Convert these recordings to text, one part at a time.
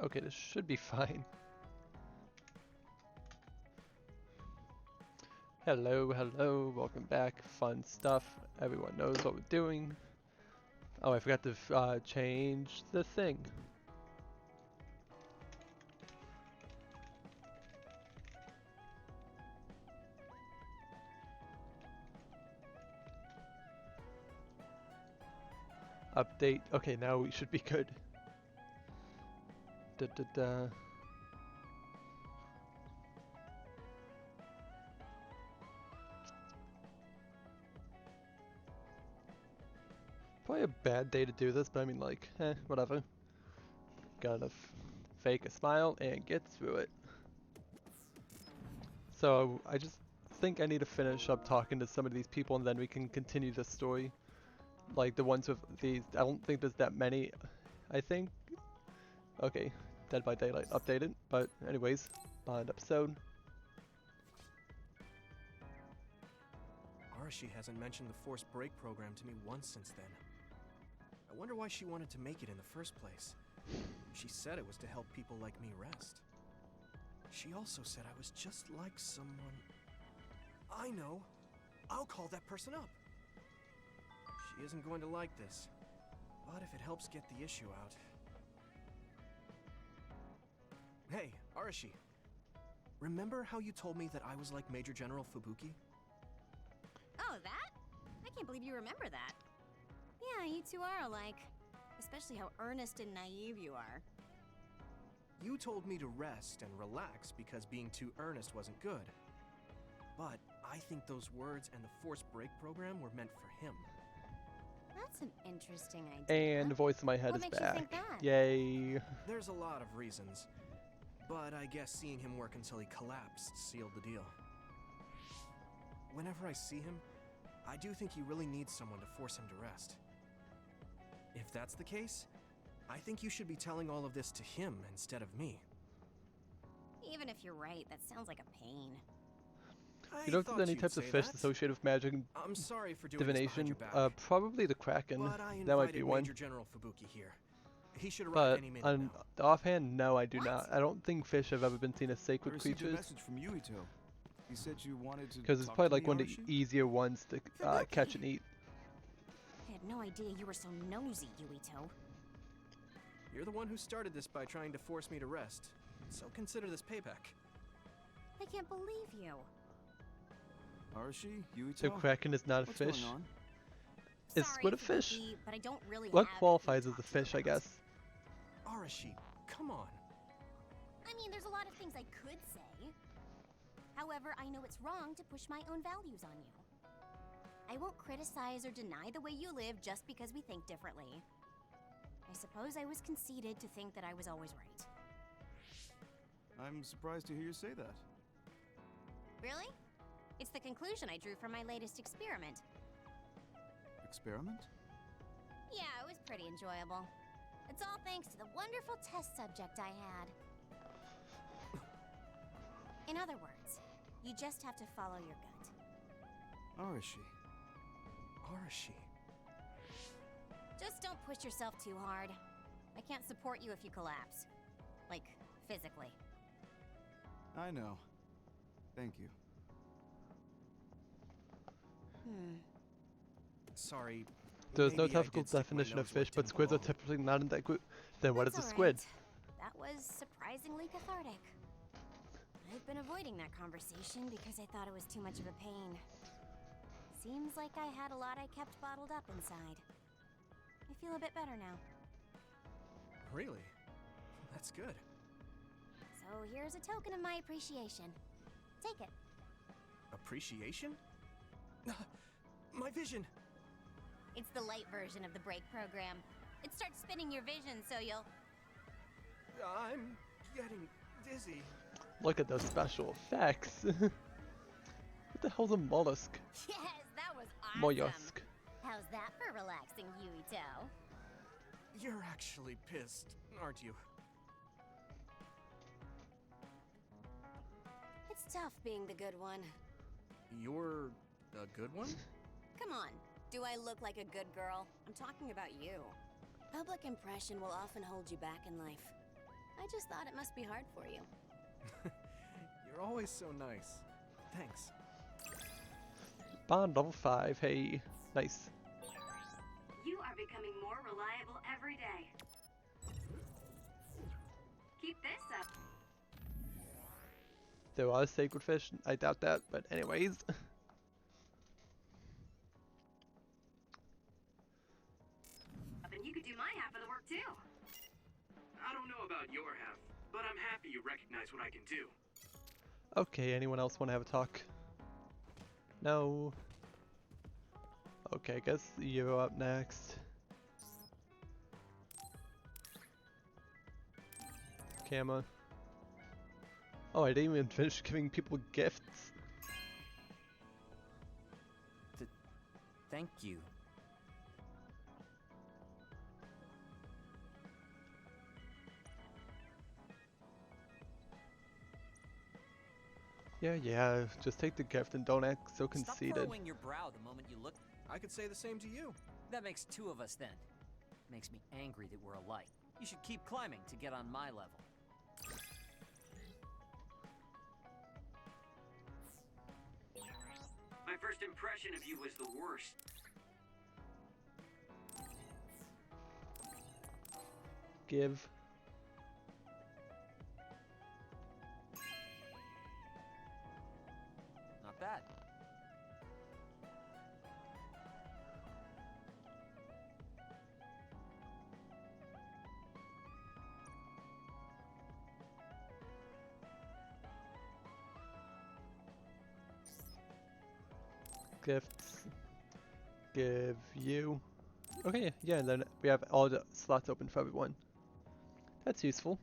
Okay, this should be fine. Hello, hello, welcome back. Fun stuff. Everyone knows what we're doing. Oh, I forgot to change the thing. Update. Okay, now we should be good. Da, da, da. Probably a bad day to do this, but I mean, like, whatever. Gotta fake a smile and get through it. So I just think I need to finish up talking to some of these people, and then we can continue the story. Like the ones with these, I don't think there's that many. I think. Okay, Dead by Daylight updated, but anyways, bond episode. Arashi hasn't mentioned the forced break program to me once since then. I wonder why she wanted to make it in the first place. She said it was to help people like me rest. She also said I was just like someone... I know! I'll call that person up! She isn't going to like this, but if it helps get the issue out... Hey, Arashi. Remember how you told me that I was like Major General Fubuki? Oh, that? I can't believe you remember that. Yeah, you two are alike. Especially how earnest and naive you are. You told me to rest and relax because being too earnest wasn't good. But I think those words and the forced break program were meant for him. That's an interesting idea. And the voice in my head What is makes you back. think that? Yay. There's a lot of reasons, but I guess seeing him work until he collapsed sealed the deal. Whenever I see him, I do think he really needs someone to force him to rest. If that's the case, I think you should be telling all of this to him instead of me. Even if you're right, that sounds like a pain. You know if there's any types of fish associated with magic and I'm sorry for doing this behind divination? your back. Probably the Kraken. But I That might be invited one. Major General Fubuki here. He should arrive But any minute on now. the offhand, no, I do What? not. I don't think fish have ever been seen as I sacred received a creatures. message from Yuito. He said you wanted to Because it's talk probably to like me, one of the Arashi? easier ones to catch and eat. I had no idea you were so nosy, Yuito. You're the one who started this by trying to force me to rest. So consider this payback. I can't believe you. Arashi, Yuito. So Kraken is not a What's fish. going on? Is Sorry, squid a fish? Fubuki, but I don't really What have qualifies anything as to a talk to fish, I you about. guess? Arashi, come on. I mean, there's a lot of things I could say. However, I know it's wrong to push my own values on you. I won't criticize or deny the way you live just because we think differently. I suppose I was conceited to think that I was always right. I'm surprised to hear you say that. Really? It's the conclusion I drew from my latest experiment. Experiment? Yeah, it was pretty enjoyable. It's all thanks to the wonderful test subject I had. In other words, you just have to follow your gut. Arashi. Arashi. Just don't push yourself too hard. I can't support you if you collapse. Like, physically. I know. Thank you. Sorry. There's no maybe I typical did stick my definition of nose where fish, it but didn't squids are belong. typically not in that group. Then what is That's a all squid? right. That was surprisingly cathartic. I've been avoiding that conversation because I thought it was too much of a pain. Seems like I had a lot I kept bottled up inside. I feel a bit better now. Really? That's good. So here's a token of my appreciation. Take it. Appreciation? My vision! It's the light version of the break program. It starts spinning your vision so you'll... I'm getting dizzy. Look at those special effects. What the hell's a mollusk? Yes, that was awesome! Mollusk. How's that for relaxing, Yuito? You're actually pissed, aren't you? It's tough being the good one. You're a good one? Come on, do I look like a good girl? I'm talking about you. Public impression will often hold you back in life. I just thought it must be hard for you. You're always so nice. Thanks. Bond level 5, hey. Nice. You are becoming more reliable every day. Keep this up. There are sacred fish, I doubt that, but anyways. And you could do my half of the work too. I don't know about your half, but I'm happy you recognize what I can do. Okay, anyone else want to have a talk? No. Okay, I guess you're up next. Camera. Oh, I didn't even finish giving people gifts. Thank you. Yeah, just take the gift and don't act so conceited. Stop furrowing your brow the moment you look. I could say the same to you. That makes two of us then. Makes me angry that we're alike. You should keep climbing to get on my level. My first impression of you was the worst. Give. Not bad. Gifts. Give you. Okay, yeah, and then we have all the slots open for everyone. That's useful.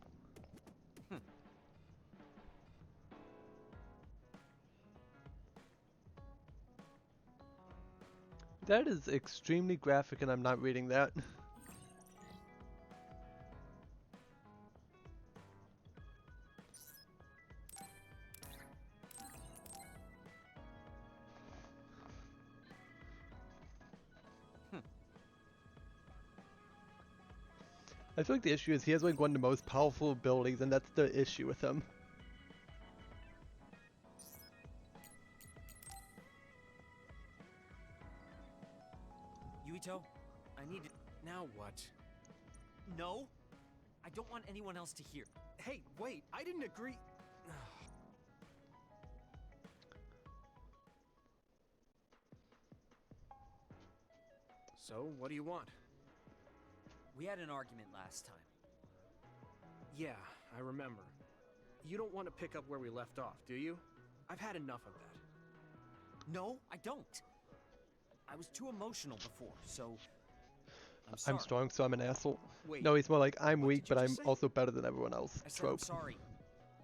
That is extremely graphic and I'm not reading that. I feel like the issue is he has like one of the most powerful abilities and that's the issue with him. Yuito, I need to... Now what? No! I don't want anyone else to hear. Hey, wait, I didn't agree. So, what do you want? We had an argument last time. Yeah, I remember. You don't want to pick up where we left off, do you? I've had enough of that. No, I don't. I was too emotional before, so... I'm sorry. I'm strong, so I'm an asshole. Wait, No, he's more like, I'm what weak, did you but I'm just say? also better than everyone else. I said Trope. I'm sorry.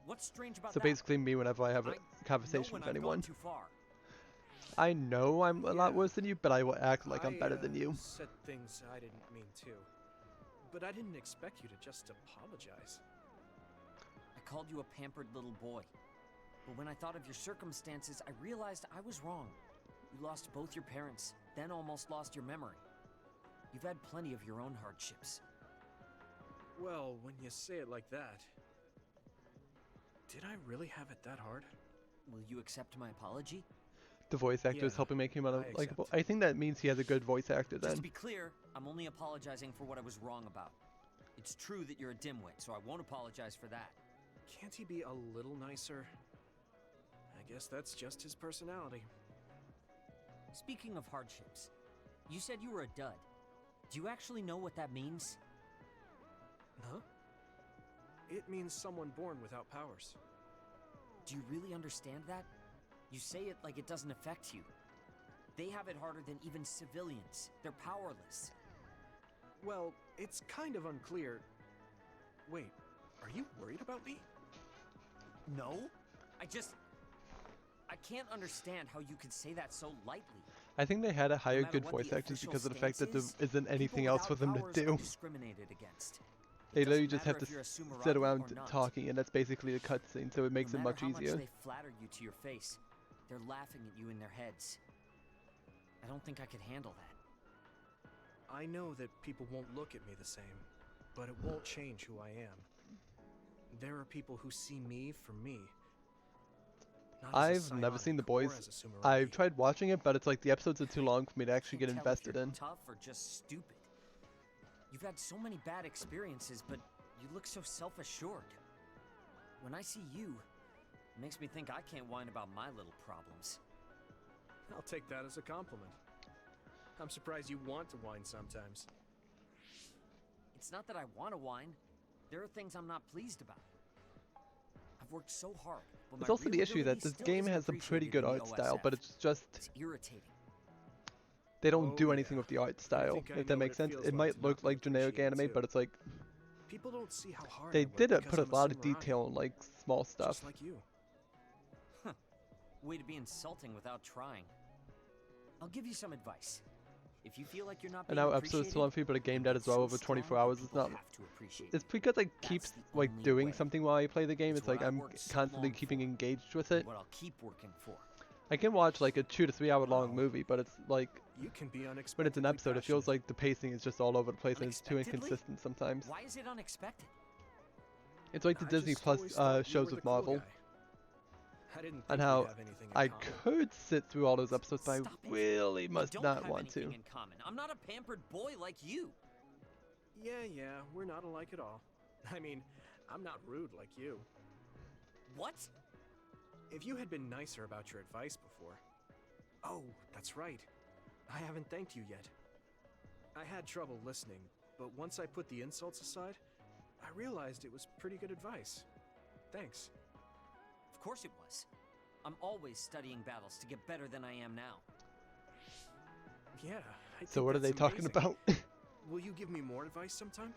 What's strange about So that? basically me whenever I have a know conversation when with I've anyone. gone too far. I know I'm a lot Yeah. worse than you, but I will act like I'm better than you. Said things I didn't mean to. But I didn't expect you to just apologize. I called you a pampered little boy. But when I thought of your circumstances, I realized I was wrong. You lost both your parents, then almost lost your memory. You've had plenty of your own hardships. Well, when you say it like that... Did I really have it that hard? Will you accept my apology? The voice actor is Yeah, helping make him I unlikable. accept. I think that means he has a good voice actor Just then. to be clear, I'm only apologizing for what I was wrong about. It's true that you're a dimwit, so I won't apologize for that. Can't he be a little nicer? I guess that's just his personality. Speaking of hardships, you said you were a dud. Do you actually know what that means? Huh? It means someone born without powers. Do you really understand that? You say it like it doesn't affect you. They have it harder than even civilians. They're powerless. Well, it's kind of unclear. Wait, are you worried about me? No? I can't understand how you could say that so lightly. I think they had to hire matter good what voice the actors official because of the fact that there stance isn't anything else for them to People without do. powers are discriminated against. They It literally doesn't just have matter to if you're a sit sumeragi around or not. talking, and that's basically a cutscene, so it makes No it matter much how easier. Much they flatter you to your face, they're laughing at you in their heads. I don't think I could handle that. I know that people won't look at me the same, but it won't change who I am. there are people who see me for me. Not as a I've never psionic seen The or Boys. as a Sumeragi. I've tried watching it, but it's like the episodes are too long for me to actually get Can't tell if invested you're in. tough or just stupid. You've had so many bad experiences, but you look so self-assured. When I see you, it makes me think I can't whine about my little problems. I'll take that as a compliment. I'm surprised you want to whine sometimes. It's not that I want to whine. There are things I'm not pleased about. I've worked so hard, but It's my also the real issue that ability this still game isn't has a pretty appreciated good in the art style, OSF. but it's just It's irritating. they don't Oh, do anything yeah. with the art style. think I If know that what makes it sense. feels It like might to not look be like generic appreciated, anime, too. but it's like People don't see how hard they I work did because put a I'm lot of Sumeragi, detail in like small stuff. just like you. Way to be insulting without trying. I'll give you some advice. If you feel like you're not And being now episode's still on free, but a game then dead as get well so over 24 strong that hours. It's people not. have to appreciate It's it. because I That's keep the like only doing way. something while I play the game. It's It's like what I I'm worked so constantly long keeping for, engaged with and it. what I'll keep working for. I can watch like a 2 to 3 hour long Wow. movie, but it's like You can be unexpectedly when it's an episode, it feels passionate. like the pacing is just all over the place and it's too Unexpectedly? inconsistent sometimes. Why is it unexpected? It's like the I Disney just Plus always thought you shows were with the cool Marvel, guy. I didn't think and we'd how have anything in I common. could sit through all those episodes, but Stop I it. really We must don't not have want to. anything in common. I'm not a pampered boy like you. Yeah, we're not alike at all. I mean, I'm not rude like you. What? If you had been nicer about your advice before. Oh, that's right. I haven't thanked you yet. I had trouble listening, but once I put the insults aside, I realized it was pretty good advice. Thanks. Of course it was. I'm always studying battles to get better than I am now. Yeah, I So think what are they that's talking amazing. about? Will you give me more advice sometime?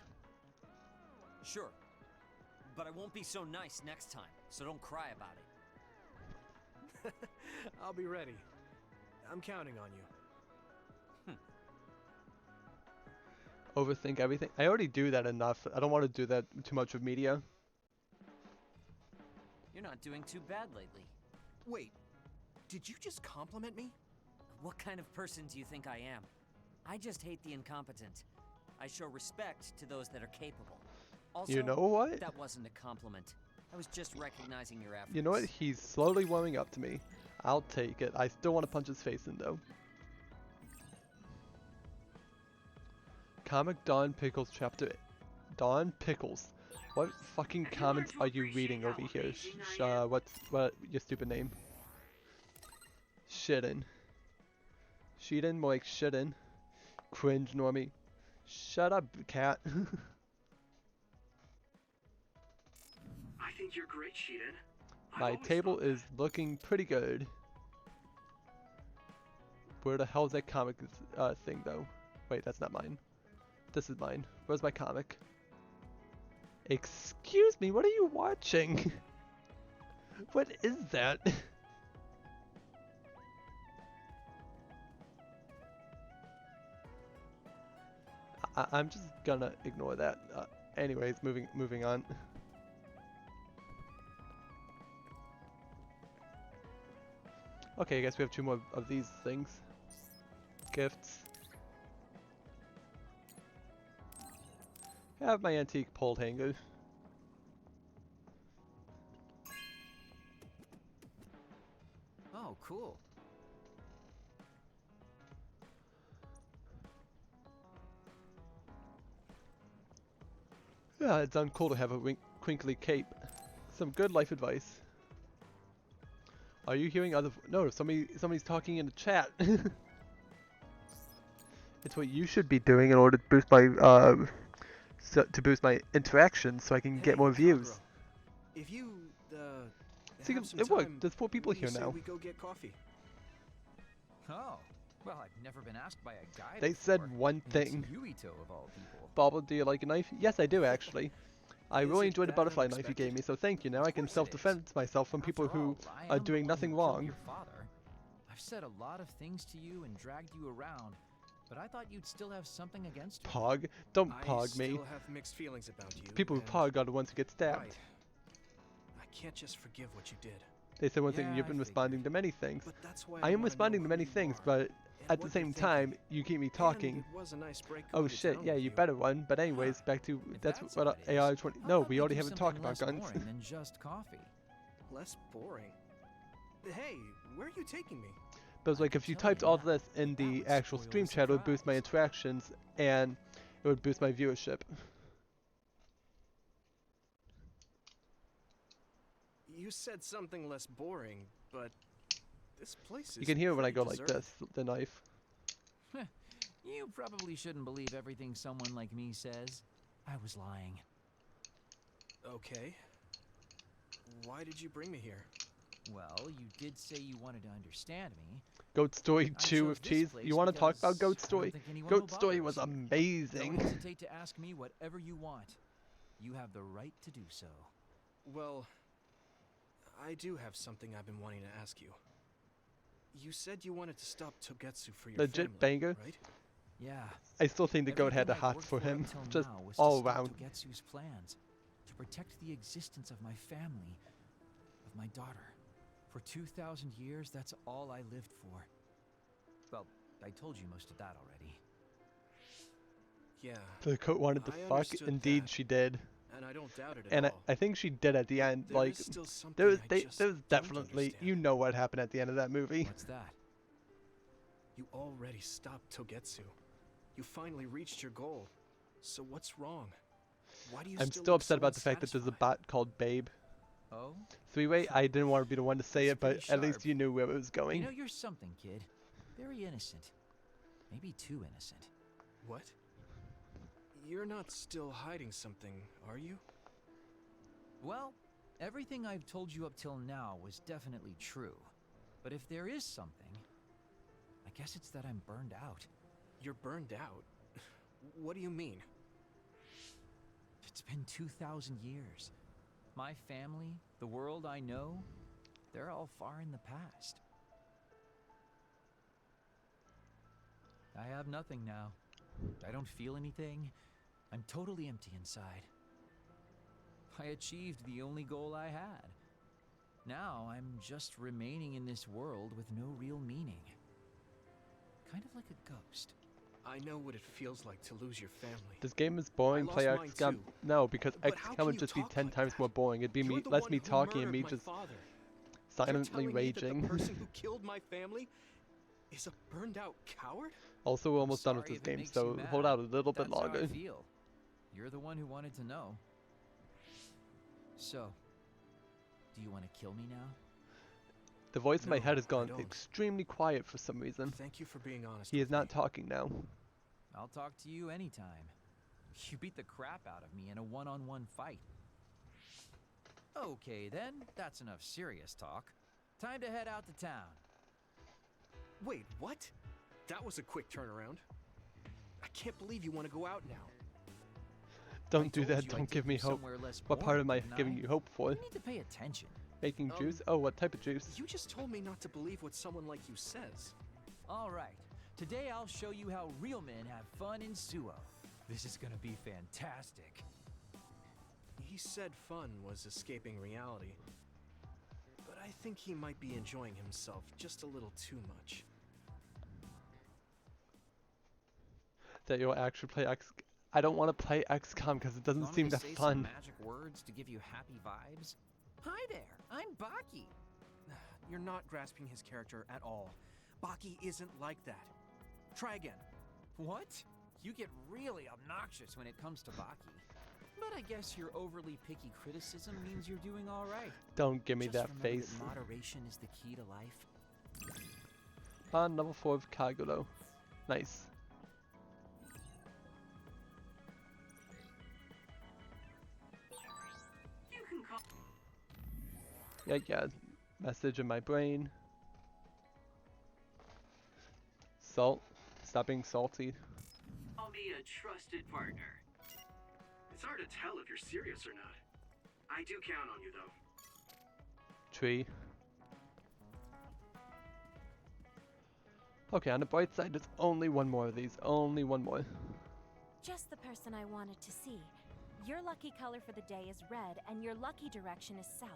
Sure. But I won't be so nice next time, so don't cry about it. I'll be ready. I'm counting on you. Overthink everything. I already do that enough. I don't want to do that too much with media. You're not doing too bad lately. Wait, did you just compliment me? What kind of person do you think I am? I just hate the incompetent. I show respect to those that are capable. Also, You know what? that wasn't a compliment. I was just recognizing your efforts. You know what? He's slowly warming up to me. I'll take it. I still want to punch his face in though. Comic Don Pickles chapter. Don Pickles. What fucking comments are you reading over here? What your stupid name? Shitten. Sheetin, more like shitten. Cringe, Normie. Shut up, cat. I think you're great, Sheetan. I've My always table thought is looking pretty good. Where the hell is that comic thing though? Wait, that's not mine. This is mine. Where's my comic? Excuse me, what are you watching? What is that? I'm just gonna ignore that. Anyways, moving on. Okay, I guess we have 2 more of these things. Gifts. I have my antique pole hanger. Oh, cool. Yeah, it's uncool to have a crinkly cape. Some good life advice. Are you hearing other? No, somebody's talking in the chat. It's what you should be doing in order to boost my to boost my interactions, so I can get more views. Kagura, if you See, have some it worked. time, There's 4 people what do you here say now. we go get coffee? Oh, well, I've never been asked by a guy They before, said one and it's thing. Yuito of all people. Bobble, do you like a knife? Yes, I do actually. I Is really it enjoyed the that butterfly knife you unexpected? gave me, so thank you. Now I can Of course it self-defend myself from people After who all, I are am the doing one nothing who killed wrong. Your father. I've said a lot of things to you and dragged you around, but I thought you'd still have something against me. Pog? Don't I pog me. still have mixed feelings about you. People who and- pog are the ones who get stabbed. Right. I can't just forgive what you did. They said one thing, Yeah, you've I been responding to many things. But that's why I am wanna responding know to who many you things, are. but And at the what same you're time, thinking. you keep me And talking. it was a nice break Oh going to shit, town yeah, with you better run. But anyways, back to If that's that's what how it is, AR-20. how No, about we already do haven't talked something about less guns. boring than just coffee. Less boring. Hey, where are you taking me? But it's I like can if you tell you typed all now, this in but that the would actual spoil stream the chat, it would boost my surprise. interactions and it would boost my viewership. You said something less boring, but this place is You can hear when I pretty go like deserted. this, the knife. You probably shouldn't believe everything someone like me says. I was lying. Okay. Why did you bring me here? Well, you did say you wanted to understand me. Goat Story I 2 chose with this cheese. place You want to talk about because Goat I don't Story? think anyone Goat will Story bother was us here. amazing. Don't hesitate to ask me whatever you want. You have the right to do so. Well, I do have something I've been wanting to ask you. You said you wanted to stop Togetsu for your Legit family, banger. right? Yeah. I still think the goat had the Everything I've hots worked for him, up till just now was all to stop around. Togetsu's plans, to protect the existence of my family, of my daughter. For 2,000 years, that's all I lived for. Well, I told you most of that already. Yeah. The goat wanted to I fuck. understood Indeed, that, she did. and I don't doubt it at And all. I think she did at the But end. there Like, is still something there was, I just there was don't definitely, you understand. know what happened at the end of that movie. What's that? You already stopped Togetsu. You finally reached your goal. So what's wrong? Why do you I'm still still look upset so about the fact that there's a unsatisfied? bot called Babe. Oh? Three-way, I didn't want to be the one to say That's it, but pretty at least sharp. you knew where it was You going. know, you're something, kid. Very innocent. Maybe too innocent. What? You're not still hiding something, are you? Well, everything I've told you up till now was definitely true. But if there is something, I guess it's that I'm burned out. You're burned out? What do you mean? It's been 2,000 years. My family, the world I know, they're all far in the past. I have nothing now. I don't feel anything. I'm totally empty inside. I achieved the only goal I had. Now I'm just remaining in this world with no real meaning. Kind of like a ghost. I know what it feels like to lose your family. This game is boring. I Play lost mine XCOM. too. No, because But how XCOM can would you just be talk 10 like times that? more boring. It'd be You're me, the less one me who talking and murdered me my just father. You're silently telling me that raging. the person who killed my family is a burned out coward? Also, we're almost done with Sorry this if it game, makes you so hold mad. out a little bit That's how I longer. feel. You're the one who wanted to know. So, do you want to kill me now? The voice in my No, head has I gone don't. extremely quiet for some reason. Thank you for being honest He with is not me. talking now. I'll talk to you anytime. You beat the crap out of me in a one-on-one fight. Okay then, that's enough serious talk. Time to head out to town. Wait, what? That was a quick turnaround. I can't believe you want to go out now. Don't I do told that, you I'd don't take give me you hope. somewhere less What part boring, am I didn't giving I? you hope for? You need to pay attention. Making juice? Oh, what type of juice? You just told me not to believe what someone like you says. All right, today I'll show you how real men have fun in Suo. This is gonna be fantastic. He said fun was escaping reality. But I think he might be enjoying himself just a little too much. That you'll actually play X. I don't want to play XCOM because it doesn't Want me seem to that say fun. some magic words to give you happy vibes? Hi there, I'm Baki. You're not grasping his character at all. Baki isn't like that. Try again. What? You get really obnoxious when it comes to Baki. But I guess your overly picky criticism means you're doing all right. Don't give me Just that remember face. that moderation is the key to life. On level 4 of Kaguro. Nice. You can call. Yeah. Message in my brain. Salt. Stop being salty. I'll be a trusted partner. It's hard to tell if you're serious or not. I do count on you, though. Tree. Okay, on the bright side, there's only one more of these. Only one more. Just the person I wanted to see. Your lucky color for the day is red, and your lucky direction is south.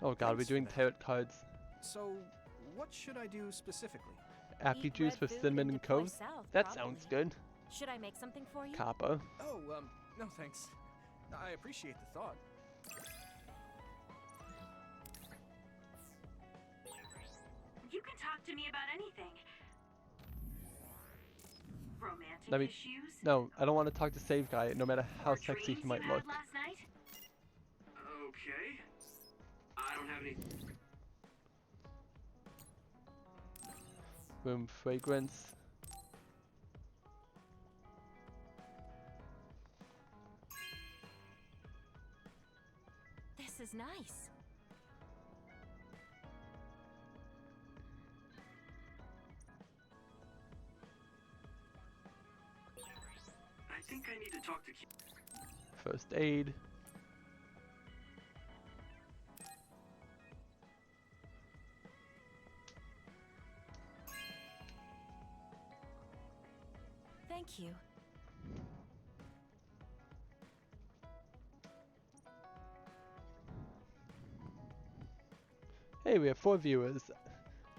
Oh god, we're thanks for doing that. tarot cards. So, what should I do specifically? Appy Eat juice red for food cinnamon and and deploy cove? south, That sounds probably. good. Should I make something for you? Kappa. Oh, no thanks. I appreciate the thought. You can talk to me about anything. Romantic Let me. issues? No, I don't want to talk to Save Guy, no matter how Or sexy dreams he might you had look. last night? Okay. I don't have any. Room fragrance. This is nice. I think I need to talk to. First aid. Thank you. Hey, we have 4 viewers.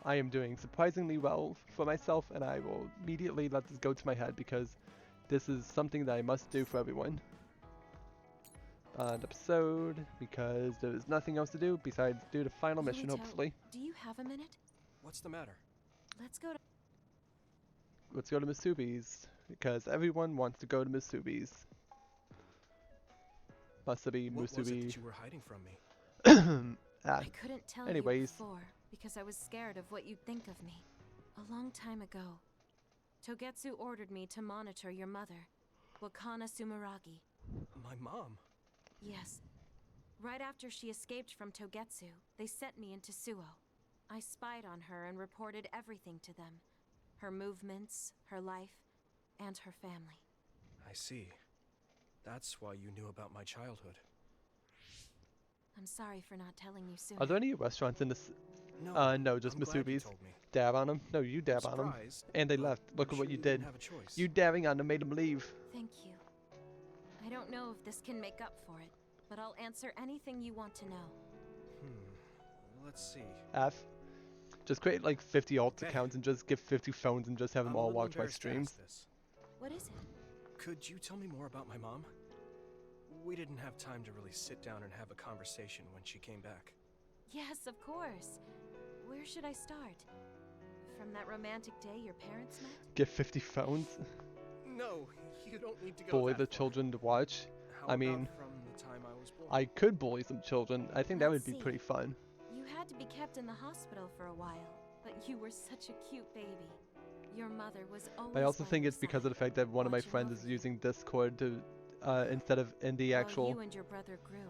I am doing surprisingly well for myself, and I will immediately let this go to my head because this is something that I must do for everyone. An episode, because there is nothing else to do besides do the final mission, Yuito, hopefully. Do you have a minute? What's the matter? Let's go to. Let's go to Masubi's, because everyone wants to go to Masubi's. Musubi, What was it Musubi. that you were hiding from me? Ah, I couldn't tell anyways. you before because I was scared of what you'd think of me. A long time ago, Togetsu ordered me to monitor your mother, Wakana Sumeragi. My mom. Yes. Right after she escaped from Togetsu, they sent me into Suo. I spied on her and reported everything to them. Her movements, her life, and her family. I see. That's why you knew about my childhood. I'm sorry for not telling you sooner. Are there any restaurants in this? No, No, just I'm glad you Masubi's. told me. Dab on them? No, you dab on them. Surprised, And they but left. Look I'm at what sure you didn't did. have a choice. You dabbing on them made them leave. Thank you. I don't know if this can make up for it, but I'll answer anything you want to know. Let's see. F. Just create like 50 alt Okay. accounts and just give 50 phones and just have them I'm a all little watch my embarrassed to ask streams. this. What is it? Could you tell me more about my mom? We didn't have time to really sit down and have a conversation when she came back. Yes, of course. Where should I start? From that romantic day your parents met? Give 50 phones. No, you don't need to go Bully that the far. children to watch. How I about mean, from the time I was born? I could bully some children. I think that would Let's be see. pretty fun. You had to be kept in the hospital for a while, but you were such a cute baby. Your mother was always I also by think your it's because side, of the fact that one of my watching friends over is you. using Discord to, instead of in the While actual, you and your brother grew,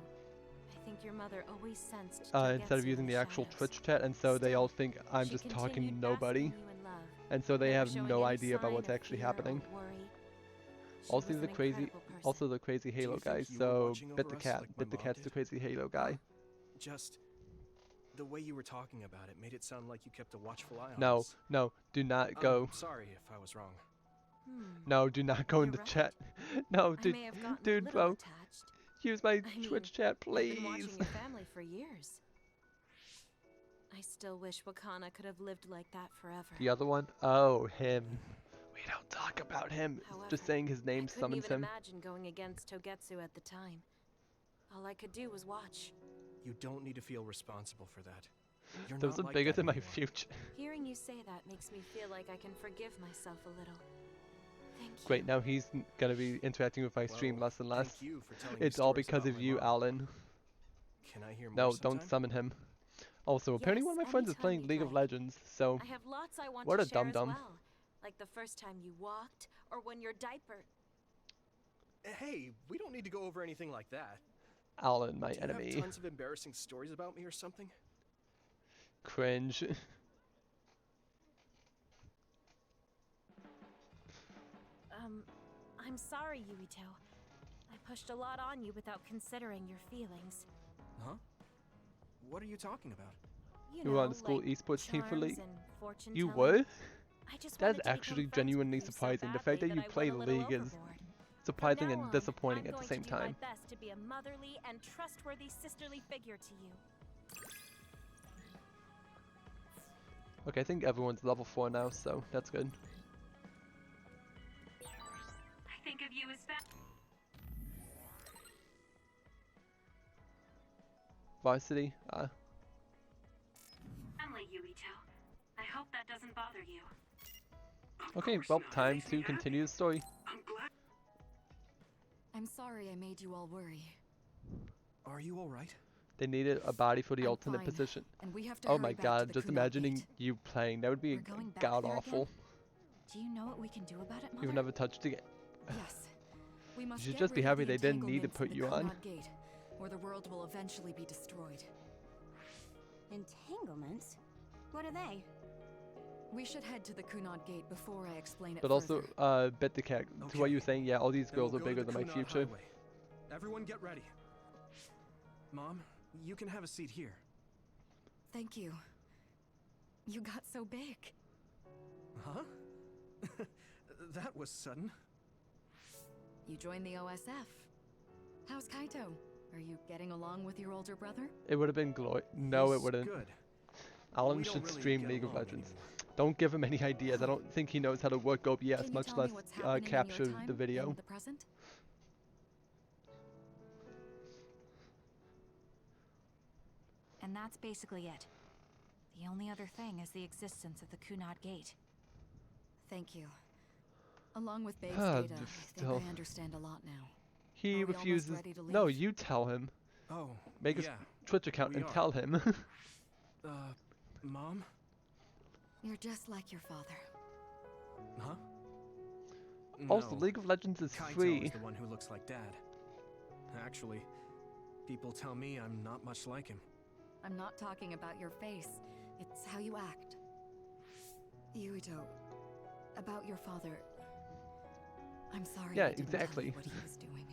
I think your mother always sensed instead of Togetsu using in the actual shadows. Twitch chat, and so they Still, all think I'm she just continued talking nobody, basking you in love, and so they never have showing no any idea about sign what's of actually fear or happening. worry. She Also was the an crazy, incredible person. also the crazy you Halo think guy. you were So watching Bit over the us cat, like my Bit the mom cat's the did? crazy Halo guy. Just the way you were talking about it made it sound like you kept a watchful eye on No, us. no, do not I'm go. sorry if I was wrong. No, do not go in You're the right. chat. No, I dude, may have gotten a dude, little bro, attached. use my I mean, Twitch chat, I've been please. watching your family for years. I still wish Wakana could have lived like that forever. The other one? Oh, him. We don't talk about him. However, Just saying his name I couldn't summons even him. imagine going against Togetsu at the time. All I could do was watch. You don't need to feel responsible for that. You're Those not are like bigger that than my anymore. future. Hearing you say that makes me feel like I can forgive myself a little. Thank you. Great, now he's gonna be interacting with my stream Well, less and less. Thank you for telling me It's all stories because about of my you, mom. Alan. Can I hear more No, sometime? don't summon him. Also, apparently one of my Yes, friends is anytime playing you'd League of like. Legends, so I have lots I want What to a share dum-dum. as well. Like the first time you walked, or when your diaper... Hey, we don't need to go over anything like that. Alan, my Do you enemy. have tons of embarrassing stories about me or something? Cringe. I'm sorry, Yuito. I pushed a lot on you without considering your feelings. Huh? What are you talking about? You were on the school like esports team for charms League? and fortune You telling. were? I just That's wanted to actually become friends with genuinely you so surprising. The fact badly that you I play went a little League is overboard. surprising From and now on, disappointing I'm at the going same to time. do my best to be a motherly and trustworthy sisterly figure to you. Okay, I think everyone's level 4 now, so that's good. I think of you as Varsity. family, Yuito. I hope that doesn't bother you. Of Okay, course well, not. It time makes me to happy. continue the story. I'm glad. I'm sorry I made you all worry. Are you all right? They needed a body for the I'm alternate fine, position. and we have to Oh hurry my back to god, the just Kunad imagining Gate. you playing. That would be We're going back god there awful. again? Do you know what we can do about it, Mother? You've never touched it. Yes. We must should get just be rid of happy the they didn't need to entanglements put in you the on. Kunad Gate, or the world will eventually be destroyed. Entanglements? What are they? We should head to the Kunad Gate before I explain it But also, further. bet the cat. To what Okay. you're saying, yeah, all these Then girls we'll are go to bigger the than my Kunad future. Highway. Everyone get ready. Mom, you can have a seat here. Thank you. You got so big. Huh? That was sudden. You joined the OSF. How's Kaito? Are you getting along with your older brother? It would have been glory. No, it He's wouldn't. Good. Alan We don't should really stream get League of along Legends. anymore. Don't give him any ideas. I don't think he knows how to work OBS, Can you much tell me less what's happening in your capture time the video. in the present? And that's basically it. The only other thing is the existence of the Kunad Gate. Thank you. Along with Babe's Ah, data, I think still. I understand a lot now. He Are we almost refuses. ready to No, leave? you tell him. Oh, Make yeah. a Twitch account we and are. tell him. Mom? You're just like your father. Huh? Also, No. League of Legends is Kaito free. is the one who looks like Dad. Actually, people tell me I'm not much like him. I'm not talking about your face. It's how you act. Yuito, about your father. I'm sorry Yeah, I didn't tell exactly. you what he was doing.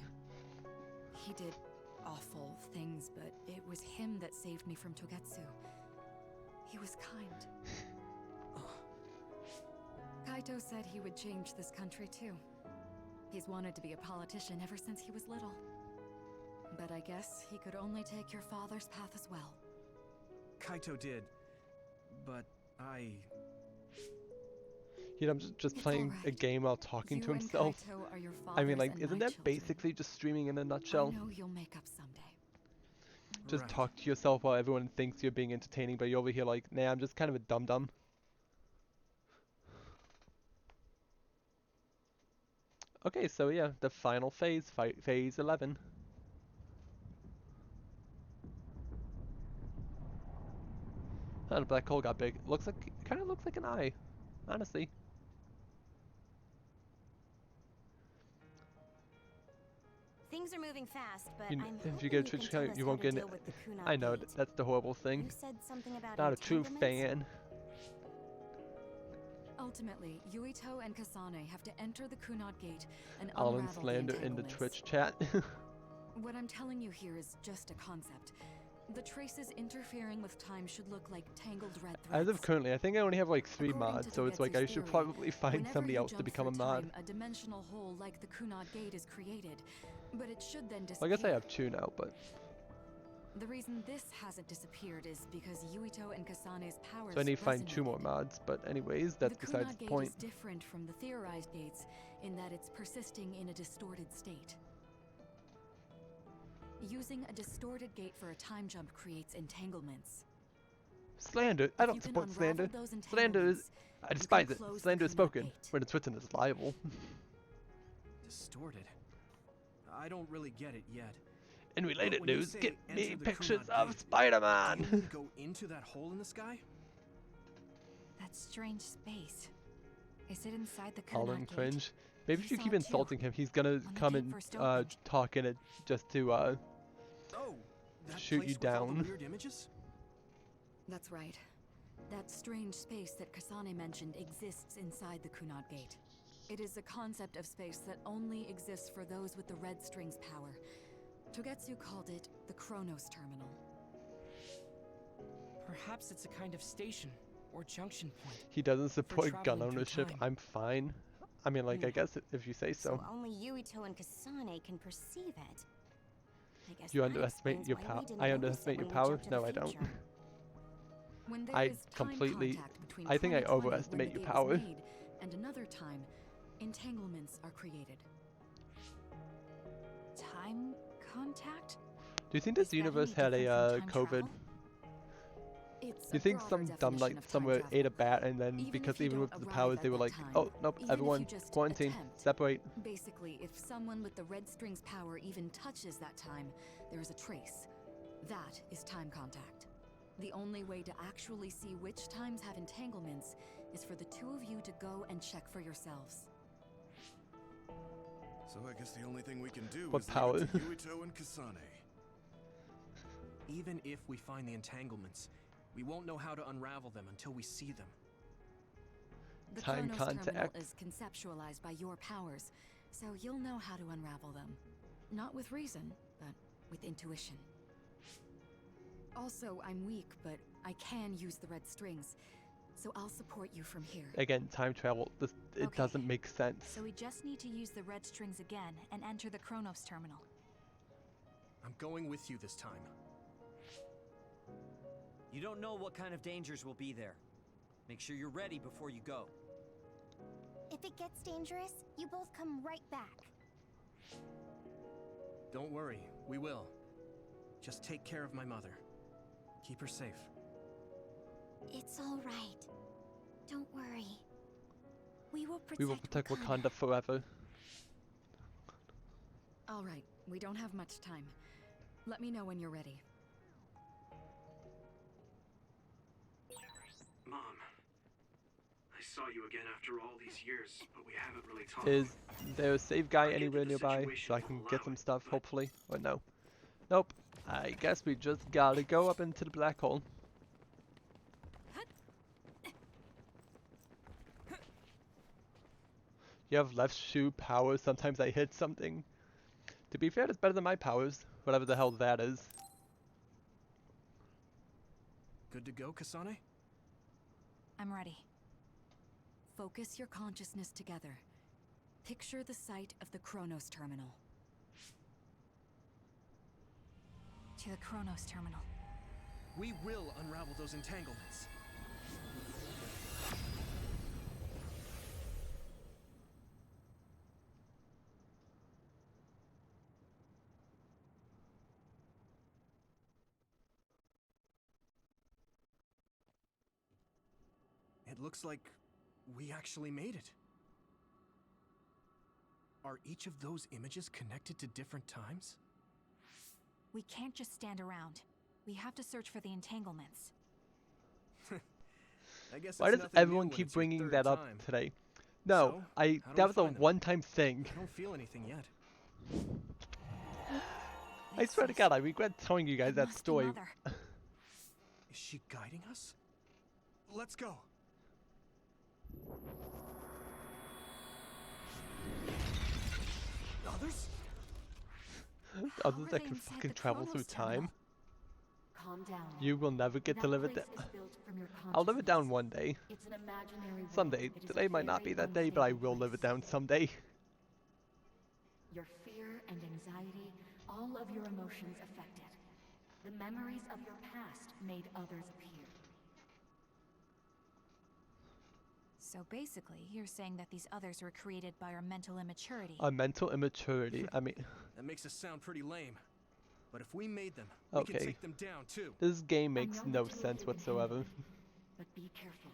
He did awful things, but it was him that saved me from Togetsu. He was kind. Kaito said he would change this country too. He's wanted to be a politician ever since he was little. But I guess he could only take your father's path as well. Kaito did, but You know, I'm just It's playing a alright. game while talking to You and himself. Kaito are your I mean, fathers like, and isn't my that children. basically just streaming in a I nutshell? know you'll make up someday. Just Right. talk to yourself while everyone thinks you're being entertaining, but you're over here like, nah, I'm just kind of a dum-dum. Okay, so yeah, the final phase, phase 11. Oh, the black hole got big. Looks like, kind of looks like an eye, honestly. Things are moving fast, but You, I'm if hoping you get a you can Twitch tell account, us you how won't to get. deal with the Kunad I know Gate. that's the horrible thing. You said something about Not a true entanglements? fan. Ultimately, Yuito and Kasane have to enter the Kunad Gate and Alan unravel the slander in the entanglements. Twitch chat. What I'm telling you here is just a concept. The traces interfering with time should look like tangled red threads. As of currently, I think I only have like 3 According mods, to so it's like I Togetsu's should theory, probably find whenever somebody you else to jump become a through mod. time, a dimensional hole like the Kunad Gate is created, but it should then Well, I guess I disappear. have 2 now, but The reason this hasn't disappeared is because Yuito and Kasane's powers so I need to find 2 more resonated. mods. But anyways, that's the besides Kunad the Gate point. is different from the theorized gates in that it's persisting in a distorted state. Using a distorted gate for a time jump creates entanglements. Slander. I If don't you can support slander. unravel those Slander is. entanglements, I you despise can it. close the Slander is Kunad spoken. Gate. When it's written, it's liable. Distorted. I don't really get it yet. In related when you news, say get enter me the pictures Kunad of Gate, Do you Spider-Man. mean go into that hole in the sky? That strange space. Is it inside the Kunad Alan Gate? cringe. Maybe if He you keep saw it too, insulting him, he's gonna on the come gate and first opened. talk in it just to Oh, that shoot place you with all the down. weird images? That's right. That strange space that Kasane mentioned exists inside the Kunad Gate. It is a concept of space that only exists for those with the red string's power. Togetsu called it the Chronos Terminal. Perhaps it's a kind of station or junction point. He doesn't support gun traveling through ownership. time. I'm fine. I mean, like, I guess if you say so. So only Yuito and Kasane can perceive it. I guess Do you that underestimate explains your why power? we didn't I notice it underestimate your when we power? jumped to the No, I don't. future. When there I is time completely- contact between I think I 2020 overestimate when the your gate power. was made, and another time, entanglements are created. Time contact? Do you think Is this that universe any had a different from time COVID? travel? It's Do you a think broader some dumb definition of someone time ate a travel. bat and then Even because if you even with don't the arrive powers at they were that like, time, oh nope, even if everyone you just quarantine, attempt. separate. Basically, if someone with the red string's power even touches that time, there is a trace. That is time contact. The only way to actually see which times have entanglements is for the two of you to go and check for yourselves. So I guess the only thing we can do What is power? leave it to Yuito and Kasane. Even if we find the entanglements, we won't know how to unravel them until we see them. The Time Chronos terminal contact. is conceptualized by your powers, so you'll know how to unravel them. Not with reason, but with intuition. Also, I'm weak, but I can use the red strings, so I'll support you from here. Again, time travel. It Okay. doesn't make sense. So we just need to use the red strings again and enter the Chronos terminal. I'm going with you this time. You don't know what kind of dangers will be there. Make sure you're ready before you go. If it gets dangerous, you both come right back. Don't worry, we will. Just take care of my mother. Keep her safe. It's all right. Don't worry. We will protect, We will protect Wakanda forever. All right, we don't have much time. Let me know when you're ready. Mom, I saw you again after all these years, but we haven't really talked. Is there a save guy I get anywhere that the nearby situation so I will can allow get some it, stuff, but- hopefully? Or no? Nope. I guess we just gotta go up into the black hole. You have left shoe power, sometimes I hit something. To be fair, it's better than my powers, whatever the hell that is. Good to go, Kasane? I'm ready. Focus your consciousness together. Picture the site of the Chronos terminal. To the Chronos terminal. We will unravel those entanglements. It looks like we actually made it. Are each of those images connected to different times? We can't just stand around. We have to search for the entanglements. I guess Why it's does nothing everyone new when keep it's your bringing third that up time. today? No, So, how do that we was a find them? one-time thing. I don't feel anything yet. I swear to God, I regret telling you guys It that must be story. Mother. Is she guiding us? Let's go. Others? Others are that they can inside fucking the travel Chronos through terminal? time. Calm down. You will never get to That live it place down. is built from your I'll live it down consciousness. one day. It's an imaginary world. Someday. It is a Today might not very be that day, but I unstable will live it place. down someday. Your fear and anxiety, all of your emotions affected. The memories of your past made others appear. So basically, you're saying that these others were created by our mental immaturity. A mental immaturity. I mean, That makes us sound pretty lame. But if we made them, we can okay. take them down too. This game I makes know no the two of sense you can handle whatsoever. it, but be careful.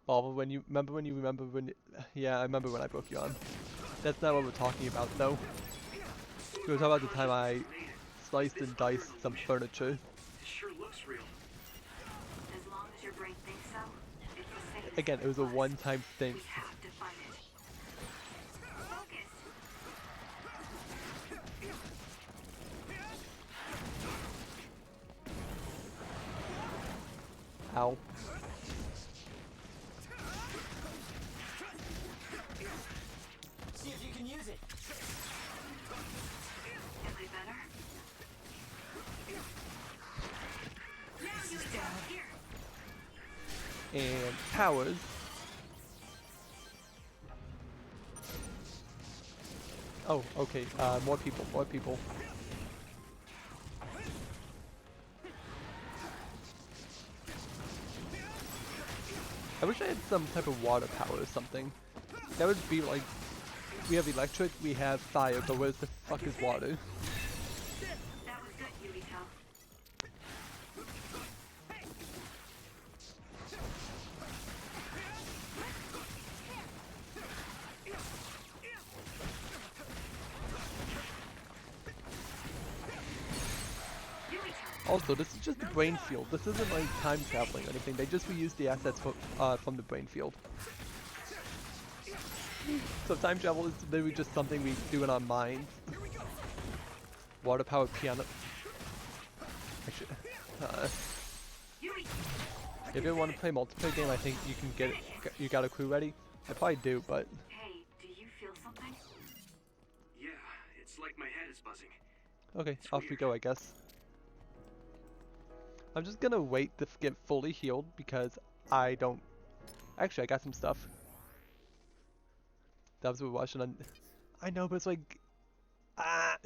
Barbara, when you remember when yeah, I remember when I broke you on. That's not what we're talking about though. We were talking about the time I sliced and diced some furniture. It sure looks real. As long as your brain thinks so, it's the safest Again, it was a place. one-time thing. We have to find it. Focus. Ow. See if you can use it. Am I better? Now use it. Here. And powers. Oh, okay. More people, more people. I wish I had some type of water power or something. That would be like, we have electric, we have fire, but where's the fuck is water? That was good, Yuriko. Also, this is just the brain field. This isn't like time traveling or anything. They just reuse the assets from the brain field. So time travel is literally just something we do in our minds. Water powered piano. Actually, if you want to play multiplayer game, I think you can get it. You got a crew ready? I probably do, but. Hey, do you feel something? Yeah, it's like my head is buzzing. Okay, off we go, I guess. I'm just gonna wait to get fully healed because I don't. Actually, I got some stuff. That was what we're watching on. I know, but it's like. Ah!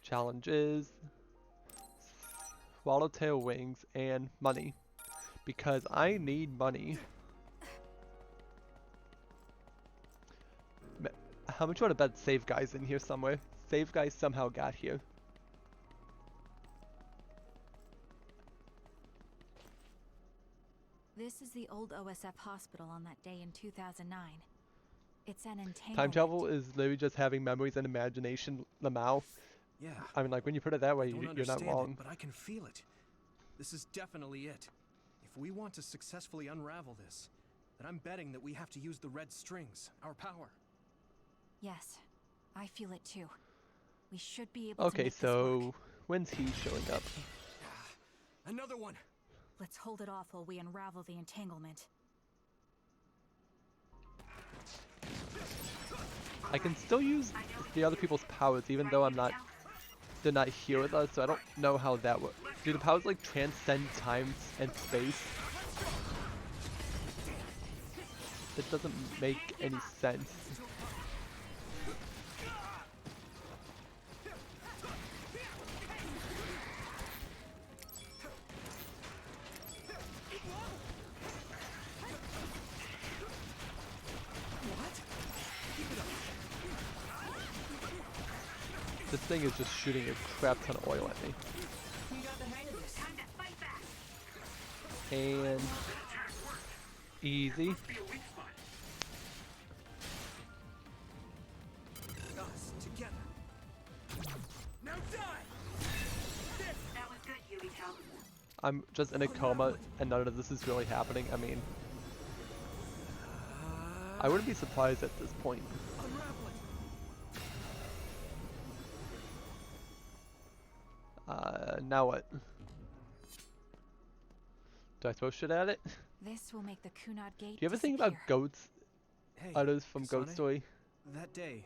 Challenges. Swallowtail wings and money. Because I need money. How much you want to bet Save Guy's in here somewhere? Save Guy somehow got here. This is the old OSF hospital on that day in 2009. It's an entanglement. Time travel is literally just having memories and imagination, Lamau. Yeah. I mean, like, when you put it that way, I don't you're not understand wrong. it, but I can feel it. This is definitely it. If we want to successfully unravel this, then I'm betting that we have to use the red strings, our power. Yes, I feel it too. We should be able to Okay, make this work. so when's he showing up? Another one. Let's hold it off while we unravel the entanglement. I can still use the other people's powers even though they're not here with us, so I don't know how that works. Do the powers like transcend time and space? It doesn't make any sense. This thing is just shooting a crap ton of oil at me. And easy. Us together. Now die. That was good, Yuriko. I'm just in a coma and none of this is really happening. I mean, I wouldn't be surprised at this point. Now what? Do I throw shit at it? This will make the Kunad Gate. Do you ever think about goats? Hey, Others from Goat Kasane, Story? That day,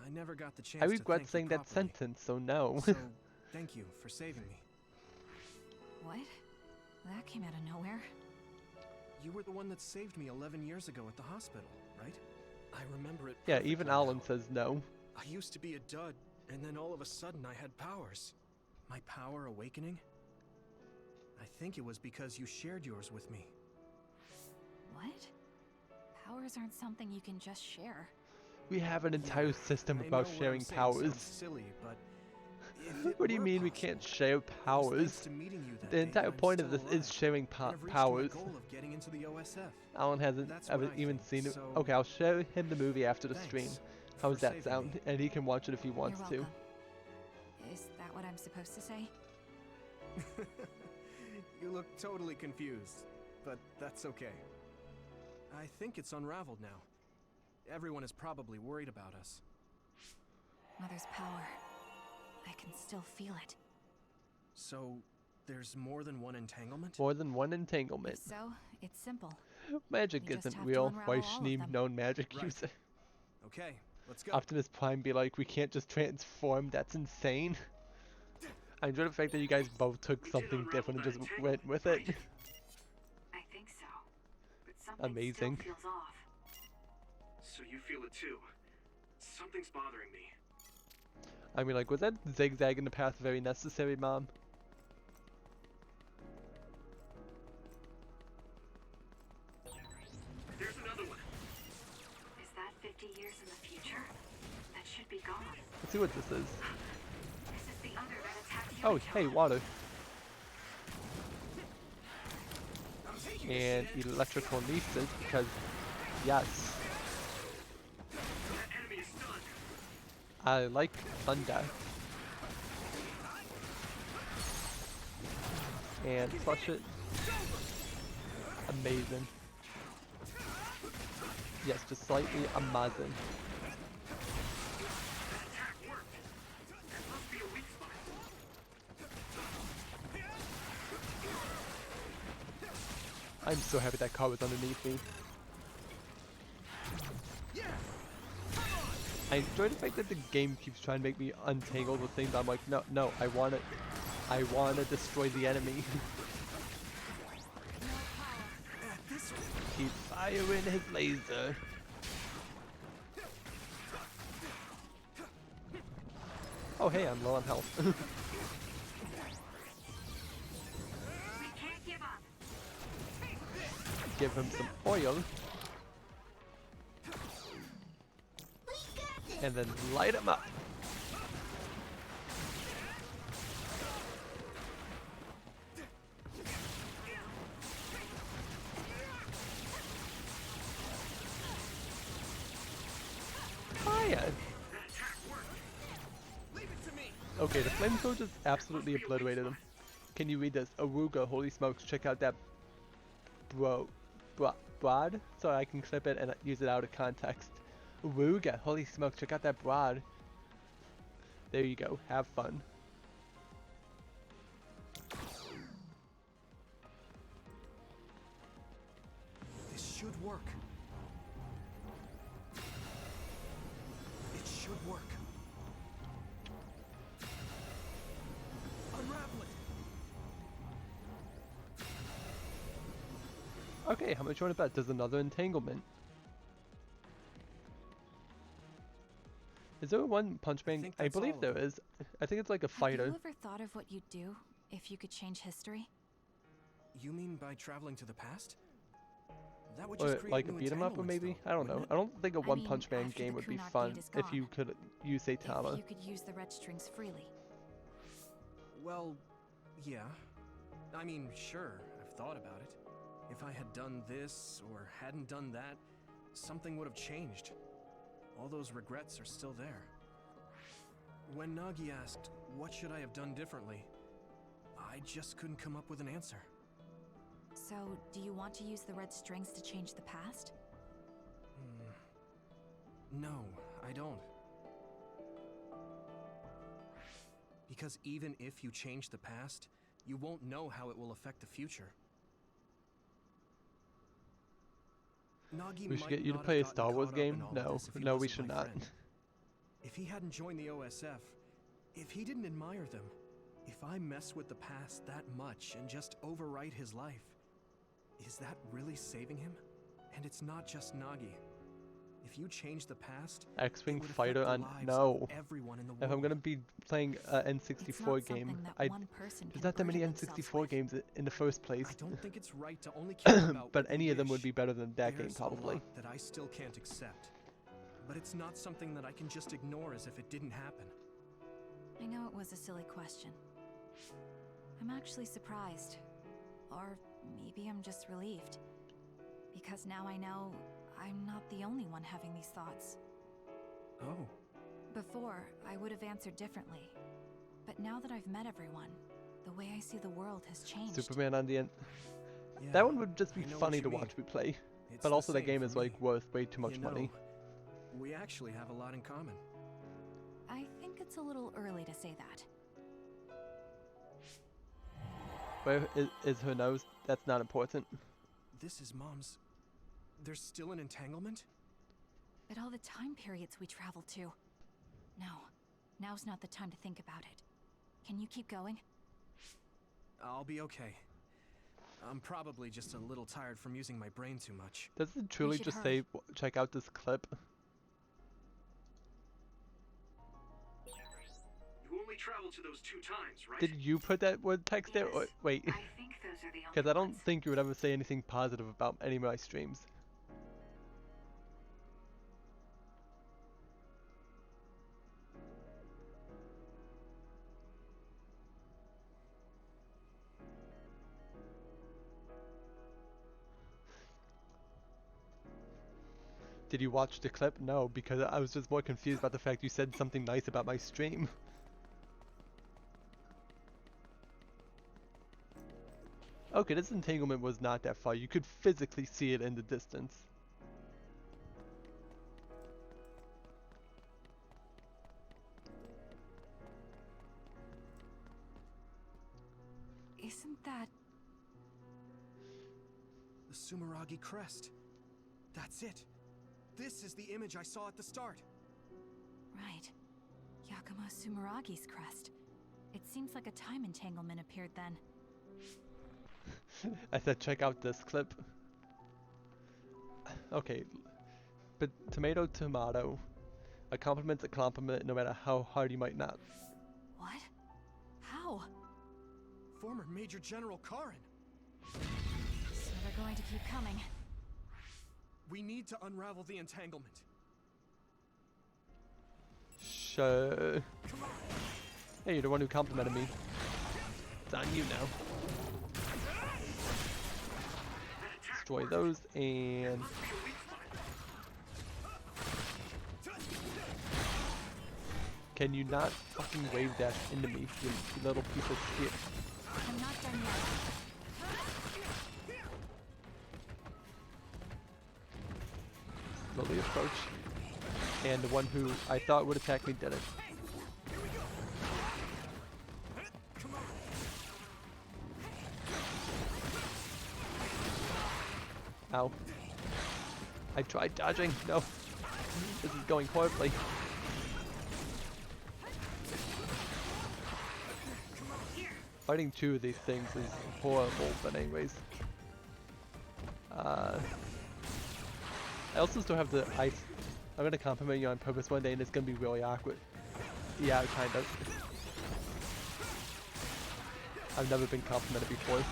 I never got the chance I to regret thank saying you that properly. sentence, so no. So, thank you for saving me. What? That came out of nowhere. You were the one that saved me 11 years ago at the hospital, right? I remember it Yeah, even perfectly Alan now. says no. I used to be a dud, and then all of a sudden I had powers. My power awakening? I think it was because you shared yours with me. What? Powers aren't something you can just share. We have an entire system I about know what sharing I'm saying powers. sounds silly, but if it What do you were mean we possible, can't share it was thanks powers? to meeting you that The day entire that I'm point of still this alive, is sharing and I've reached powers. my goal of getting into the OSF. Alan hasn't That's ever what I even think, seen it. so Okay, I'll show him the movie after the stream. thanks How for does that saving sound? me. And he can watch it if he wants You're to. welcome. Is that what I'm supposed to say? You look totally confused, but that's okay. I think it's unraveled now. Everyone is probably worried about us. Mother's power. I can still feel it. So, there's more than one entanglement? More than one entanglement. If so, it's simple. Magic We just isn't have to real. unravel Why all of Schneem them. known magic Right. user? Okay, let's go. Optimus Prime be like, we can't just transform. That's insane. I enjoy the fact that you guys both took something different and just went with it. I think so. But something Amazing. still feels off. So you feel it too. Something's bothering me. I mean, like, was that zigzag in the path very necessary, Mom? bosses. Oh, hey, water. And electrical nieces, because yes. I like thunder. And flush it. Amazing. Yes, just slightly amazing. I'm so happy that car was underneath me. I enjoy the fact that the game keeps trying to make me untangle the thing, but I'm like, no, I wanna destroy the enemy. Keep firing his laser. Oh hey, I'm low on health. Give him some oil. And then light him up. Fire! Okay, the flamethrower just absolutely obliterated him. Can you read this? Aruga, holy smokes, check out that broad? Sorry, I can clip it and use it out of context. Aruga, holy smokes, check out that broad. There you go, have fun. This should work. It should work. Unravel it. Okay, how much you want to bet? There's another entanglement. Is there one Punch Man? I believe there is. I think it's like a fighter. Have you ever thought of what you'd do if you could change history? You mean by traveling to the past? That would Or just create like a new beat 'em up, or entanglements, maybe? though, I don't know. wouldn't I don't think a One Punch Man after game the would be Kunad fun Gate is if you gone. could use Saitama. If you could use the red strings freely. it? Well, yeah. I mean, sure, I've thought about it. If I had done this or hadn't done that, something would have changed. All those regrets are still there. When Nagi asked, what should I have done differently, I just couldn't come up with an answer. So, do you want to use the red strings to change the past? No, I don't. Because even if you change the past, you won't know how it will affect the future. Nagi We should might get you to not play a have Star gotten Wars caught up game? in all of No, this if he no, we wasn't should my not. friend. If he hadn't joined the OSF, if he didn't admire them, if I mess with the past that much and just overwrite his life, is that really saving him? And it's not just Nagi. If you change the past, X-Wing it would Fighter affect the on lives no. of everyone in the If I'm world. gonna be playing an It's N64 not game, something that I one person there's can not that many burden themselves N64 with. games in the first place. I don't think it's right to only care about But what any you of them would wish. be better than that game There's probably. a lot that I still can't accept. But it's not something that I can just ignore as if it didn't happen. I know it was a silly question. I'm actually surprised. Or maybe I'm just relieved. Because now I know I'm not the only one having these thoughts. Oh. Before, I would have answered differently. But now that I've met everyone, the way I see the world has changed. Superman on the end. Yeah, That one would just be I know what funny you to mean. watch me play. It's But the also that same game for is me. like worth way too much You money. know, we actually have a lot in common. I think it's a little early to say that. Where is her nose? That's not important. This is Mom's. There's still an entanglement? But all the time periods we travel to. No, now's not the time to think about it. Can you keep going? I'll be okay. I'm probably just a little tired from using my brain too much. Does it truly should just hurry. say, check out this clip? You only traveled to those 2 times, right? Did you put that word text there? Or, wait. I think those are the only Because I don't ones. think you would ever say anything positive about any of my streams. Did you watch the clip? No, because I was just more confused about the fact you said something nice about my stream. Okay, this entanglement was not that far. You could physically see it in the distance. Isn't that... The Sumeragi crest. That's it. This is the image I saw at the start. Right. Yakumo Sumeragi's crest. It seems like a time entanglement appeared then. I said check out this clip. Okay, but tomato, tomato. A compliment's a compliment no matter how hard you might not. What? How? Former Major General Karin. So they're going to keep coming. We need to unravel the entanglement. Sure. Hey, you're the one who complimented me. It's on you now. Destroy those and... Can you not fucking wave dash into me, you little piece of shit? I'm not done yet. Slowly approach. And the one who I thought would attack me didn't. Ow. I tried dodging. No. This is going horribly. Fighting two of these things is horrible, but anyways. I also still have the ice. I'm gonna compliment you on purpose one day and it's gonna be really awkward. Yeah, kind of. I've never been complimented before.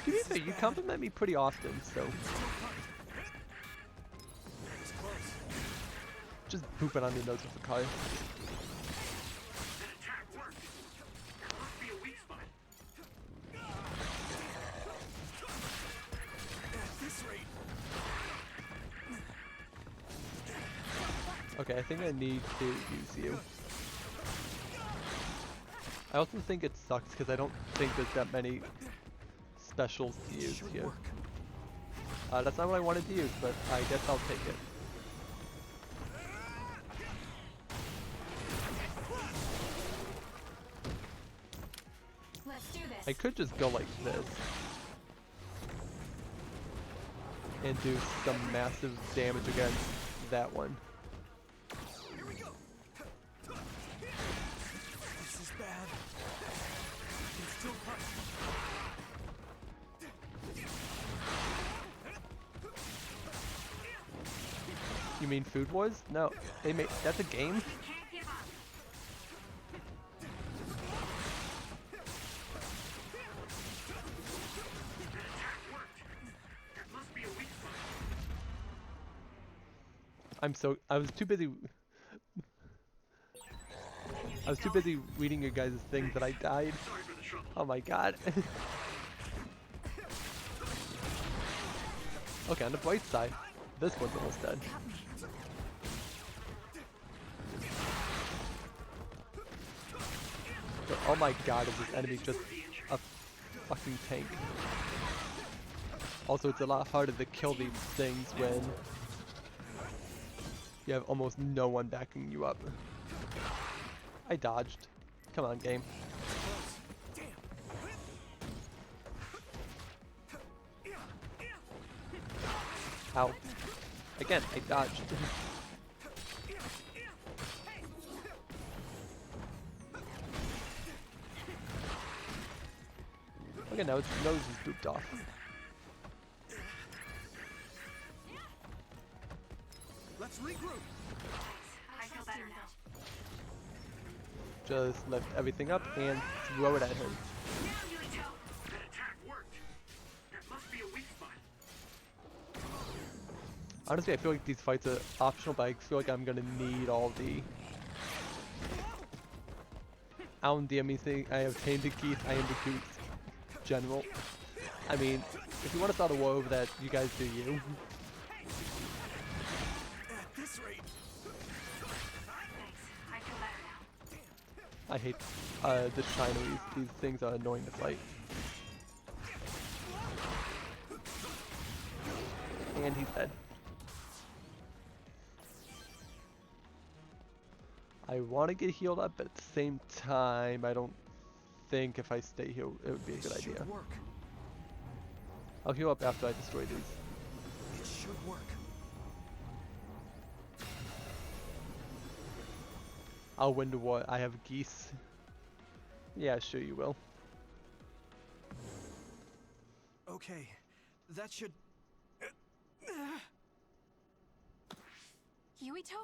To be fair, you compliment me pretty often, so. Just poop it on your nose with the car. Okay, I think I need to use you. I also think it sucks because I don't think there's that many specials to use here. That's not what I wanted to use, but I guess I'll take it. Let's do this. I could just go like this. And do some massive damage against that one. This is bad. It's still You mean Food Wars? No, they made that's a game. I was too busy reading your guys' things that I died. Oh my god. Okay, on the bright side, this one's almost dead. But, oh my god, is this enemy just a fucking tank? Also, it's a lot harder to kill these things when you have almost no one backing you up. I dodged. Come on, game. Ow. Again, I dodged. Okay, now its nose is booped off. Let's regroup. I feel better now. Just lift everything up and throw it at him. That attack worked. That must be a weak spot. Honestly, I feel like these fights are optional, but I feel like I'm gonna need all the... found the amazing, I obtained the geese, I am the goose. General. I mean, if you want to start a war over that, you guys do you. At this rate. I hate the Chinese. These things are annoying to fight. And he's dead. I want to get healed up, but at the same time, I don't think if I stay here, it would be a good idea. Work. I'll heal up after I destroy these. It should work. I'll win the war. I have geese. Yeah, sure you will. Okay, that should... Yuito?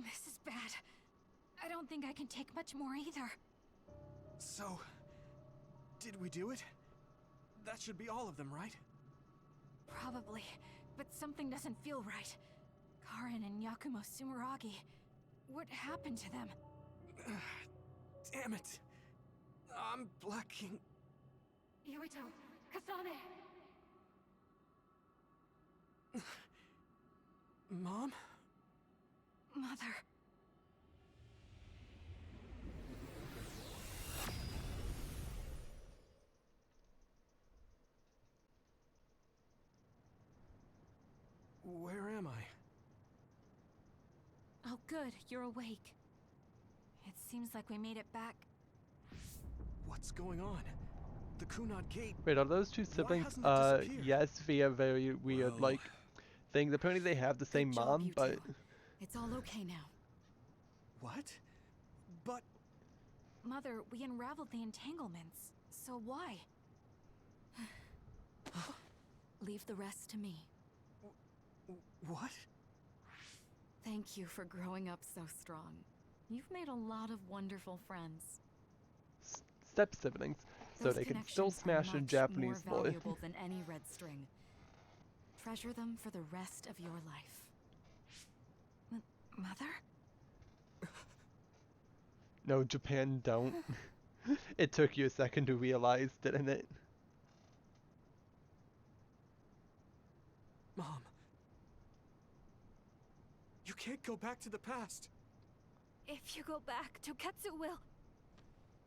This is bad. I don't think I can take much more either. So, did we do it? That should be all of them, right? Probably, but something doesn't feel right. Karin and Yakumo Sumeragi. What happened to them? Damn it. I'm blacking. Yuito, Kasane! Mom? Mother. Where am I? Oh good, you're awake. It seems like we made it back. What's going on? The Kunad Gate. Wait, are those two siblings? hasn't it disappeared? Yes, via very weird, like, things. Apparently they have the same Good job, mom, you but... two. It's all okay now. What? But... Mother, we unraveled the entanglements. So why? Leave the rest to me. What? Thank you for growing up so strong. You've made a lot of wonderful friends. Step siblings, so Those they can still connections are smash in much Japanese more boy. valuable than any red string. Treasure them for the rest of your life. Mother? No, Japan don't. It took you a second to realize, didn't it? Mom. You can't go back to the past. If you go back, Toketsu will...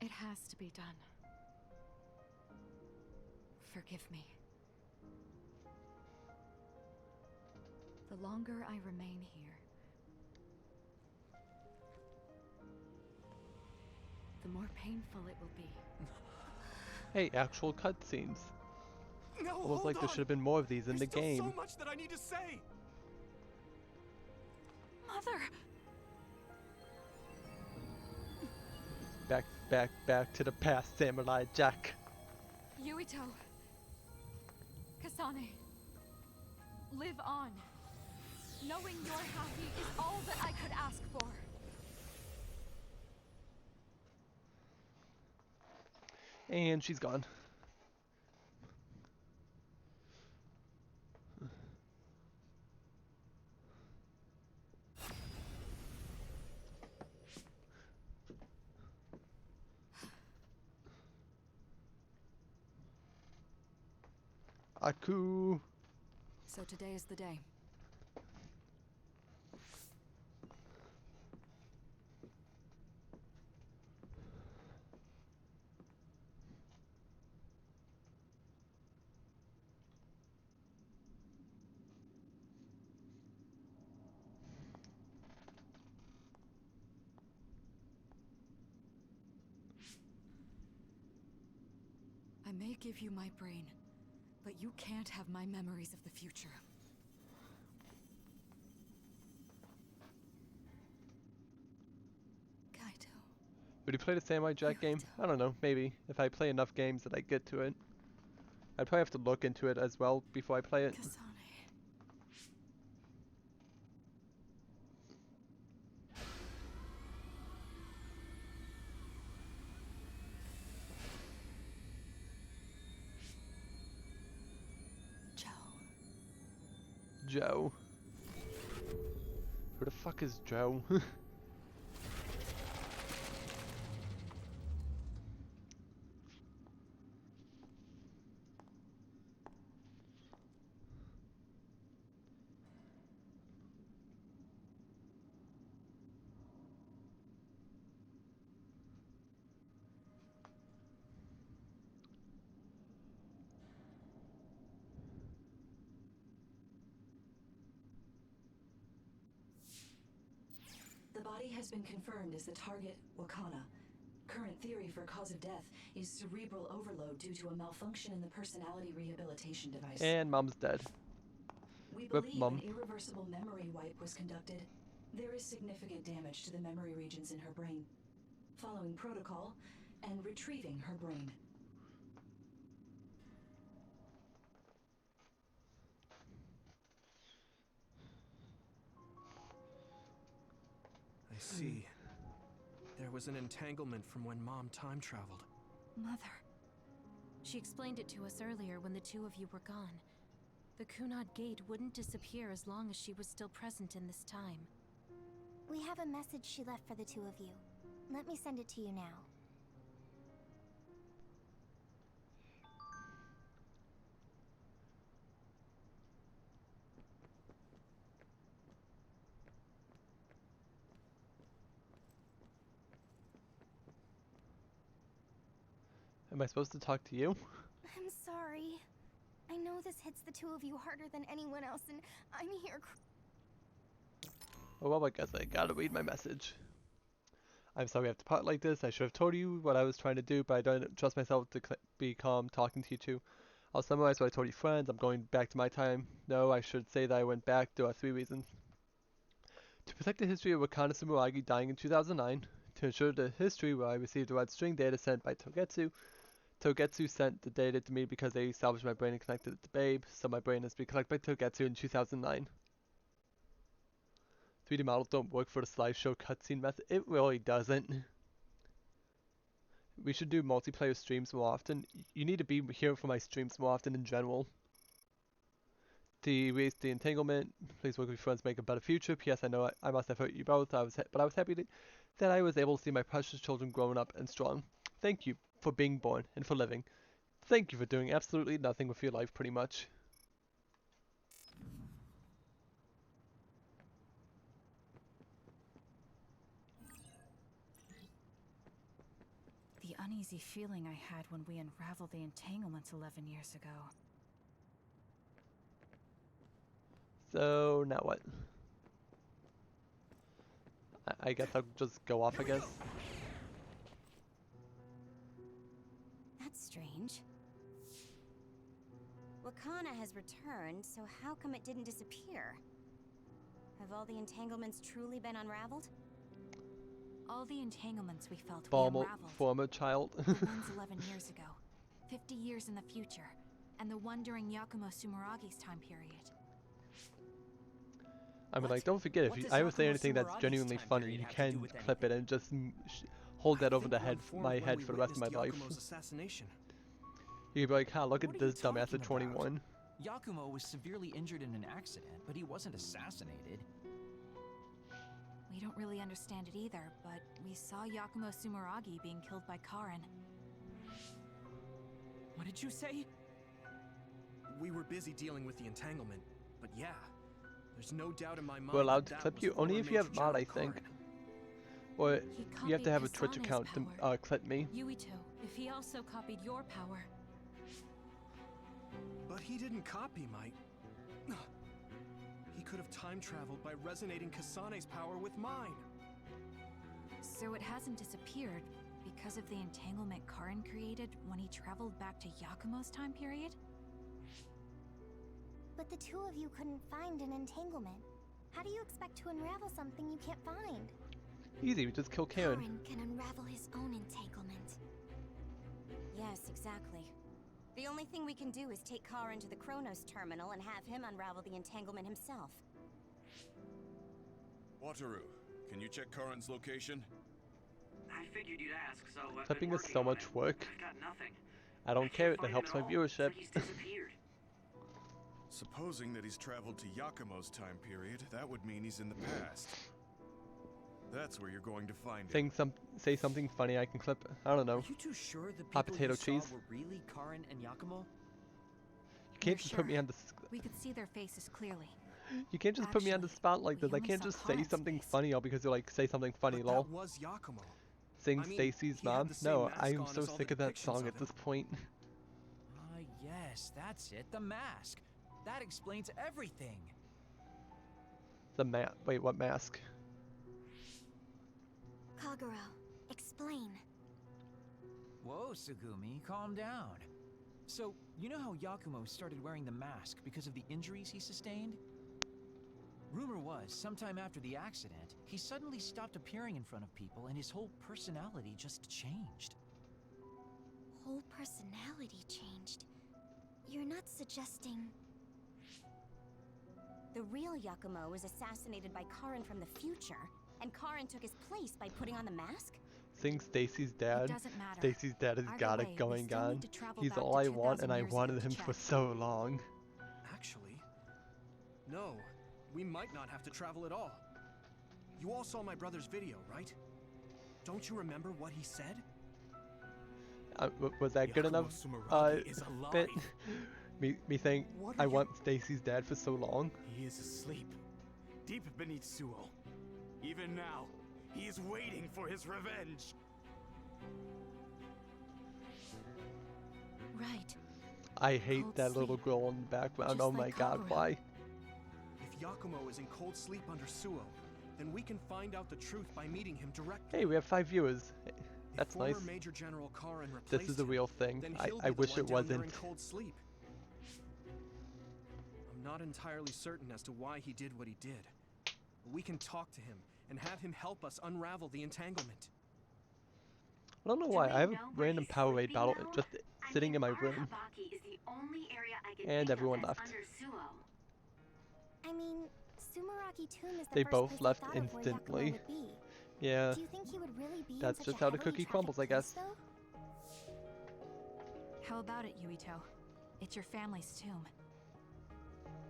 It has to be done. Forgive me. The longer I remain here, the more painful it will be. Hey, actual cutscenes. No, Almost like there should have been more of these in the There's game. still so much that I need to say. Mother! Back to the past, Samurai Jack. Yuito. Kasane. Live on. Knowing you're happy is all that I could ask for. And she's gone. Aku. So today is the day. I may give you my brain, but you can't have my memories of the future. Kaito. Would you play the Samurai Jack game? I don't know, maybe. If I play enough games that I get to it. I'd probably have to look into it as well before I play it. Kasane. Joe. Who the fuck is Joe? The body has been confirmed as the target, Wakana. Current theory for cause of death is cerebral overload due to a malfunction in the personality rehabilitation device. And Mom's dead. We Rip believe Mom. an irreversible memory wipe was conducted. There is significant damage to the memory regions in her brain. Following protocol and retrieving her brain. I see. There was an entanglement from when Mom time traveled. Mother. She explained it to us earlier when the two of you were gone. The Kunad Gate wouldn't disappear as long as she was still present in this time. We have a message she left for the two of you. Let me send it to you now. Am I supposed to talk to you? I'm sorry. I know this hits the two of you harder than anyone else, and I'm here. Oh well, I guess I gotta read my message. I'm sorry I have to part like this. I should have told you what I was trying to do, but I don't trust myself to be calm talking to you two. I'll summarize what I told you friends. I'm going back to my time. No, I should say that I went back. There are 3 reasons. To protect the history of Wakana Sumeragi dying in 2009. To ensure the history where I received the red string data sent by Togetsu. Togetsu sent the data to me because they salvaged my brain and connected it to Babe, so my brain has been collected by Togetsu in 2009. 3D models don't work for the slideshow cutscene method. It really doesn't. We should do multiplayer streams more often. You need to be here for my streams more often in general. To erase the entanglement, please work with your friends to make a better future. P.S. I know I must have hurt you both, but I was happy that I was able to see my precious children growing up and strong. Thank you for being born and for living. Thank you for doing absolutely nothing with your life, pretty much. The uneasy feeling I had when we unraveled the entanglements 11 years ago. So, now what? I guess I'll just go off, I guess. That's strange. Wakana has returned, so how come it didn't disappear? Have all the entanglements truly been unraveled? All the entanglements we felt we Former unraveled. child. The ones 11 years ago, 50 years in the future, and the one during Yakumo Sumeragi's time period. I mean, like, don't forget, if I ever say anything that's genuinely funny, you can clip it and just hold that over my head for the rest of my life. You'd be like, ha, look at this dumbass at 21. Yakumo was severely injured in an accident, but he wasn't assassinated. We don't really understand it either, but we saw Yakumo Sumeragi being killed by Karin. What did you say? We were busy dealing with the entanglement, but yeah, there's no doubt in my mind. We're allowed to clip you only if you have mod, I think. Or you have to have a Twitch account to clip me. Yuito, if he also copied your power. But he didn't copy my... He could have time traveled by resonating Kasane's power with mine. So it hasn't disappeared because of the entanglement Karin created when he traveled back to Yakumo's time period? But the two of you couldn't find an entanglement. How do you expect to unravel something you can't find? Easy, we just kill Karin. Karin can unravel his own entanglement. Yes, exactly. The only thing we can do is take Karin to the Chronos terminal and have him unravel the entanglement himself. Wataru, can you check Karin's location? I figured you'd ask, so I've Clipping been is working so on much it. work. I've got nothing. I don't care, can't it find helps him my at all. It's viewership. like he's disappeared. Supposing that he's traveled to Yakumo's time period, that would mean he's in the past. That's where you're going to find him. Say something funny I can clip. I don't know. Are you too sure the Hot people potato you saw cheese. were really Karin and Yakumo? You can't We're just put me sure. on the... We could see their faces clearly. You can't just put me on the Actually, spot like we this. I only can't saw just say Karin's something face. funny all because you're like, say something funny, But lol. that was Yakumo. Sing I mean, Stacy's he had mom? the same No, mask I'm on so as all sick the of that depictions song of at him. this point. Ah, yes, that's it. The mask. That explains everything. The wait, what mask? Kaguro, explain. Whoa, Sugumi, calm down. So, you know how Yakumo started wearing the mask because of the injuries he sustained? Rumor was, sometime after the accident, he suddenly stopped appearing in front of people and his whole personality just changed. Whole personality changed. You're not suggesting... The real Yakumo was assassinated by Karin from the future, and Karin took his place by putting on the mask? Think Stacy's dad. doesn't matter. Stacy's dad has Either got way, it we going still on. need to travel He's back all to I want, 2000 and I years wanted ago to him check. for so long. Actually, no. We might not have to travel at all. You all saw my brother's video, right? Don't you remember what he said? Was that good Yakumo enough? Sumeragi is Bit? alive. me think What I are you- want Stacy's dad for so long. He is asleep, deep beneath Suo. Even now, he is waiting for his revenge. Right. I hate Cold that little sleep. girl in the background. Just Oh my like god, Kagura. why? If Yakumo is in cold sleep under Suo, then we can find out the truth by meeting him directly. Hey, we have 5 viewers. That's if former nice. Major General Karin This replaced is a him, real thing. then I he'll be the wish one it down there wasn't. in cold sleep. I'm not entirely certain as to why he did what he did. But we can talk to him and have him help us unravel the entanglement. I don't know why. I have a random Powerade bottle just sitting in my room. And everyone left. I mean, Sumeragi Tomb is the They first both place left I thought of where Yakumo instantly. would be. Yeah, Do you think he would really be that's in such just a how the heavily cookie trafficked crumbles, I place, guess. though? How about it, Yuito? It's your family's tomb.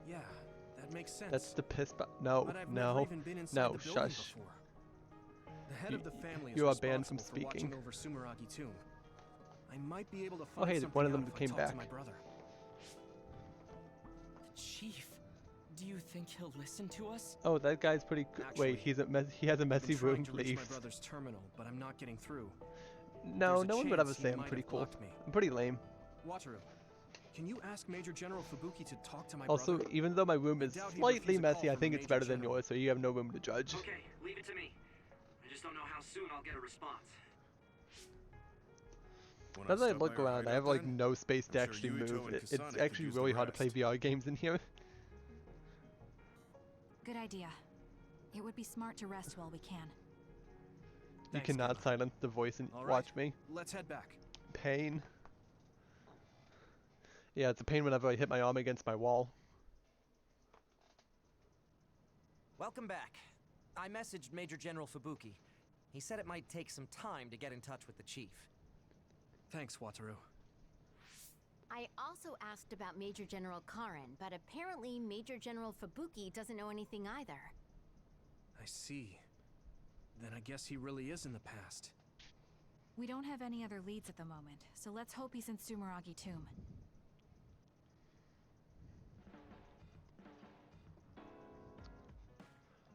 Yeah, that makes sense. that's the piss. No, But I've never no, even been inside no, the building shush. before. The head You- of the family is you are banned from responsible for watching speaking. over Sumeragi Tomb. I might be able to Oh, find hey, something one of them out if I came talk back. to my brother. The chief. Do you think he'll listen to us? Oh, that guy's pretty good. Actually, Wait, he has a I've been messy trying room, to reach please. my brother's terminal, but I'm not getting through. No, There's a no one would ever chance he say I'm might pretty have cool. blocked me. I'm pretty lame. Wataru, can you ask Major General Fubuki to talk to my Also, brother? even though my room is doubt he'd slightly refuse a call messy, I from think a it's major better than general. yours, so you have no room to judge. Okay, leave it to me. I just don't know how soon I'll get a response. Wanna As I stop by look our around, I hideout have like then? no space to I'm actually sure Yuito move. and It's Kasane could actually use the really hard to play rest. VR games in here. Good idea. It would be smart to rest while we can. You Thanks, cannot Gemma. silence the voice and All right. watch me. Let's head back. Pain. Yeah, it's a pain whenever I hit my arm against my wall. Welcome back. I messaged Major General Fubuki. He said it might take some time to get in touch with the chief. Thanks, Wataru. I also asked about Major General Karin, but apparently Major General Fubuki doesn't know anything either. I see. Then I guess he really is in the past. We don't have any other leads at the moment, so let's hope he's in Sumeragi Tomb.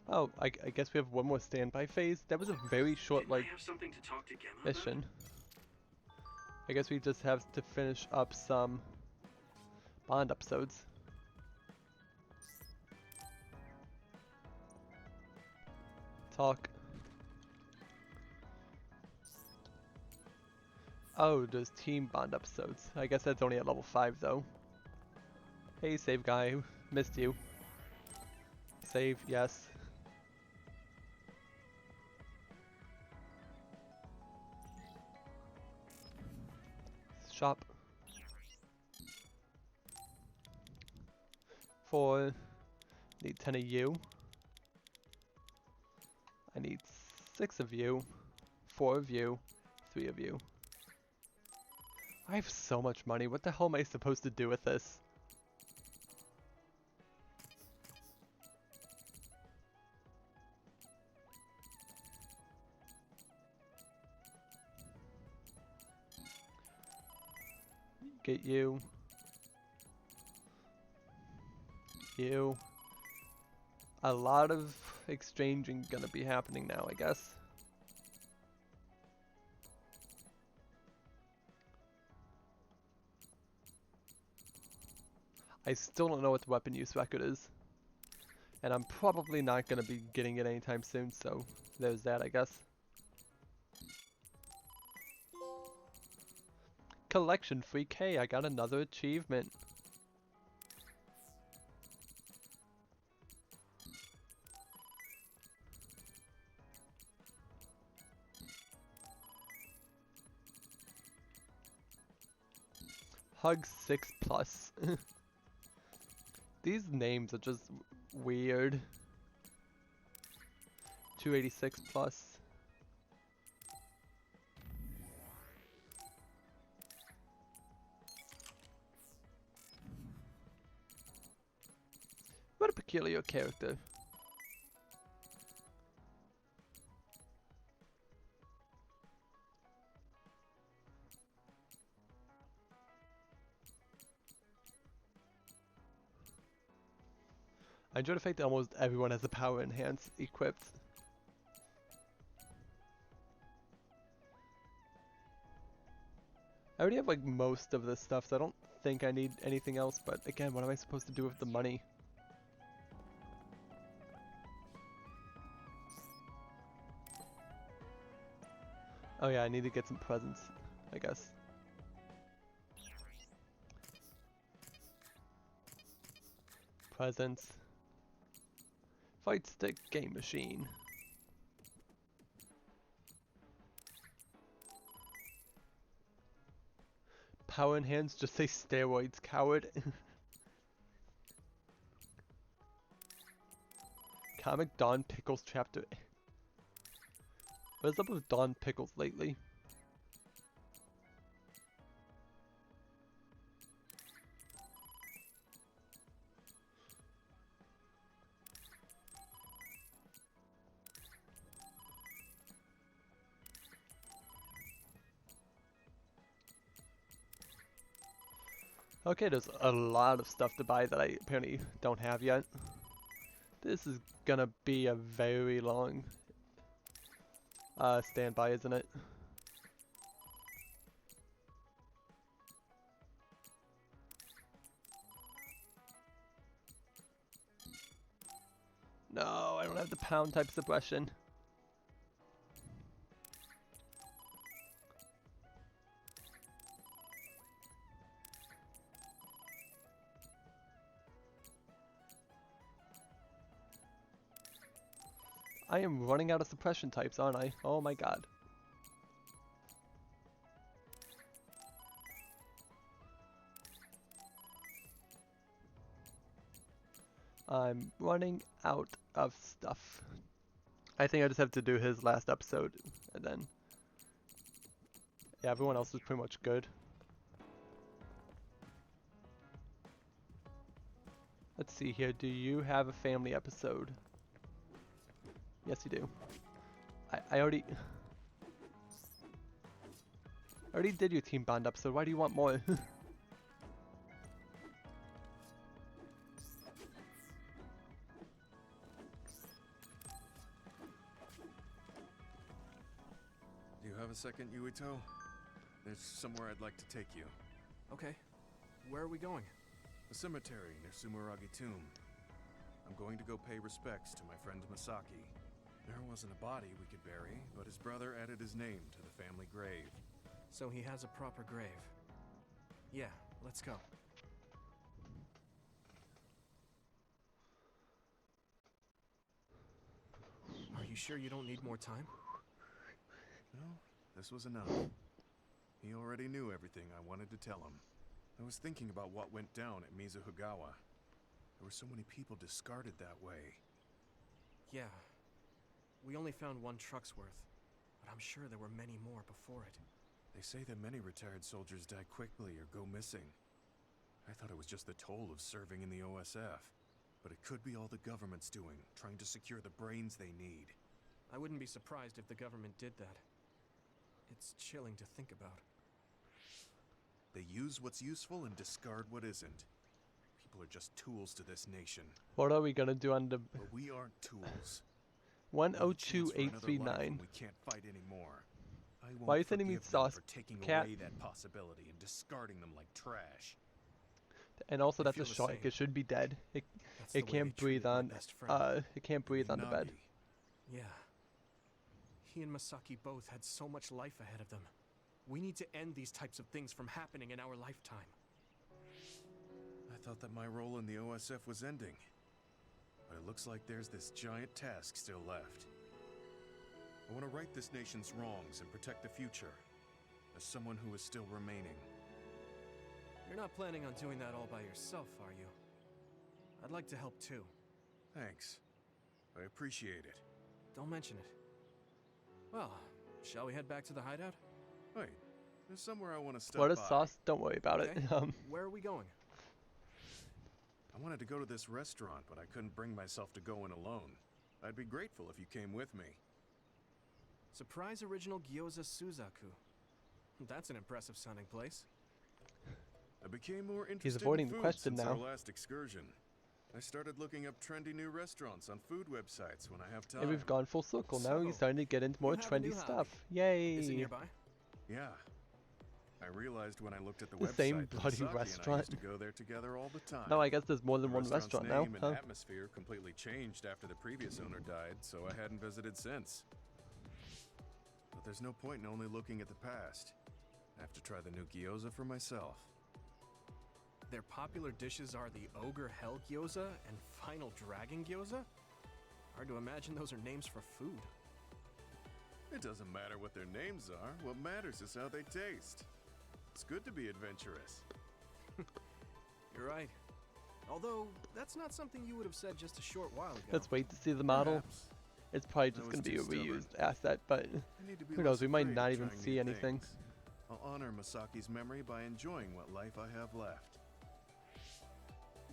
Oh, I guess we have one more standby phase. That was a very short, Didn't I like, have something to talk to Gemma about? mission. I guess we just have to finish up some Bond episodes. Talk. Oh, there's team Bond episodes. I guess that's only at level 5 though. Hey, save guy. Missed you. Save, yes. Shop. 4. Need 10 of you. I need 6 of you. 4 of you. 3 of you. I have so much money. What the hell am I supposed to do with this? Get you. You. A lot of exchanging gonna be happening now, I guess. I still don't know what the weapon use record is. And I'm probably not gonna be getting it anytime soon, so there's that, I guess. collection, 3K. I got another achievement. Hug 6+. These names are just weird. 286+. What a peculiar character. I enjoy the fact that almost everyone has the power enhance equipped. I already have like most of this stuff, so I don't think I need anything else, but again, what am I supposed to do with the money? Oh yeah, I need to get some presents, I guess. Presents. Fight stick game machine. Power enhance, just say steroids, coward. Comic Don Pickles chapter. What is up with Don Pickles lately? Okay, there's a lot of stuff to buy that I apparently don't have yet. This is gonna be a very long standby, isn't it? No, I don't have the pound type suppression. I am running out of suppression types, aren't I? Oh my god. I'm running out of stuff. I think I just have to do his last episode, and then... yeah, everyone else is pretty much good. Let's see here, do you have a family episode? Yes, you do. I already did your Team Bond episode. Why do you want more? Do you have a second, Yuito? There's somewhere I'd like to take you. Okay. Where are we going? The cemetery near Sumeragi Tomb. I'm going to go pay respects to my friend Masaki. There wasn't a body we could bury, but his brother added his name to the family grave. So he has a proper grave. Yeah, let's go. Are you sure you don't need more time? No, this was enough. He already knew everything I wanted to tell him. I was thinking about what went down at Mizuhigawa. There were so many people discarded that way. Yeah. We only found one truck's worth, but I'm sure there were many more before it. They say that many retired soldiers die quickly or go missing. I thought it was just the toll of serving in the OSF. But it could be all the government's doing, trying to secure the brains they need. I wouldn't be surprised if the government did that. It's chilling to think about. They use what's useful and discard what isn't. People are just tools to this nation. What are we gonna do on the... But we aren't tools. 102839. We can't fight anymore. Why are you sending me sauce, for taking cat? away that possibility and discarding them like trash. And also, that's a feel the shark. same. It should be dead. It That's the way can't they breathe treated my on. best friend. It can't breathe on the bed. Yeah. He and Masaki both had so much life ahead of them. We need to end these types of things from happening in our lifetime. I thought that my role in the OSF was ending. But it looks like there's this giant task still left. I want to right this nation's wrongs and protect the future, as someone who is still remaining. You're not planning on doing that all by yourself, are you? I'd like to help too. Thanks. I appreciate it. Don't mention it. Well, shall we head back to the hideout? Wait, there's somewhere I want to stop What a by. sauce, don't worry about Okay. it. Where are we going? I wanted to go to this restaurant, but I couldn't bring myself to go in alone. I'd be grateful if you came with me. Surprise original gyoza Suzaku. That's an impressive sounding place. I became more interested He's avoiding in the food question since now. our last excursion. I started looking up trendy new restaurants on food websites when I have time. And we've gone full circle. Now he's So, starting to get into more you have a new trendy hobby. stuff. Yay! Is it nearby? Yeah. I realized when I looked at the The website same that bloody Misaki and I restaurant. used to go there together all the time. No, I guess there's more than The one restaurant's restaurant now. name and Huh? atmosphere completely changed after the previous owner died, so I hadn't visited since. But there's no point in only looking at the past. I have to try the new gyoza for myself. Their popular dishes are the Ogre Hell Gyoza and Final Dragon Gyoza? Hard to imagine those are names for food. It doesn't matter what their names are. What matters is how they taste. It's good to be adventurous. You're right. Although, that's not something you would have said just a short while ago. Let's wait to see the model. Perhaps. It's probably I just was going to be a too stubborn. reused asset, but I need to be who knows? less We might afraid not of even trying see new anything. things. I'll honor Masaki's memory by enjoying what life I have left.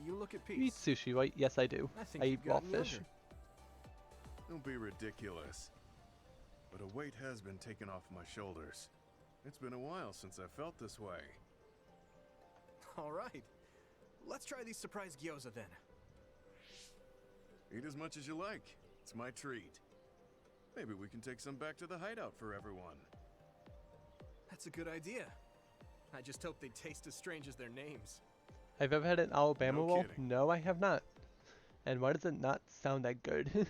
You look at You eat peace. sushi, right? Yes, I do. I think I you've eat raw gotten fish. younger. Don't be ridiculous. But a weight has been taken off my shoulders. It's been a while since I felt this way. All right. Let's try these surprise gyoza then. Eat as much as you like. It's my treat. Maybe we can take some back to the hideout for everyone. That's a good idea. I just hope they taste as strange as their names. Have you ever had an Alabama No roll? kidding. No, I have not. And why does it not sound that good?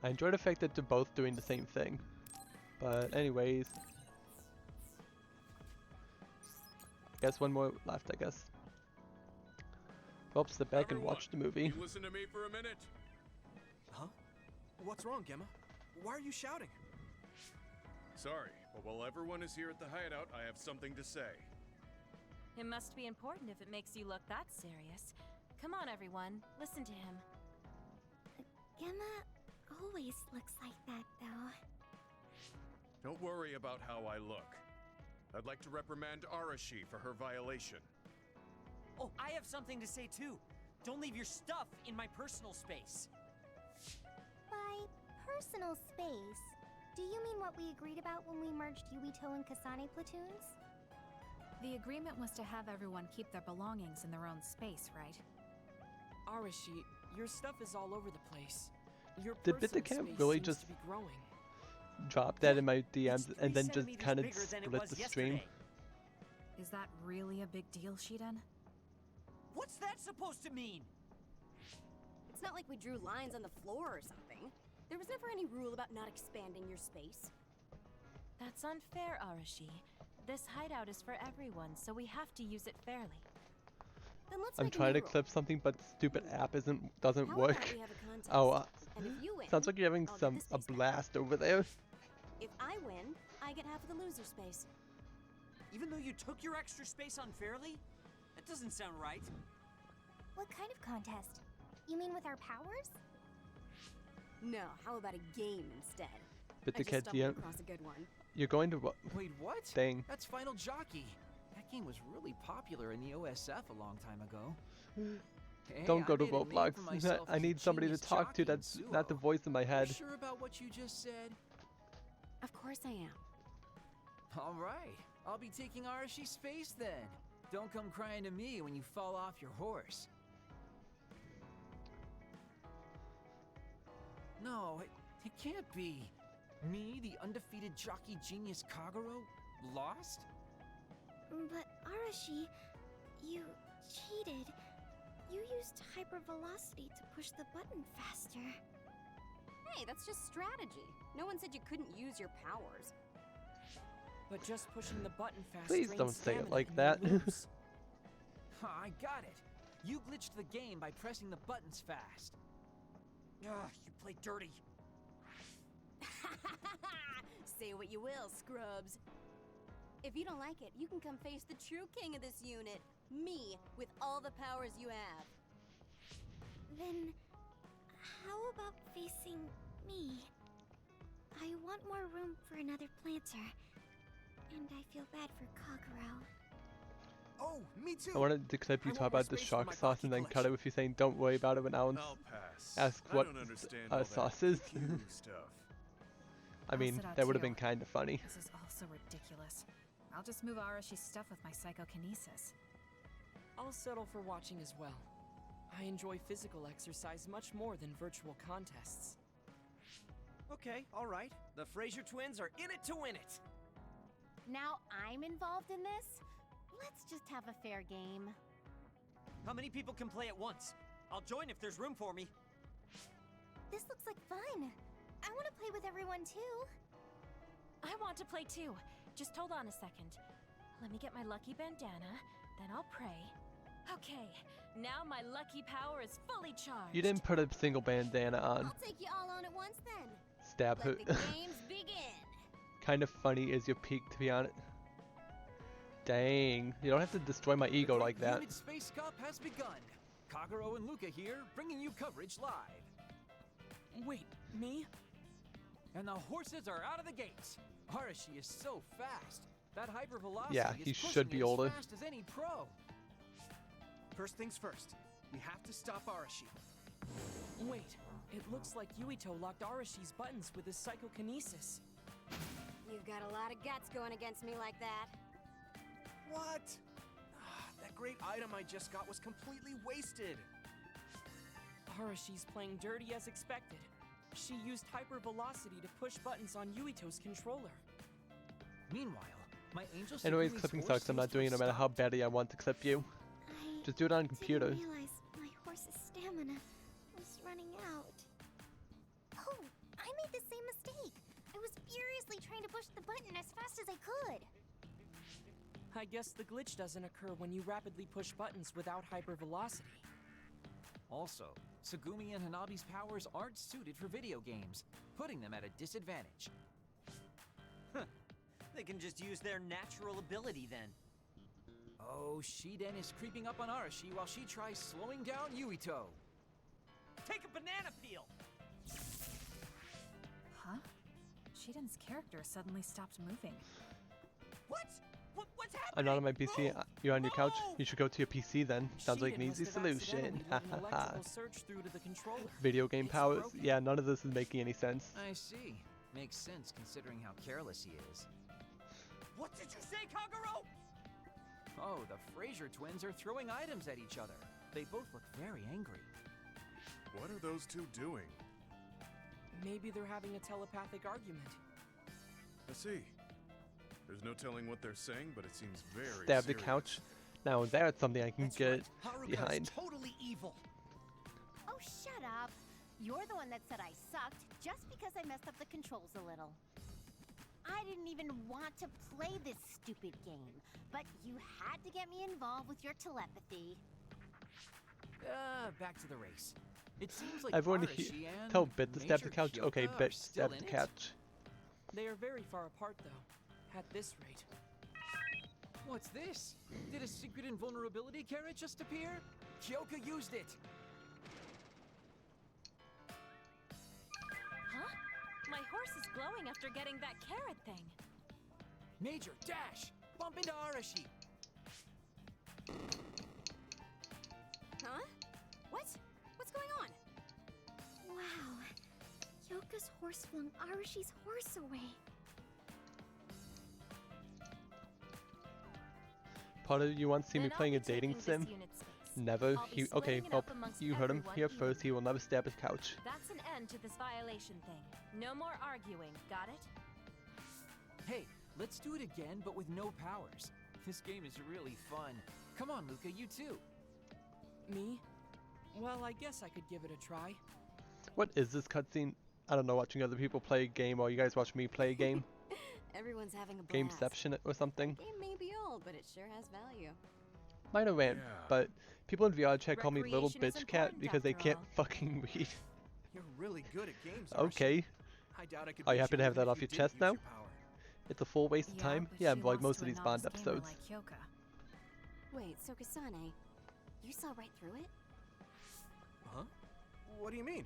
I enjoy the fact that they're both doing the same thing. But anyways. Guess one more left, I guess. Well, sit back and watch the movie. You listen to me for a minute. Huh? What's wrong, Gemma? Why are you shouting? Sorry, but while everyone is here at the hideout, I have something to say. It must be important if it makes you look that serious. Come on, everyone. Listen to him. Gemma always looks like that, though. Don't worry about how I look. I'd like to reprimand Arashi for her violation. Oh, I have something to say too. Don't leave your stuff in my personal space. By personal space, do you mean what we agreed about when we merged Yuito and Kasane platoons? The agreement was to have everyone keep their belongings in their own space, right? Arashi, your stuff is all over the place. Your Did personal Bitacamp space really seems just to be growing. drop that in my DMs It's and 3 then just centimeters kind of bigger than it split was the stream? yesterday. Is that really a big deal, Shiden? What's that supposed to mean? It's not like we drew lines on the floor or something. There was never any rule about not expanding your space. That's unfair, Arashi. This hideout is for everyone, so we have to use it fairly. Then let's I'm make a trying new to rule. clip something, but the stupid app doesn't How work. about we have a contest? Oh, And if you win, sounds like you're having I'll get a the space back. blast over there. If I win, I get half of the loser space. Even though you took your extra space unfairly? That doesn't sound right. What kind of contest? You mean with our powers? No, how about a game instead? Bit I the just cat stumbled DM. across a good one. You're going to what? Wait, what? Thing. That's Final Jockey. That game was really popular in the OSF a long time ago. Hey, Don't go I to made a name Roblox. for myself I as a need somebody to genius talk to. jockey in That's not the Suo. voice in my head. You sure about what you just said? Of course I am. All right. I'll be taking Arashi's space then. Don't come crying to me when you fall off your horse. No, it can't be. Me, the undefeated jockey genius Kagero, lost? But Arashi, you cheated. You used hypervelocity to push the button faster. Hey, that's just strategy. No one said you couldn't use your powers. But just pushing the button fast. Please drains don't say it stamina like and that. you lose. I got it. You glitched the game by pressing the buttons fast. Ugh, you play dirty. Say what you will, scrubs. If you don't like it, you can come face the true king of this unit. Me, with all the powers you have. Then, how about facing me? I want more room for another planter. And I feel bad for Kagero. Oh, me too. I wanted to clip you I talk want more about the space for shark my sauce and then Baki cut it with you saying, don't worry about it when Alan I'll pass. asks I what don't understand all that sauce is. computer stuff. I mean, sit out that would have too. been kind of funny. This is also ridiculous. I'll just move Arashi's stuff with my psychokinesis. I'll settle for watching as well. I enjoy physical exercise much more than virtual contests. Okay, all right. The Fraser twins are in it to win it. Now I'm involved in this? Let's just have a fair game. How many people can play at once? I'll join if there's room for me. This looks like fun. I want to play with everyone too. I want to play too. Just hold on a second. Let me get my lucky bandana, then I'll pray. Okay, now my lucky power is fully charged. You didn't put a single bandana on. I'll take you all on at once then. Stab her. Let the games begin. Kind of funny is your peak, to be honest. Dang, you don't have to destroy my ego like that. Unit Space Cup has begun. Kagero and Luca here, bringing you coverage live. Wait, me? And the horses are out of the gates. Arashi is so fast. That hypervelocity Yeah, is he pushing should be it older. as fast as any pro. First things first. We have to stop Arashi. Wait, it looks like Yuito locked Arashi's buttons with his psychokinesis. You've got a lot of guts going against me like that. What? That great item I just got was completely wasted. Arashi's playing dirty as expected. She used hypervelocity to push buttons on Yuito's controller. Meanwhile, my angel. Anyways, clipping sucks. I'm not doing it no matter how badly I want to clip you. Just do it on computer. I didn't realize my horse's stamina was running out. Oh, I made the same mistake. I was furiously trying to push the button as fast as I could. I guess the glitch doesn't occur when you rapidly push buttons without hypervelocity. Also, Tsugumi and Hanabi's powers aren't suited for video games, putting them at a disadvantage. Huh. They can just use their natural ability then. Oh, Shiden is creeping up on Arashi while she tries slowing down Yuito. Take a banana peel! Huh? Shiden's character suddenly stopped moving. What? What's happening? I'm not on my PC. You're on your couch? Oh! You should go to your PC then. Sounds like an Shiden must easy have solution. accidentally let an electrical surge through to the controller. Video game It's powers? broken. Yeah, none of this is making any sense. I see. Makes sense considering how careless he is. What did you say, Kagero? Oh, the Fraser twins are throwing items at each other. They both look very angry. What are those two doing? Maybe they're having a telepathic argument. I see. There's no telling what they're saying, but it seems very Stab the serious. couch. Now that's something I can That's get right. Haruka's behind. totally evil. Oh, shut up. You're the one that said I sucked just because I messed up the controls a little. I didn't even want to play this stupid game, but you had to get me involved with your telepathy. Back to the race. It seems like Everyone Arashi and tell Bit to stab the Major couch. Okay, Kyoka are Bit still stab the in it? couch. They are very far apart, though. At this rate. What's this? Did a secret invulnerability carrot just appear? Kyoka used it. Huh? My horse is glowing after getting that carrot thing. Major, dash! Bump into Arashi! Huh? What? What's going on? Wow. Kyoka's horse flung Arashi's horse away. Part of you wants to see me Then I'll playing be a dating taking sim? this unit space. Never. I'll be Okay, splitting it well, up amongst you heard him everyone here evenly. first. He will never stab his couch. That's an end end to this violation thing. No more arguing, got it? Hey, let's do it again, but with no powers. This game is really fun. Come on, Luca, you too. Me? Well, I guess I could give it a try. What is this cutscene? I don't know, watching other people play a game while you guys watch me play a game. Everyone's having a blast. Gameception or something. Game may be old, but it sure has value. Minor rant, Yeah. but people in VR chat call me little Recreation is bitch cat important because they after can't all. fucking read. You're really good at games, Arashi. Okay. I doubt I could Oh, you beat happy to have even that if off you your didn't chest use now? your power. It's a full waste of time. but Yeah, she like lost most to of a these Bond novice gamer episodes. like Kyoka. Wait, so Kasane, you saw right through it? Huh? What do you mean?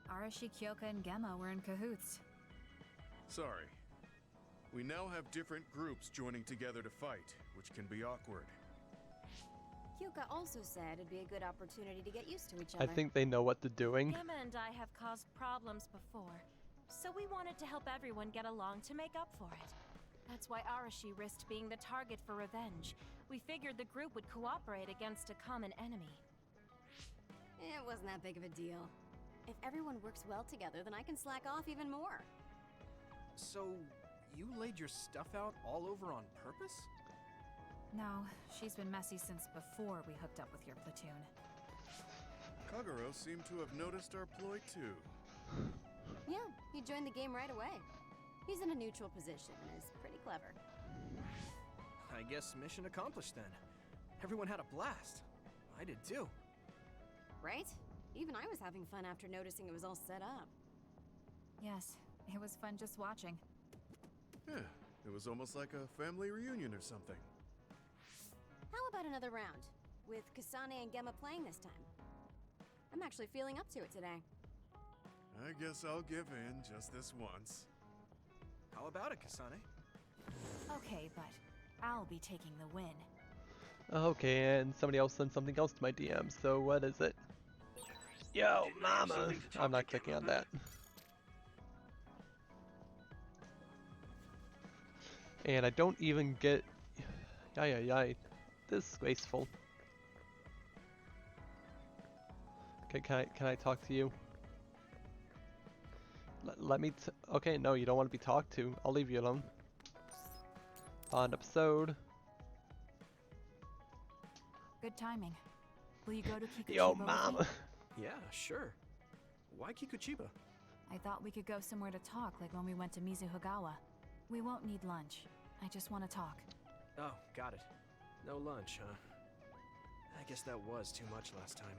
Arashi, Kyoka, and Gemma were in cahoots. Sorry. We now have different groups joining together to fight, which can be awkward. Kyoka also said it'd be a good opportunity to get used to each I other. think they know what they're doing. Gemma and I have caused problems before, so we wanted to help everyone get along to make up for it. That's why Arashi risked being the target for revenge. We figured the group would cooperate against a common enemy. It wasn't that big of a deal. If everyone works well together, then I can slack off even more. So, you laid your stuff out all over on purpose? No, she's been messy since before we hooked up with your platoon. Kagero seemed to have noticed our ploy too. Yeah, he joined the game right away. He's in a neutral position and is pretty clever. I guess mission accomplished then. Everyone had a blast. I did too. Right? Even I was having fun after noticing it was all set up. Yes, it was fun just watching. Yeah, it was almost like a family reunion or something. How about another round? With Kasane and Gemma playing this time. I'm actually feeling up to it today. I guess I'll give in just this once. How about it, Kasane? Okay, but I'll be taking the win. Okay, and somebody else sent something else to my DM, so what is it? Yo, mama! I'm not clicking on that. And I don't even get... Yay. Disgraceful. Okay, can I talk to you? Let me okay, no, you don't want to be talked to. I'll leave you alone. Bond episode. Good timing. Will you go to Kikuchiba Yo, with me? mama! Yeah, sure. Why Kikuchiba? I thought we could go somewhere to talk, like when we went to Mizuhigawa. We won't need lunch. I just want to talk. Oh, got it. No lunch, huh? I guess that was too much last time.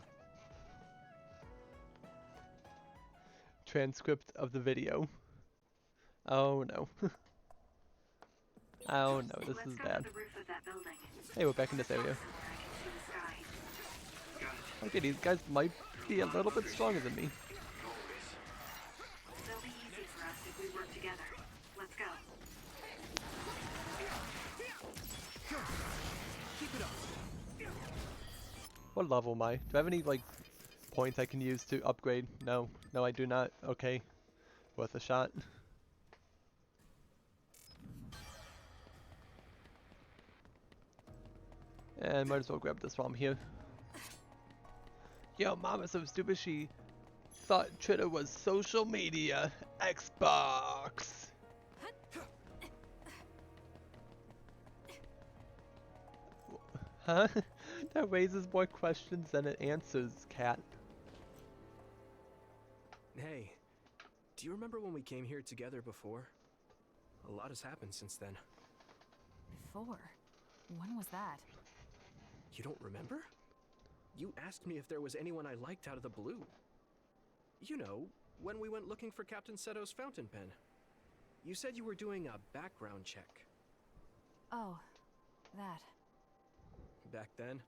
Transcript of the video. Oh no. Oh no, this is bad. Hey, we're back in this area. Okay, these guys might be a little bit stronger than me. It'll be easy for us if we work together. Let's go. Keep it up. What level am I? Do I have any, like, points I can use to upgrade? No. No, I do not. Okay. Worth a shot. And might as well grab this while I'm here. Yo, mama's so stupid she thought Twitter was social media. Xbox! Huh? That raises more questions than it answers, cat. Hey, do you remember when we came here together before? A lot has happened since then. Before? When was that? You don't remember? You asked me if there was anyone I liked out of the blue. You know, when we went looking for Captain Seto's fountain pen. You said you were doing a background check. Oh, that. Back then,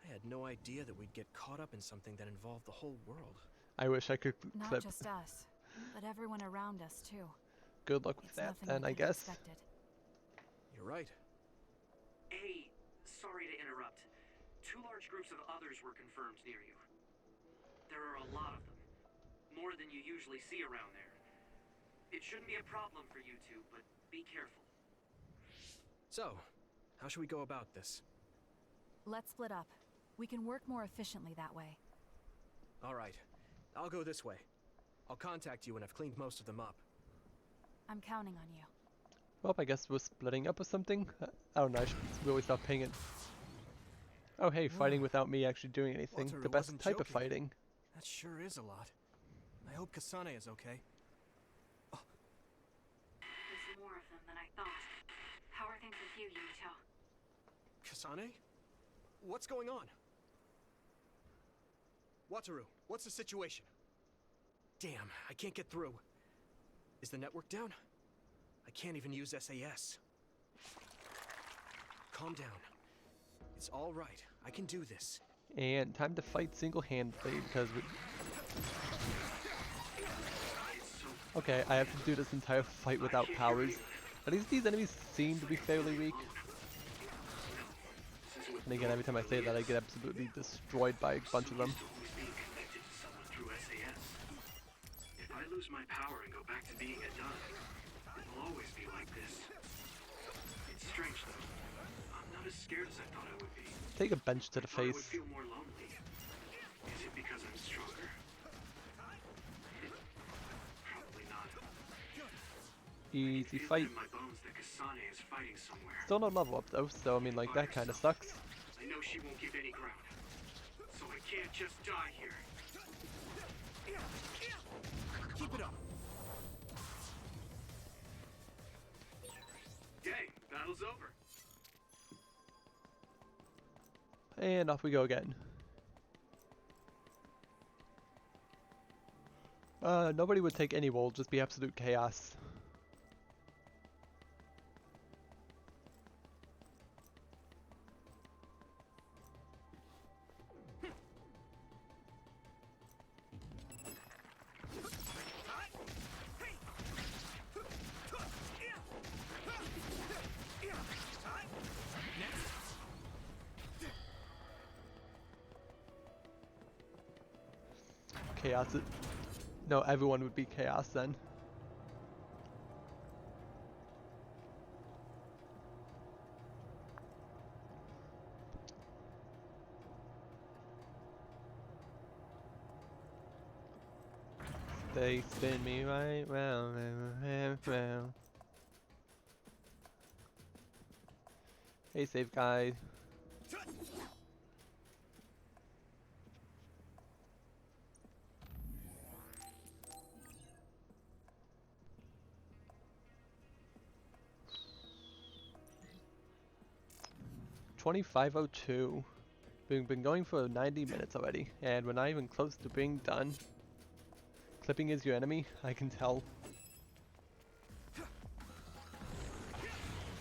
I had no idea that we'd get caught up in something that involved the whole world. I wish I could Not clip. just us, but everyone around us too. Good luck with It's that nothing then, we I could have guess. expected. You're right. Hey, sorry to interrupt. 2 large groups of others were confirmed near you. There are a lot of them. More than you usually see around there. It shouldn't be a problem for you two, but be careful. So, how should we go about this? Let's split up. We can work more efficiently that way. All right, I'll go this way. I'll contact you when I've cleaned most of them up. I'm counting on you. Well, I guess we're splitting up or something? I don't know, I should really stop paying it. Oh hey, fighting without me actually doing anything. Wataru The best wasn't type of joking. fighting. That sure is a lot. I hope Kasane is okay. There's more of them than I thought. How are things with you, Yumito? Kasane? What's going on? Wataru, what's the situation? Damn, I can't get through. Is the network down? I can't even use SAS. Calm down. It's all right. I can do this. And time to fight single-handedly because we... Okay, I have to do this entire fight without powers. At least these enemies seem to be fairly weak. And again, every time I say that, I get absolutely destroyed by a bunch of them. If I lose my power and go back to being a nun, it will always be like this. It's strange though. I'm not as scared as I thought I would be. Take a bench to the I thought I would face. feel more lonely. Is it because I'm stronger? Probably not. Easy fight. In my bones that Kasane is fighting somewhere. Still no level up though, so I mean like that kind of sucks. I know she won't give any ground. So I can't just die here. Keep it up. Dang, battle's over. And off we go again. Nobody would take any role, just be absolute chaos. Chaos. No, everyone would be chaos then. They spin me right round and round. Hey, save guy. $25.02. We've been going for 90 minutes already, and we're not even close to being done. Clipping is your enemy, I can tell.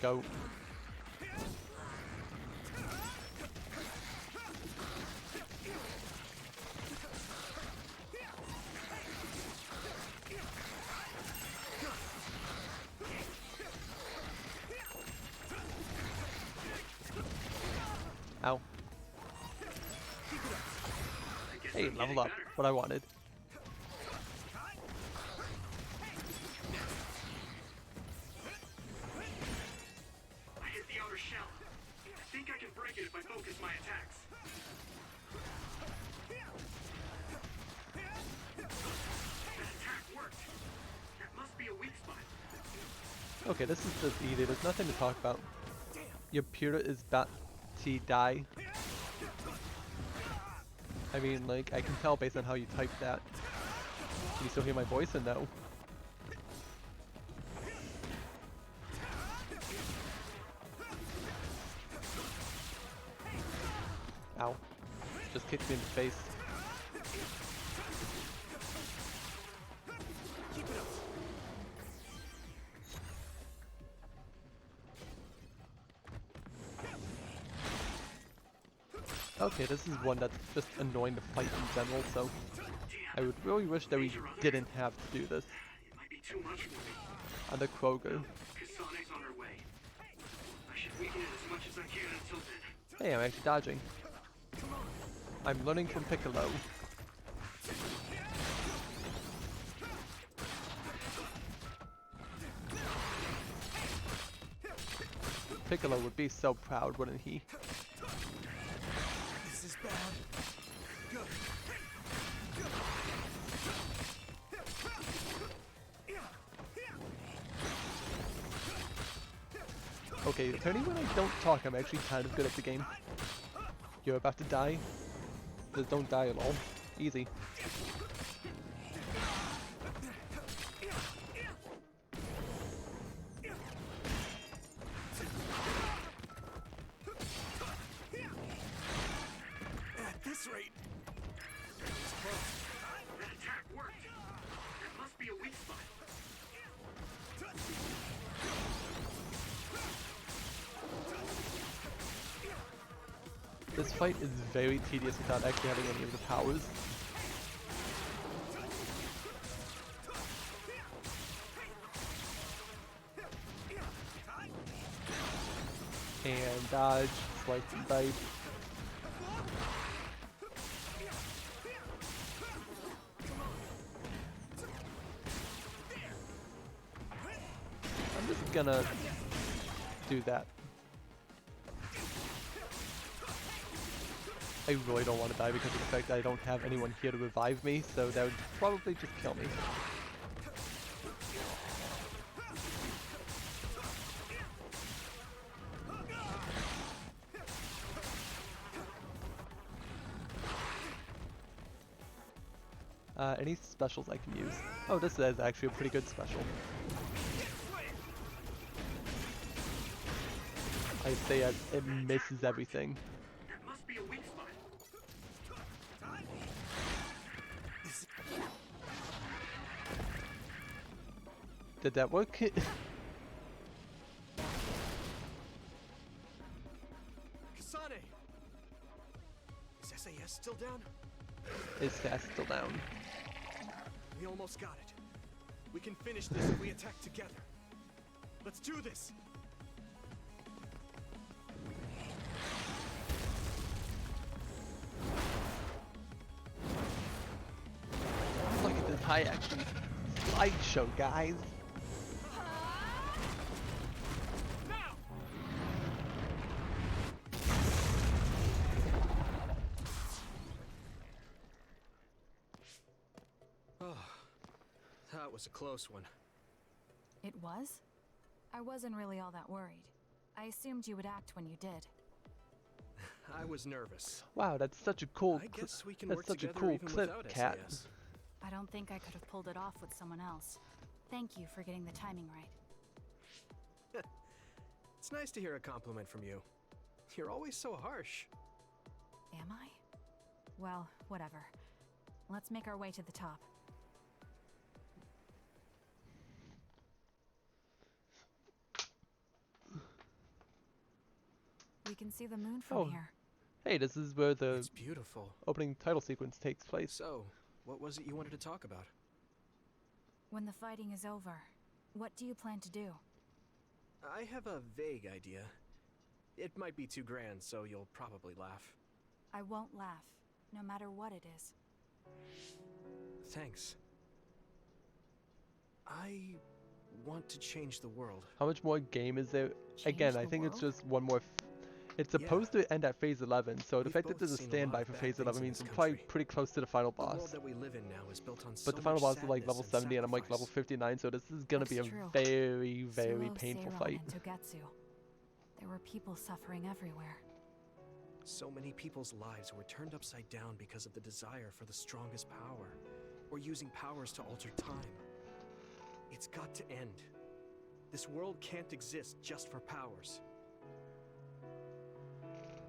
Go. Ow. Hey, level up. What I wanted. I hit the outer shell. I think I can break it if I focus my attacks. That attack worked. That must be a weak spot. Okay, this is just easy. There's nothing to talk about. Your Pura is about to die. I mean, like, I can tell based on how you typed that. Can you still hear my voice or no? Ow. Just kicked me in the face. Okay, this is one that's just annoying to fight in general, so I would really wish that we didn't have to do this. It might be too much for me. On the Kroger. Kasane's on her way. I should weaken it as much as I can until then. Hey, I'm actually dodging. I'm learning from Piccolo. Piccolo would be so proud, wouldn't he? This is bad. Good. Okay, apparently when I don't talk, I'm actually kind of good at the game. You're about to die. Just don't die at all. Easy. At this rate, It's close. That attack worked. There must be a weak spot. This fight is very tedious without actually having any of the powers. And dodge, slice and dice. I'm just gonna do that. I really don't want to die because of the fact that I don't have anyone here to revive me, so that would probably just kill me. Any specials I can use? Oh, this is actually a pretty good special. I say it misses everything. There must be a weak spot. Did that work? Kasane! Is SAS still down? Is SAS still down? We almost got it. We can finish this if we attack together. Let's do this! Look at this high action slideshow, guys. Oh, that was a close one. It was? I wasn't really all that worried. I assumed you would act when you did. I was nervous. Wow, that's such a cool. I guess we can that's work such a together cool even clip, without Cat. SAS. I don't think I could have pulled it off with someone else. Thank you for getting the timing right. It's nice to hear a compliment from you. You're always so harsh. Am I? Well, whatever. Let's make our way to the top. We can see the moon from here. Hey, this is where the It's beautiful. opening title sequence takes place. So, what was it you wanted to talk about? When the fighting is over, what do you plan to do? I have a vague idea. It might be too grand, so you'll probably laugh. I won't laugh, no matter what it is. Thanks. I want to change the world. How much more game is there? Again, I think it's just one more. It's Yeah. supposed to end at phase 11, so the We've fact that both there's a seen a lot standby of for bad phase things 11 in means this I'm probably country. pretty close to the final The world boss. that we live in now is built on so But the final much boss is like level sadness 70 and I'm like sacrifice. level 59, so this is gonna be a That's true. very, very Suo, painful Seiron, fight. and Togetsu. There were people suffering everywhere. So many people's lives were turned upside down because of the desire for the strongest power, or using powers to alter time. It's got to end. This world can't exist just for powers.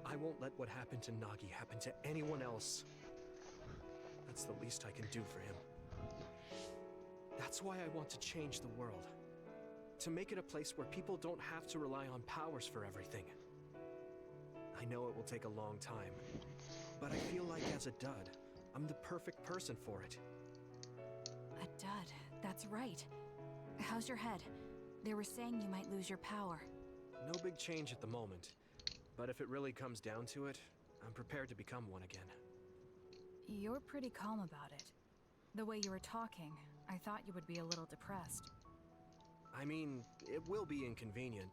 I won't let what happened to Nagi happen to anyone else. That's the least I can do for him. That's why I want to change the world. To make it a place where people don't have to rely on powers for everything. I know it will take a long time, but I feel like as a dud, I'm the perfect person for it. A dud, that's right. How's your head? They were saying you might lose your power. No big change at the moment, but if it really comes down to it, I'm prepared to become one again. You're pretty calm about it. The way you were talking, I thought you would be a little depressed. I mean, it will be inconvenient,